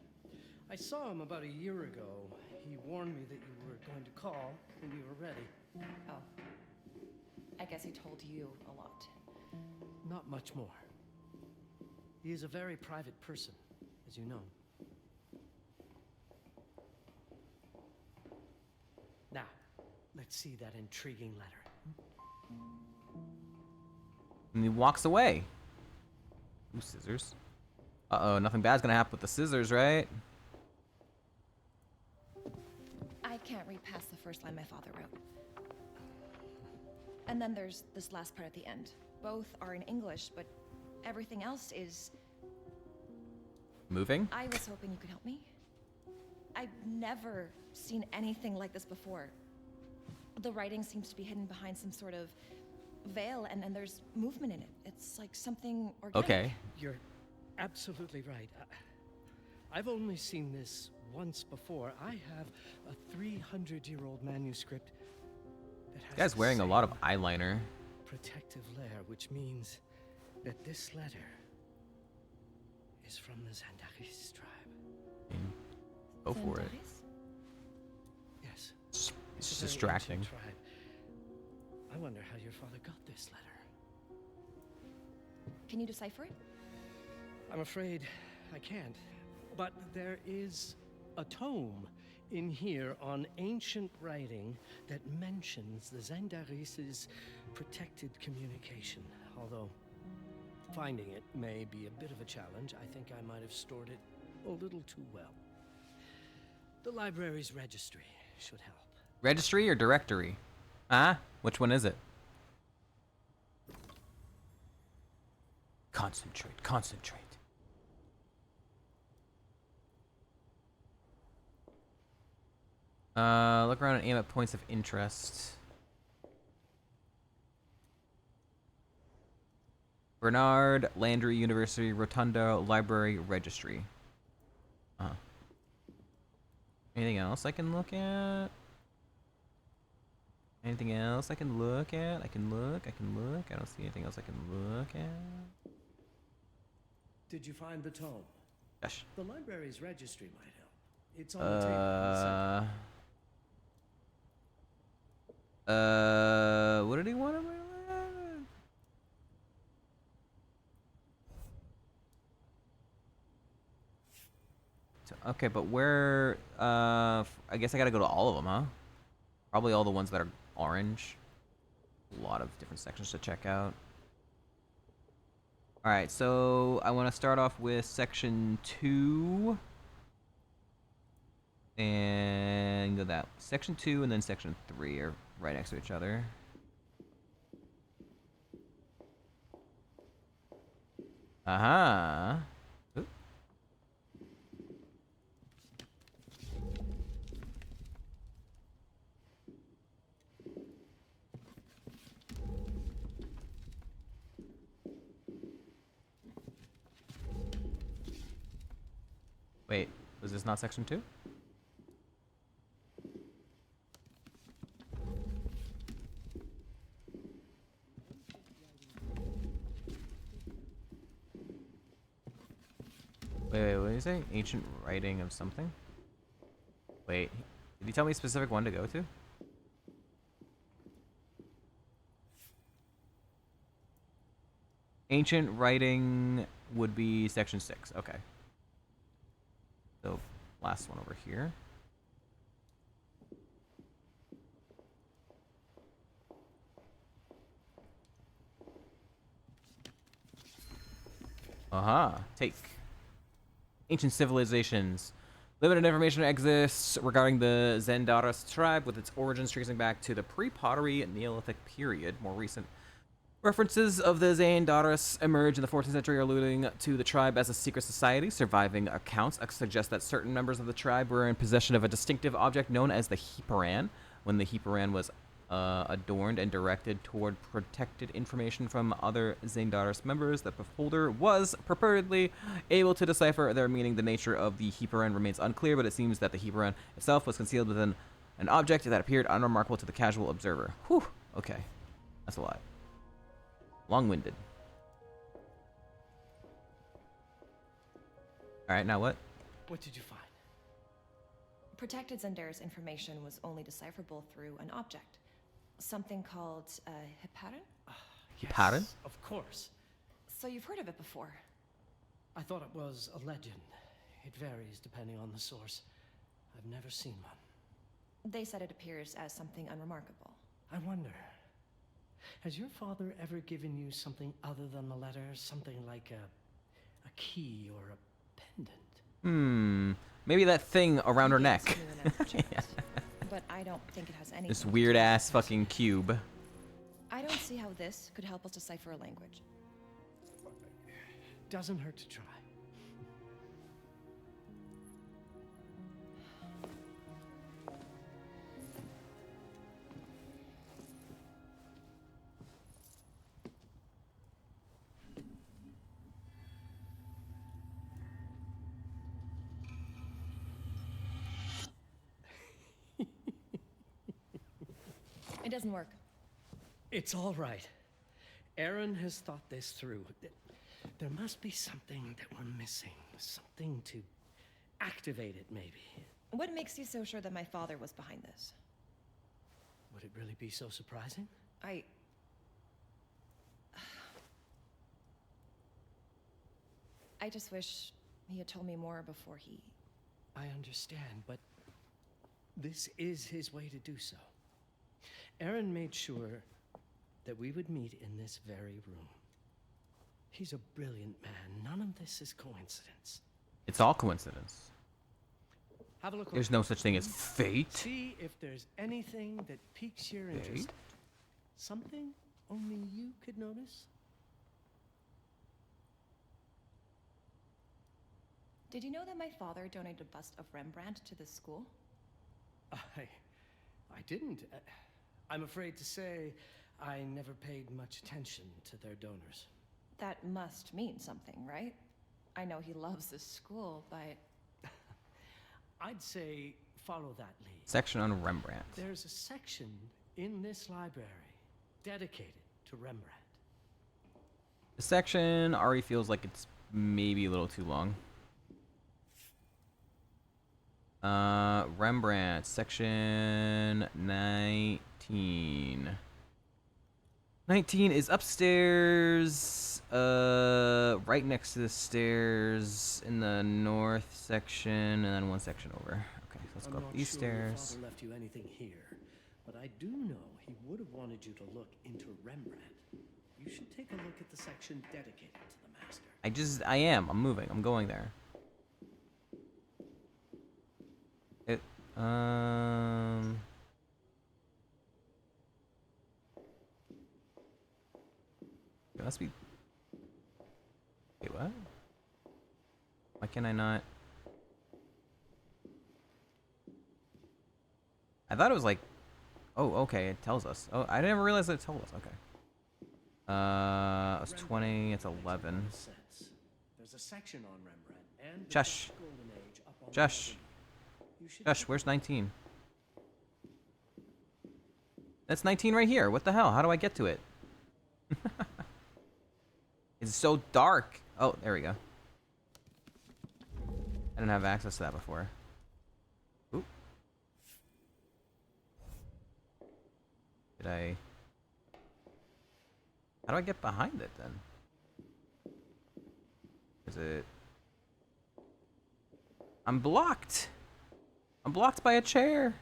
I saw him about a year ago. He warned me that you were going to call when you were ready. Oh. I guess he told you a lot. Not much more. He is a very private person, as you know. Now, let's see that intriguing letter. And he walks away. Ooh, scissors. Uh-oh, nothing bad's gonna happen with the scissors, right? I can't read past the first line my father wrote. And then there's this last part at the end. Both are in English, but everything else is... Moving? I was hoping you could help me. I've never seen anything like this before. The writing seems to be hidden behind some sort of veil, and there's movement in it. It's like something organic. Okay. You're absolutely right. I've only seen this once before. I have a 300-year-old manuscript that has This guy's wearing a lot of eyeliner. protective layer, which means that this letter is from the Zandaris tribe. Go for it. Zandaris? Yes. It's It's just a very distracting. ancient tribe. I wonder how your father got this letter. Can you decipher it? I'm afraid I can't. But there is a tome in here on ancient writing that mentions the Zandaris' protected communication. Although finding it may be a bit of a challenge, I think I might have stored it a little too well. The library's registry should help. Registry or directory? Huh? Which one is it? Concentrate, concentrate. Look around and aim at points of interest. Bernard, Landry University, Rotunda, Library, Registry. Anything else I can look at? Anything else I can look at? I can look. I don't see anything else I can look at. Did you find the tome? Gosh. The library's registry might help. It's on the table in the center. What did he want? Okay, but where? I guess I gotta go to all of them, huh? Probably all the ones that are orange. A lot of different sections to check out. All right, so I want to start off with section 2. And go that. Section 2 and then section 3 are right next to each other. Aha. Oop. Wait, was this not section 2? Wait, what did you say? Ancient writing of something? Wait, did he tell me a specific one to go to? Ancient writing would be section 6. Okay. So, last one over here. Take. Ancient civilizations. Limited information exists regarding the Zendaris tribe, with its origins tracing back to the pre-pottery Neolithic period. More recent references of the Zendaris emerge in the 14th century, alluding to the tribe as a secret society. Surviving accounts suggest that certain members of the tribe were in possession of a distinctive object known as the Heparan. When the Heparan was adorned and directed toward protected information from other Zendaris members, the beholder was purportedly able to decipher their meaning. The nature of the Heparan remains unclear, but it seems that the Heparan itself was concealed within an object that appeared unremarkable to the casual observer. Whew. Okay. That's a lot. Long-winded. Alright, now what? What did you find? Protected Zendaris information was only decipherable through an object. Something called a Heparin? Heparin? Yes, of course. So you've heard of it before? I thought it was a legend. It varies depending on the source. I've never seen one. They said it appears as something unremarkable. I wonder, has your father ever given you something other than the letter? Something like a key or a pendant? Maybe that thing around her neck. Yeah. But I don't think it has anything. This weird ass fucking cube. I don't see how this could help us decipher a language. Doesn't hurt to try. It doesn't work. It's all right. Aaron has thought this through. There must be something that we're missing. Something to activate it, maybe. What makes you so sure that my father was behind this? Would it really be so surprising? I just wish he had told me more before he... I understand, but this is his way to do so. Aaron made sure that we would meet in this very room. He's a brilliant man. None of this is coincidence. It's all coincidence. Have a look. There's no such thing as fate. See if there's anything that piques your interest. Something only you could notice. Did you know that my father donated a bust of Rembrandt to this school? I didn't. I'm afraid to say I never paid much attention to their donors. That must mean something, right? I know he loves this school, but... I'd say follow that lead. Section on Rembrandt. There's a section in this library dedicated to Rembrandt. The section already feels like it's maybe a little too long. Rembrandt, section 19. 19 is upstairs, right next to the stairs in the north section, and then one section over. Okay, so let's go up these stairs. I'm not sure your father left you anything here, but I do know he would have wanted you to look into Rembrandt. You should take a look at the section dedicated to the master. I'm moving. I'm going there. It must be... Wait, what? Why can I not... I thought it was like... Oh, okay, it tells us. Oh, I didn't realize that it told us. Okay. It's 20, it's 11. There's a section on Rembrandt and the Shush. Golden Age up on Shush. Shush, where's 19? That's 19 right here. What the hell? How do I get to it? It's so dark. Oh, there we go. I didn't have access to that before. Oop. Did I... How do I get behind it then? Is it... I'm blocked! I'm blocked by a chair!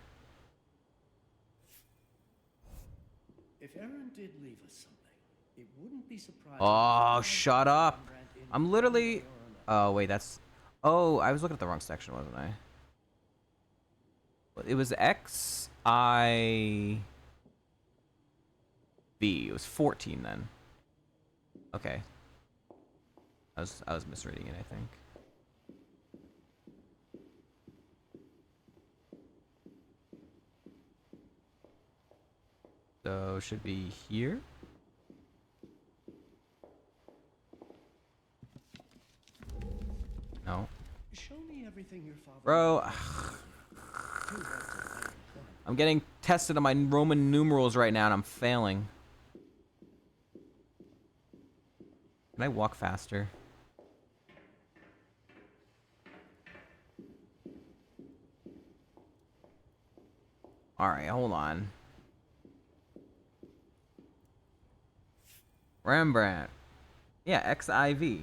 If Aaron did leave us something, it wouldn't be surprising. Oh, shut up! I'm literally... Oh, wait, that's... Oh, I was looking at the wrong section, wasn't I? It was XIV. It was 14 then. Okay. I was misreading it, I think. So should be here. No. Show me everything your father. Bro. I'm getting tested on my Roman numerals right now and I'm failing. Can I walk faster? Alright, hold on. Rembrandt. Yeah, XIV.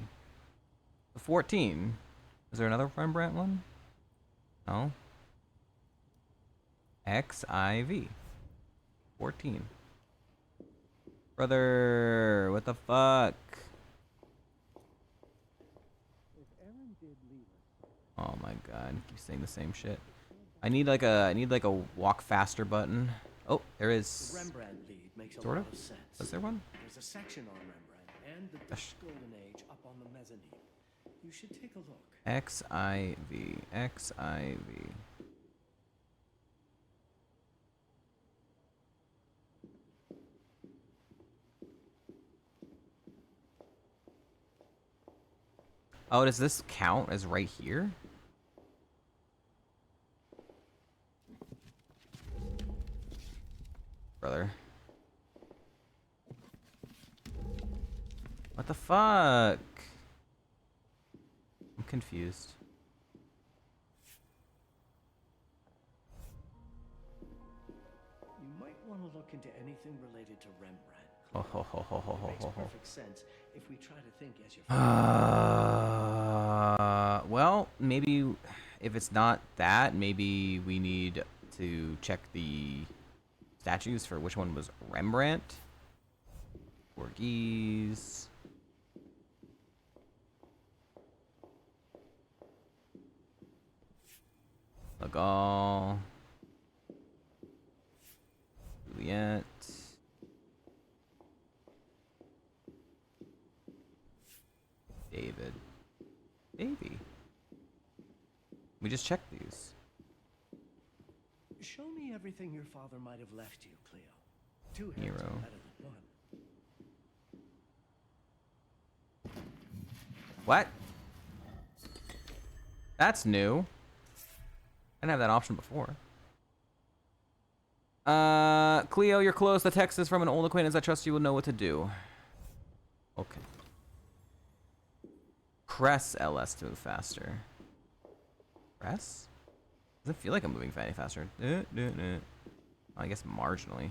14. Is there another Rembrandt one? No. XIV. 14. Brother, what the fuck? Oh my god, keep saying the same shit. I need like a walk faster button. Oh, there is. The Rembrandt lead makes Sort a of. lot of sense. Is there one? There's a section on Rembrandt and the Dutch Golden Age up on the mezzanine. You should take a look. XIV. XIV. Oh, does this count as right here? Brother. What the fuck? I'm confused. You might want to look into anything related to Rembrandt. Ho, ho, ho, ho, ho, It ho, makes ho, ho. perfect sense if we try to think as your father. Well, maybe if it's not that, maybe we need to check the statues for which one was Rembrandt. Portuguese. Legal. Juliet. David. Davy. We just checked these. Show me everything your father might have left you, Cleo. Two hands Nero. are better than one. What? That's new. I didn't have that option before. Cleo, you're close. The text is from an old acquaintance. I trust you will know what to do. Okay. Press LS to move faster. Press? Doesn't feel like I'm moving any faster. I guess marginally.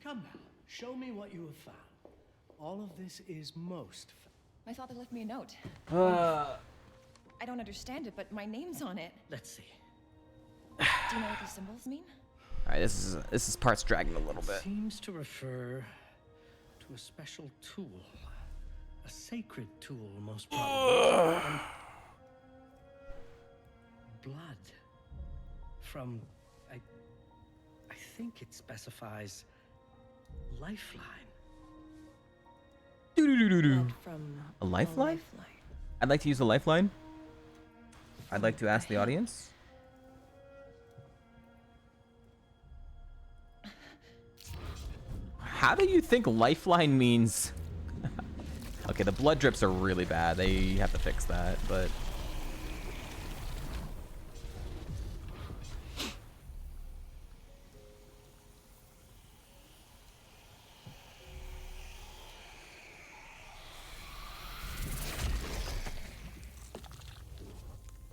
Come now, show me what you have found. All of this is most. My father left me a note. I don't understand it, but my name's on it. Let's see. Do you know what these symbols mean? All right, this is part's dragging a little bit. Seems to refer to a special tool. A sacred tool, most probably. And blood. From, I think it specifies lifeline. Blood from A lifeline? I'd like to use a lifeline. I'd like to ask the audience. How do you think lifeline means? Okay, the blood drips are really bad. They have to fix that, but...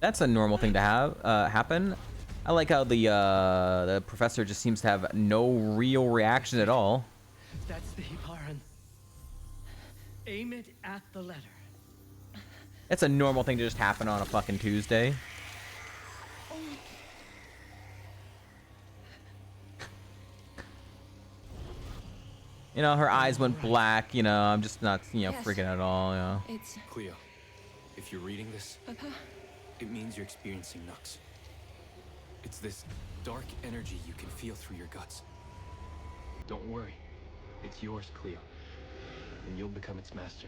That's a normal thing to have happen. I like how the professor just seems to have no real reaction at all. That's the Hiparan. Aim it at the letter. It's a normal thing to just happen on a fucking Tuesday. You know, her eyes went black, you know, I'm just not, you know, freaking out at all, you know. It's... Cleo, if you're reading this, Papa? it means you're experiencing Nux. It's this dark energy you can feel through your guts. Don't worry. It's yours, Cleo. And you'll become its master.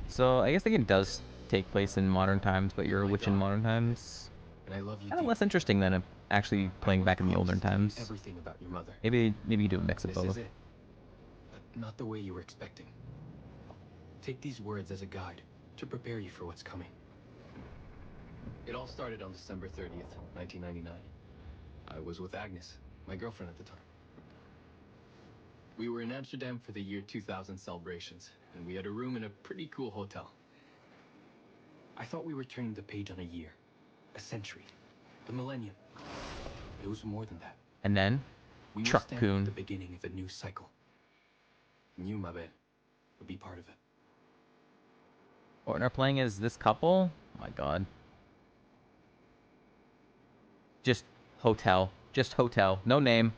So, I guess the game does take place in modern times, but you're a witch in modern times. And I love you. Kind of less interesting than actually playing back in the olden times. Everything about your mother. Maybe you do a mix of both. This is it. But not the way you were expecting. Take these words as a guide to prepare you for what's coming. It all started on December 30th, 1999. I was with Agnes, my girlfriend at the time. We were in Amsterdam for the year 2000 celebrations, and we had a room in a pretty cool hotel. I thought we were turning the page on a year, a century, a millennium. It was more than that. And then, we Truck were standing Coon. at the beginning of a new cycle. And you, my bad, would be part of it. What we're playing is this couple? Oh my god. Just hotel. Just hotel. No name.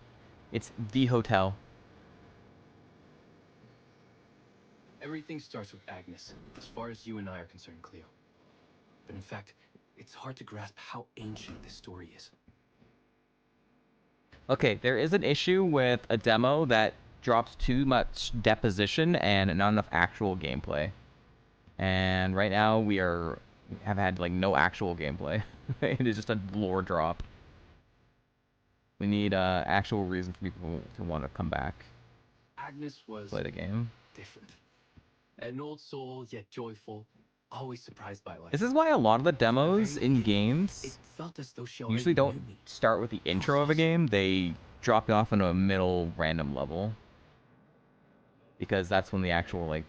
It's the hotel. Everything starts with Agnes, as far as you and I are concerned, Cleo. But in fact, it's hard to grasp how ancient this story is. Okay, there is an issue with a demo that drops too much deposition and not enough actual gameplay. And right now we have had like no actual gameplay. It is just a lore drop. We need actual reason for people to want to come back. Agnes was play the game. different. An old soul, yet joyful, always surprised by life. This is why a lot of the demos in It games felt as though she usually already don't knew me. start with the intro of a game. They drop you off into a middle random level. Because that's when the actual like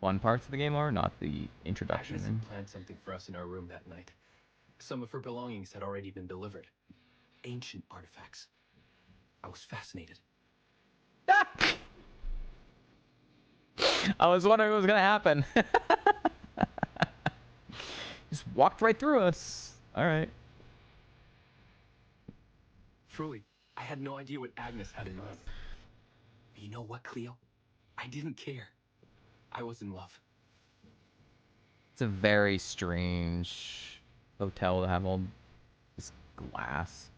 fun parts of the game are, not the introduction. Agnes had planned something for us in our room that night. Some of her belongings had already been delivered. Ancient artifacts. I was fascinated. I was wondering what was gonna happen. Just walked right through us. Alright. Truly, I had no idea what Agnes had in mind. But you know what, Cleo? I didn't care. I was in love. It's a very strange hotel to have all this glass.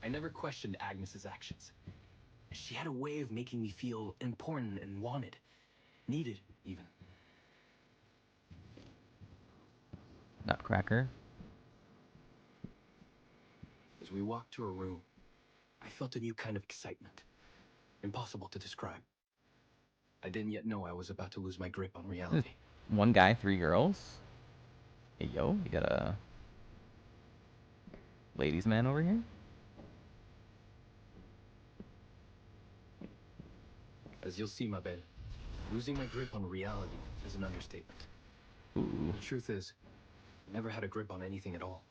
I never questioned Agnes's actions. She had a way of making me feel important and wanted. Needed, even. Nutcracker. As we walked to her room, I felt a new kind of excitement. Impossible to describe. I didn't yet know I was about to lose my grip on reality. One guy, 3 girls. Hey, yo, you got a ladies' man over here? As you'll see, my bed, losing my grip on reality is an understatement. Ooh. The truth is, I never had a grip on anything at all.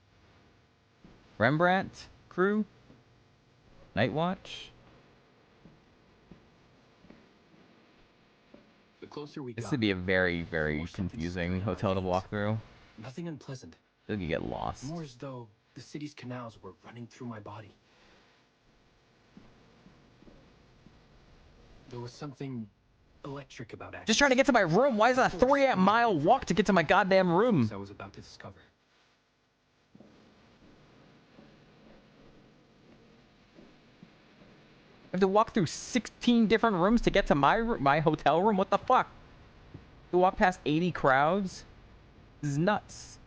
Rembrandt crew? Night Watch? The closer we This got, would be a very, very more something confusing stirring in my hotel to veins. walk through. Nothing unpleasant. I feel like you get lost. More as though the city's canals were running through my body. There was something electric about Agnes. Just trying to get to my room. Why is it a 3-mile walk to get to my goddamn room? I was about to discover. I have to walk through 16 different rooms to get to my hotel room? What the fuck? To walk past 80 crowds? This is nuts.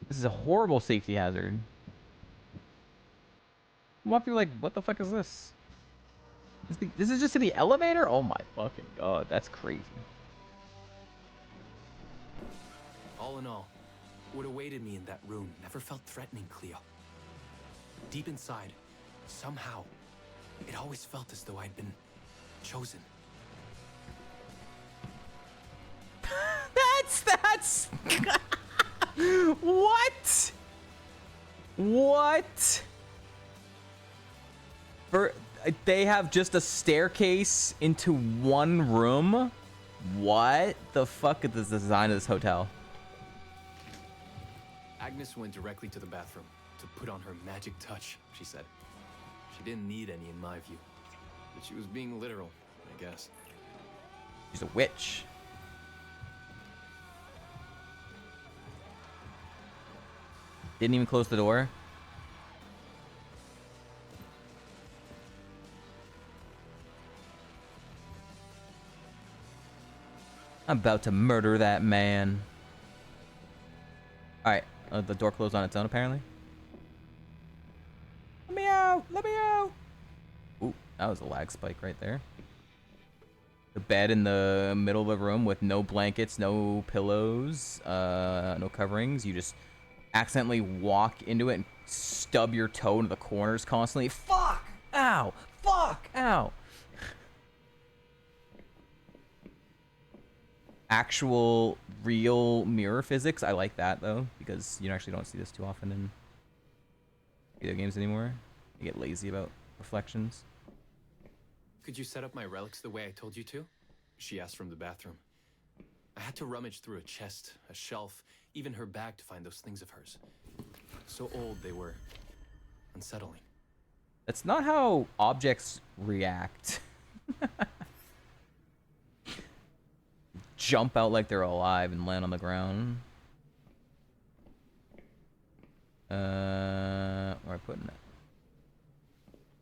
This is a horrible safety hazard. Walk through like, what the fuck is this? This is just in the elevator? Oh my fucking god, that's crazy. All in all, what awaited me in that room never felt threatening, Cleo. Deep inside, somehow, it always felt as though I'd been chosen. That's What? What? They have just a staircase into one room? What the fuck is the design of this hotel? Agnes went directly to the bathroom to put on her magic touch, she said. She didn't need any in my view. But she was being literal, I guess. She's a witch. Didn't even close the door. I'm about to murder that man. Alright, the door closed on its own apparently. Let me out! Let me out! Ooh, that was a lag spike right there. The bed in the middle of the room with no blankets, no pillows, no coverings. You just accidentally walk into it and stub your toe into the corners constantly. Fuck! Ow! Fuck! Ow! Actual, real mirror physics. I like that, though, because you actually don't see this too often in video games anymore. You get lazy about reflections. Could you set up my relics the way I told you to? She asked from the bathroom. I had to rummage through a chest, a shelf, even her bag to find those things of hers. So old they were unsettling. That's not how objects react. Jump out like they're alive and land on the ground. Where am I putting it?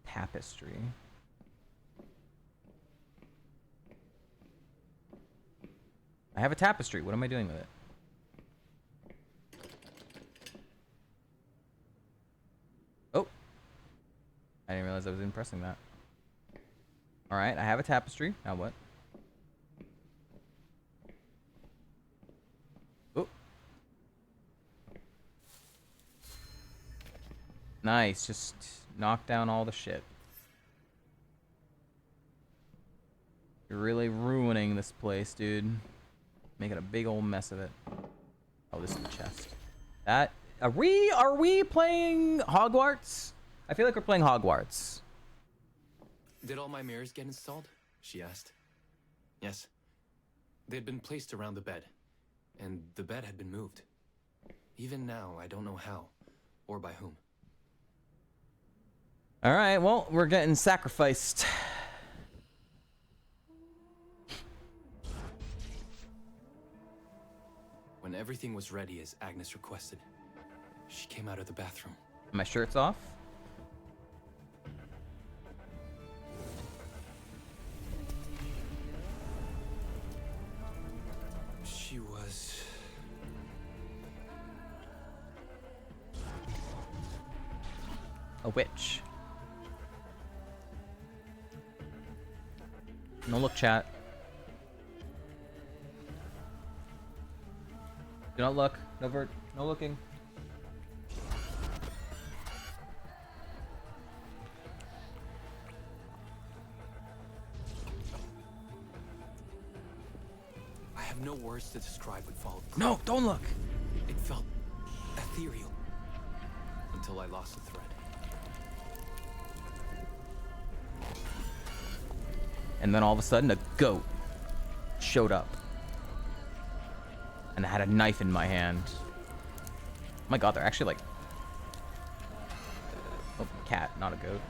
Tapestry. I have a tapestry. What am I doing with it? Oh. I didn't realize I was even pressing that. Alright, I have a tapestry. Now what? Oh. Nice. Just knock down all the shit. You're really ruining this place, dude. Making a big old mess of it. Oh, this is the chest. That are we playing Hogwarts? I feel like we're playing Hogwarts. Did all my mirrors get installed? She asked. Yes. They'd been placed around the bed, and the bed had been moved. Even now, I don't know how, or by whom. All right, well, we're getting sacrificed. When everything was ready as Agnes requested, she came out of the bathroom. My shirt's off. She was... a witch. No look, chat. Do not look. No looking. I have no words to describe what followed. No, don't look. It felt ethereal until I lost the thread. And then all of a sudden, a goat showed up. And I had a knife in my hand. Oh my god, they're actually like... Oh, cat, not a goat.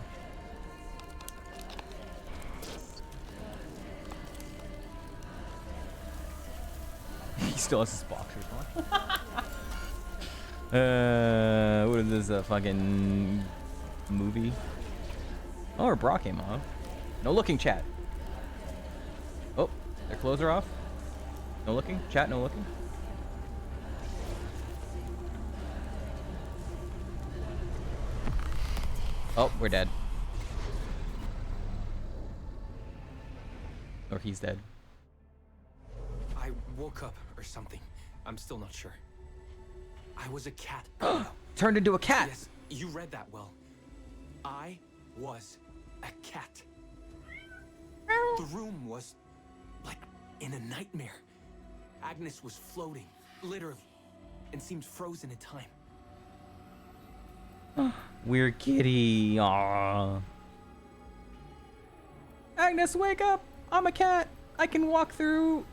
He still has his boxers on. What is this, a fucking movie? Oh, her bra came off. No looking, chat. Oh, their clothes are off. No looking, chat, no looking. Oh, we're dead. Or he's dead. I woke up or something. I'm still not sure. I was a cat. Turned into a cat. Yes, you read that well. I was a cat. The room was like in a nightmare. Agnes was floating, literally. and seemed frozen in time. Weird kitty. Aww. Agnes, wake up! I'm a cat. I can walk through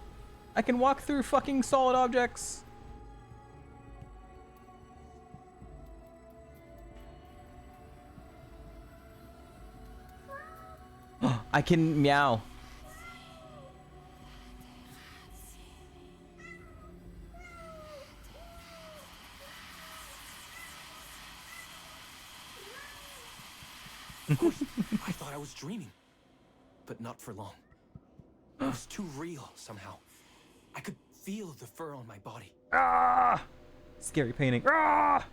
fucking solid objects. I can meow. Of course, I thought I was dreaming. But not for long. It was too real somehow. I could feel the fur on my body. Ah! Scary painting. Ah!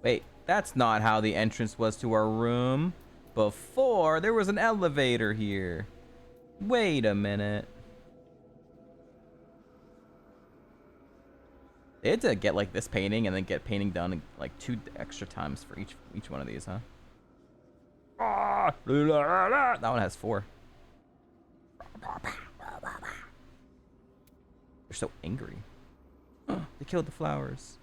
Wait, that's not how the entrance was to our room. Before, there was an elevator here. Wait a minute. They had to get like this painting and then get painting done like 2 extra times for each one of these, huh? Ah! That one has 4. They're so angry. They killed the flowers.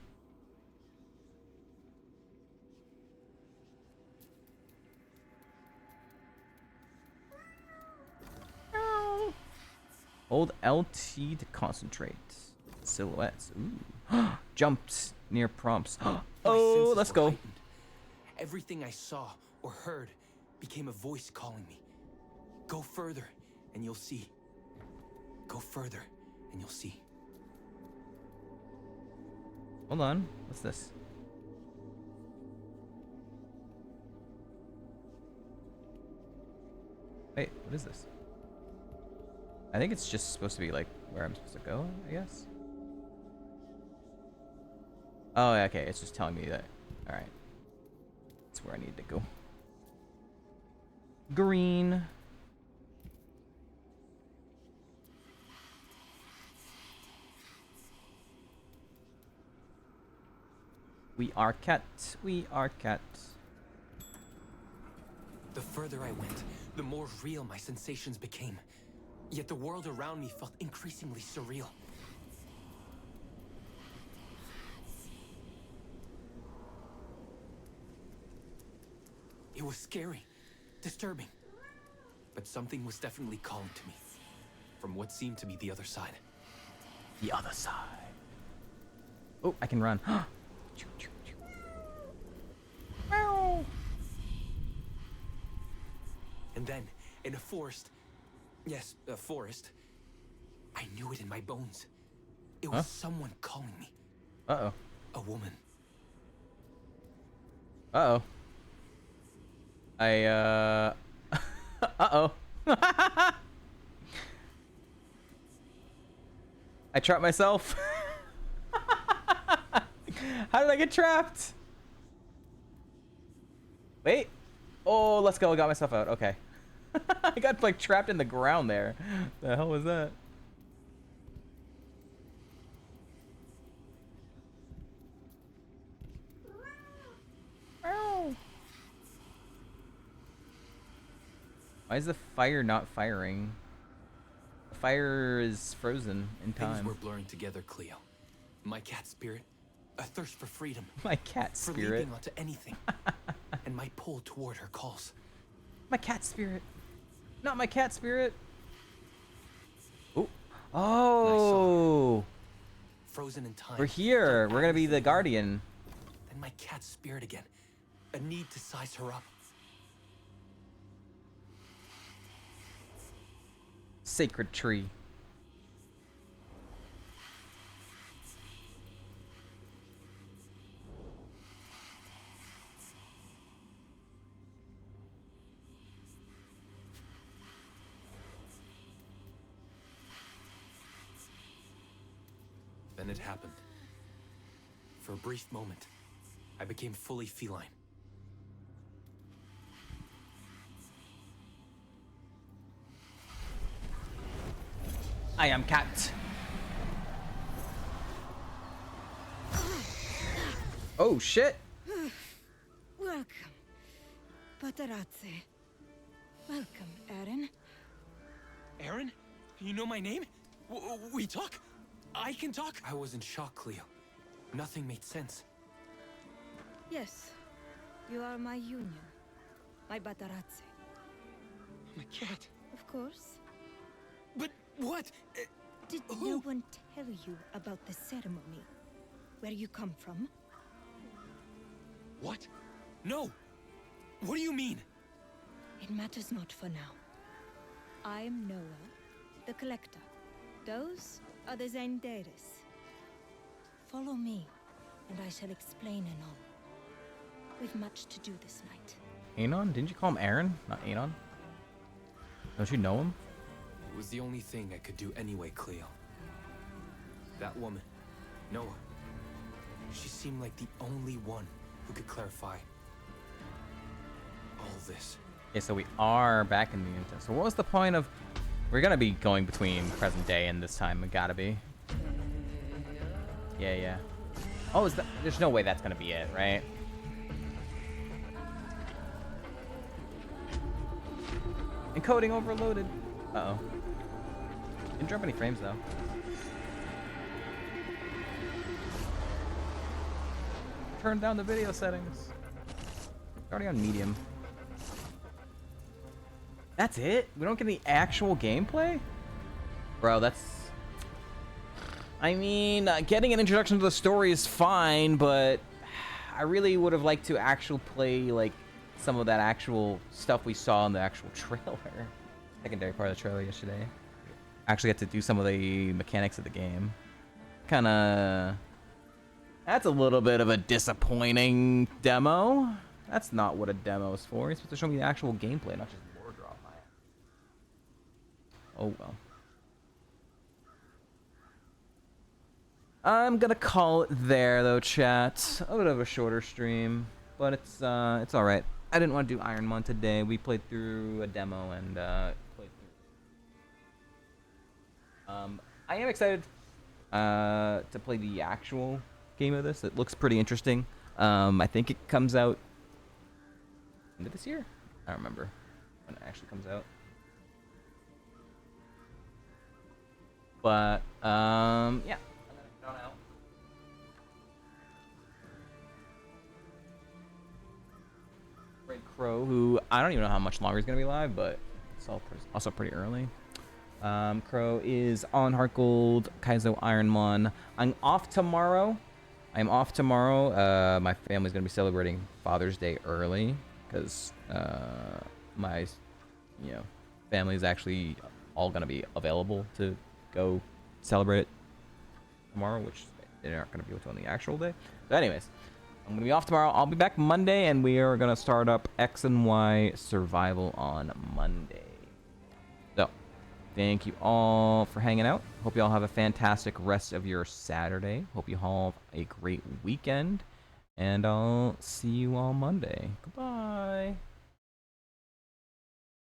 Hold LT to concentrate. Silhouettes. Ooh. Jumps near prompts. Oh, let's go. Heightened. Everything I saw or heard became a voice calling me. Go further and you'll see. Go further and you'll see. Hold on. What's this? Wait, what is this? I think it's just supposed to be like where I'm supposed to go, I guess. Oh, okay. It's just telling me that. All right. That's where I need to go. Green. We are cat. We are cat. The further I went, the more real my sensations became. Yet the world around me felt increasingly surreal. It was scary, disturbing. But something was definitely calling to me. From what seemed to be the other side. The other side. Oh, I can run. And then, in a forest, yes, a forest, I knew it in my bones. It was someone calling me. Uh-oh. A woman. Uh-oh. Uh-oh. I trapped myself. How did I get trapped? Wait. Oh, let's go. I got myself out. Okay. I got like trapped in the ground there. The hell was that? Why is the fire not firing? The fire is frozen in time. Things were blurring together, Cleo. My cat spirit, a thirst for freedom. My cat For spirit. leaping onto anything. And my pull toward her calls. My cat spirit. Not my cat spirit. Ooh. Oh. Frozen in time. We're here. We're gonna be the guardian. Then my cat spirit again. A need to size her up. Sacred tree. Then it happened. For a brief moment, I became fully feline. I am cat. Oh shit. Welcome, Paterazzi. Welcome, Aaron. Aaron? You know my name? We talk? I can talk? I was in shock, Cleo. Nothing made sense. Yes, you are my union. My Batarazze. My cat. Of course. But what? Did no one tell you about the ceremony? Where you come from? What? No! What do you mean? It matters not for now. I'm Noah, the Collector. Those are the Zenderis. Follow me, and I shall explain anon. We've much to do this night. Anon? Didn't you call him Aaron? Not Anon? Don't you know him? It was the only thing I could do anyway, Cleo. That woman, Noah, she seemed like the only one who could clarify all this. Okay, so we are back in the Nintendo. So what was the point of... We're gonna be going between present day and this time. It gotta be. Yeah. Oh, is that... There's no way that's gonna be it, right? Encoding overloaded. Uh-oh. Didn't drop any frames, though. Turn down the video settings. Already on medium. That's it? We don't get any actual gameplay? Bro, that's... I mean, getting an introduction to the story is fine, but I really would have liked to actually play, like, some of that actual stuff we saw in the actual trailer. Secondary part of the trailer yesterday. Actually get to do some of the mechanics of the game. Kinda... That's a little bit of a disappointing demo. That's not what a demo is for. You're supposed to show me the actual gameplay, not just lore drop. Oh well. I'm gonna call it there though, chat. A bit of a shorter stream, but it's all right. I didn't want to do Iron Man today. We played through a demo and played through. I am excited to play the actual game of this. It looks pretty interesting. I think it comes out end of this year. I don't remember when it actually comes out. But yeah, I'm gonna head on out. Red Crow, who I don't even know how much longer he's gonna be live, but it's also pretty early. Crow is on Heart Gold, Kaizo Ironmon. I'm off tomorrow. My family's gonna be celebrating Father's Day early because my family is actually all gonna be available to go celebrate it tomorrow, which they aren't gonna be able to on the actual day. So anyways, I'm gonna be off tomorrow. I'll be back Monday, and we are gonna start up X and Y Survival on Monday. So thank you all for hanging out. Hope you all have a fantastic rest of your Saturday. Hope you all have a great weekend, and I'll see you all Monday. Goodbye.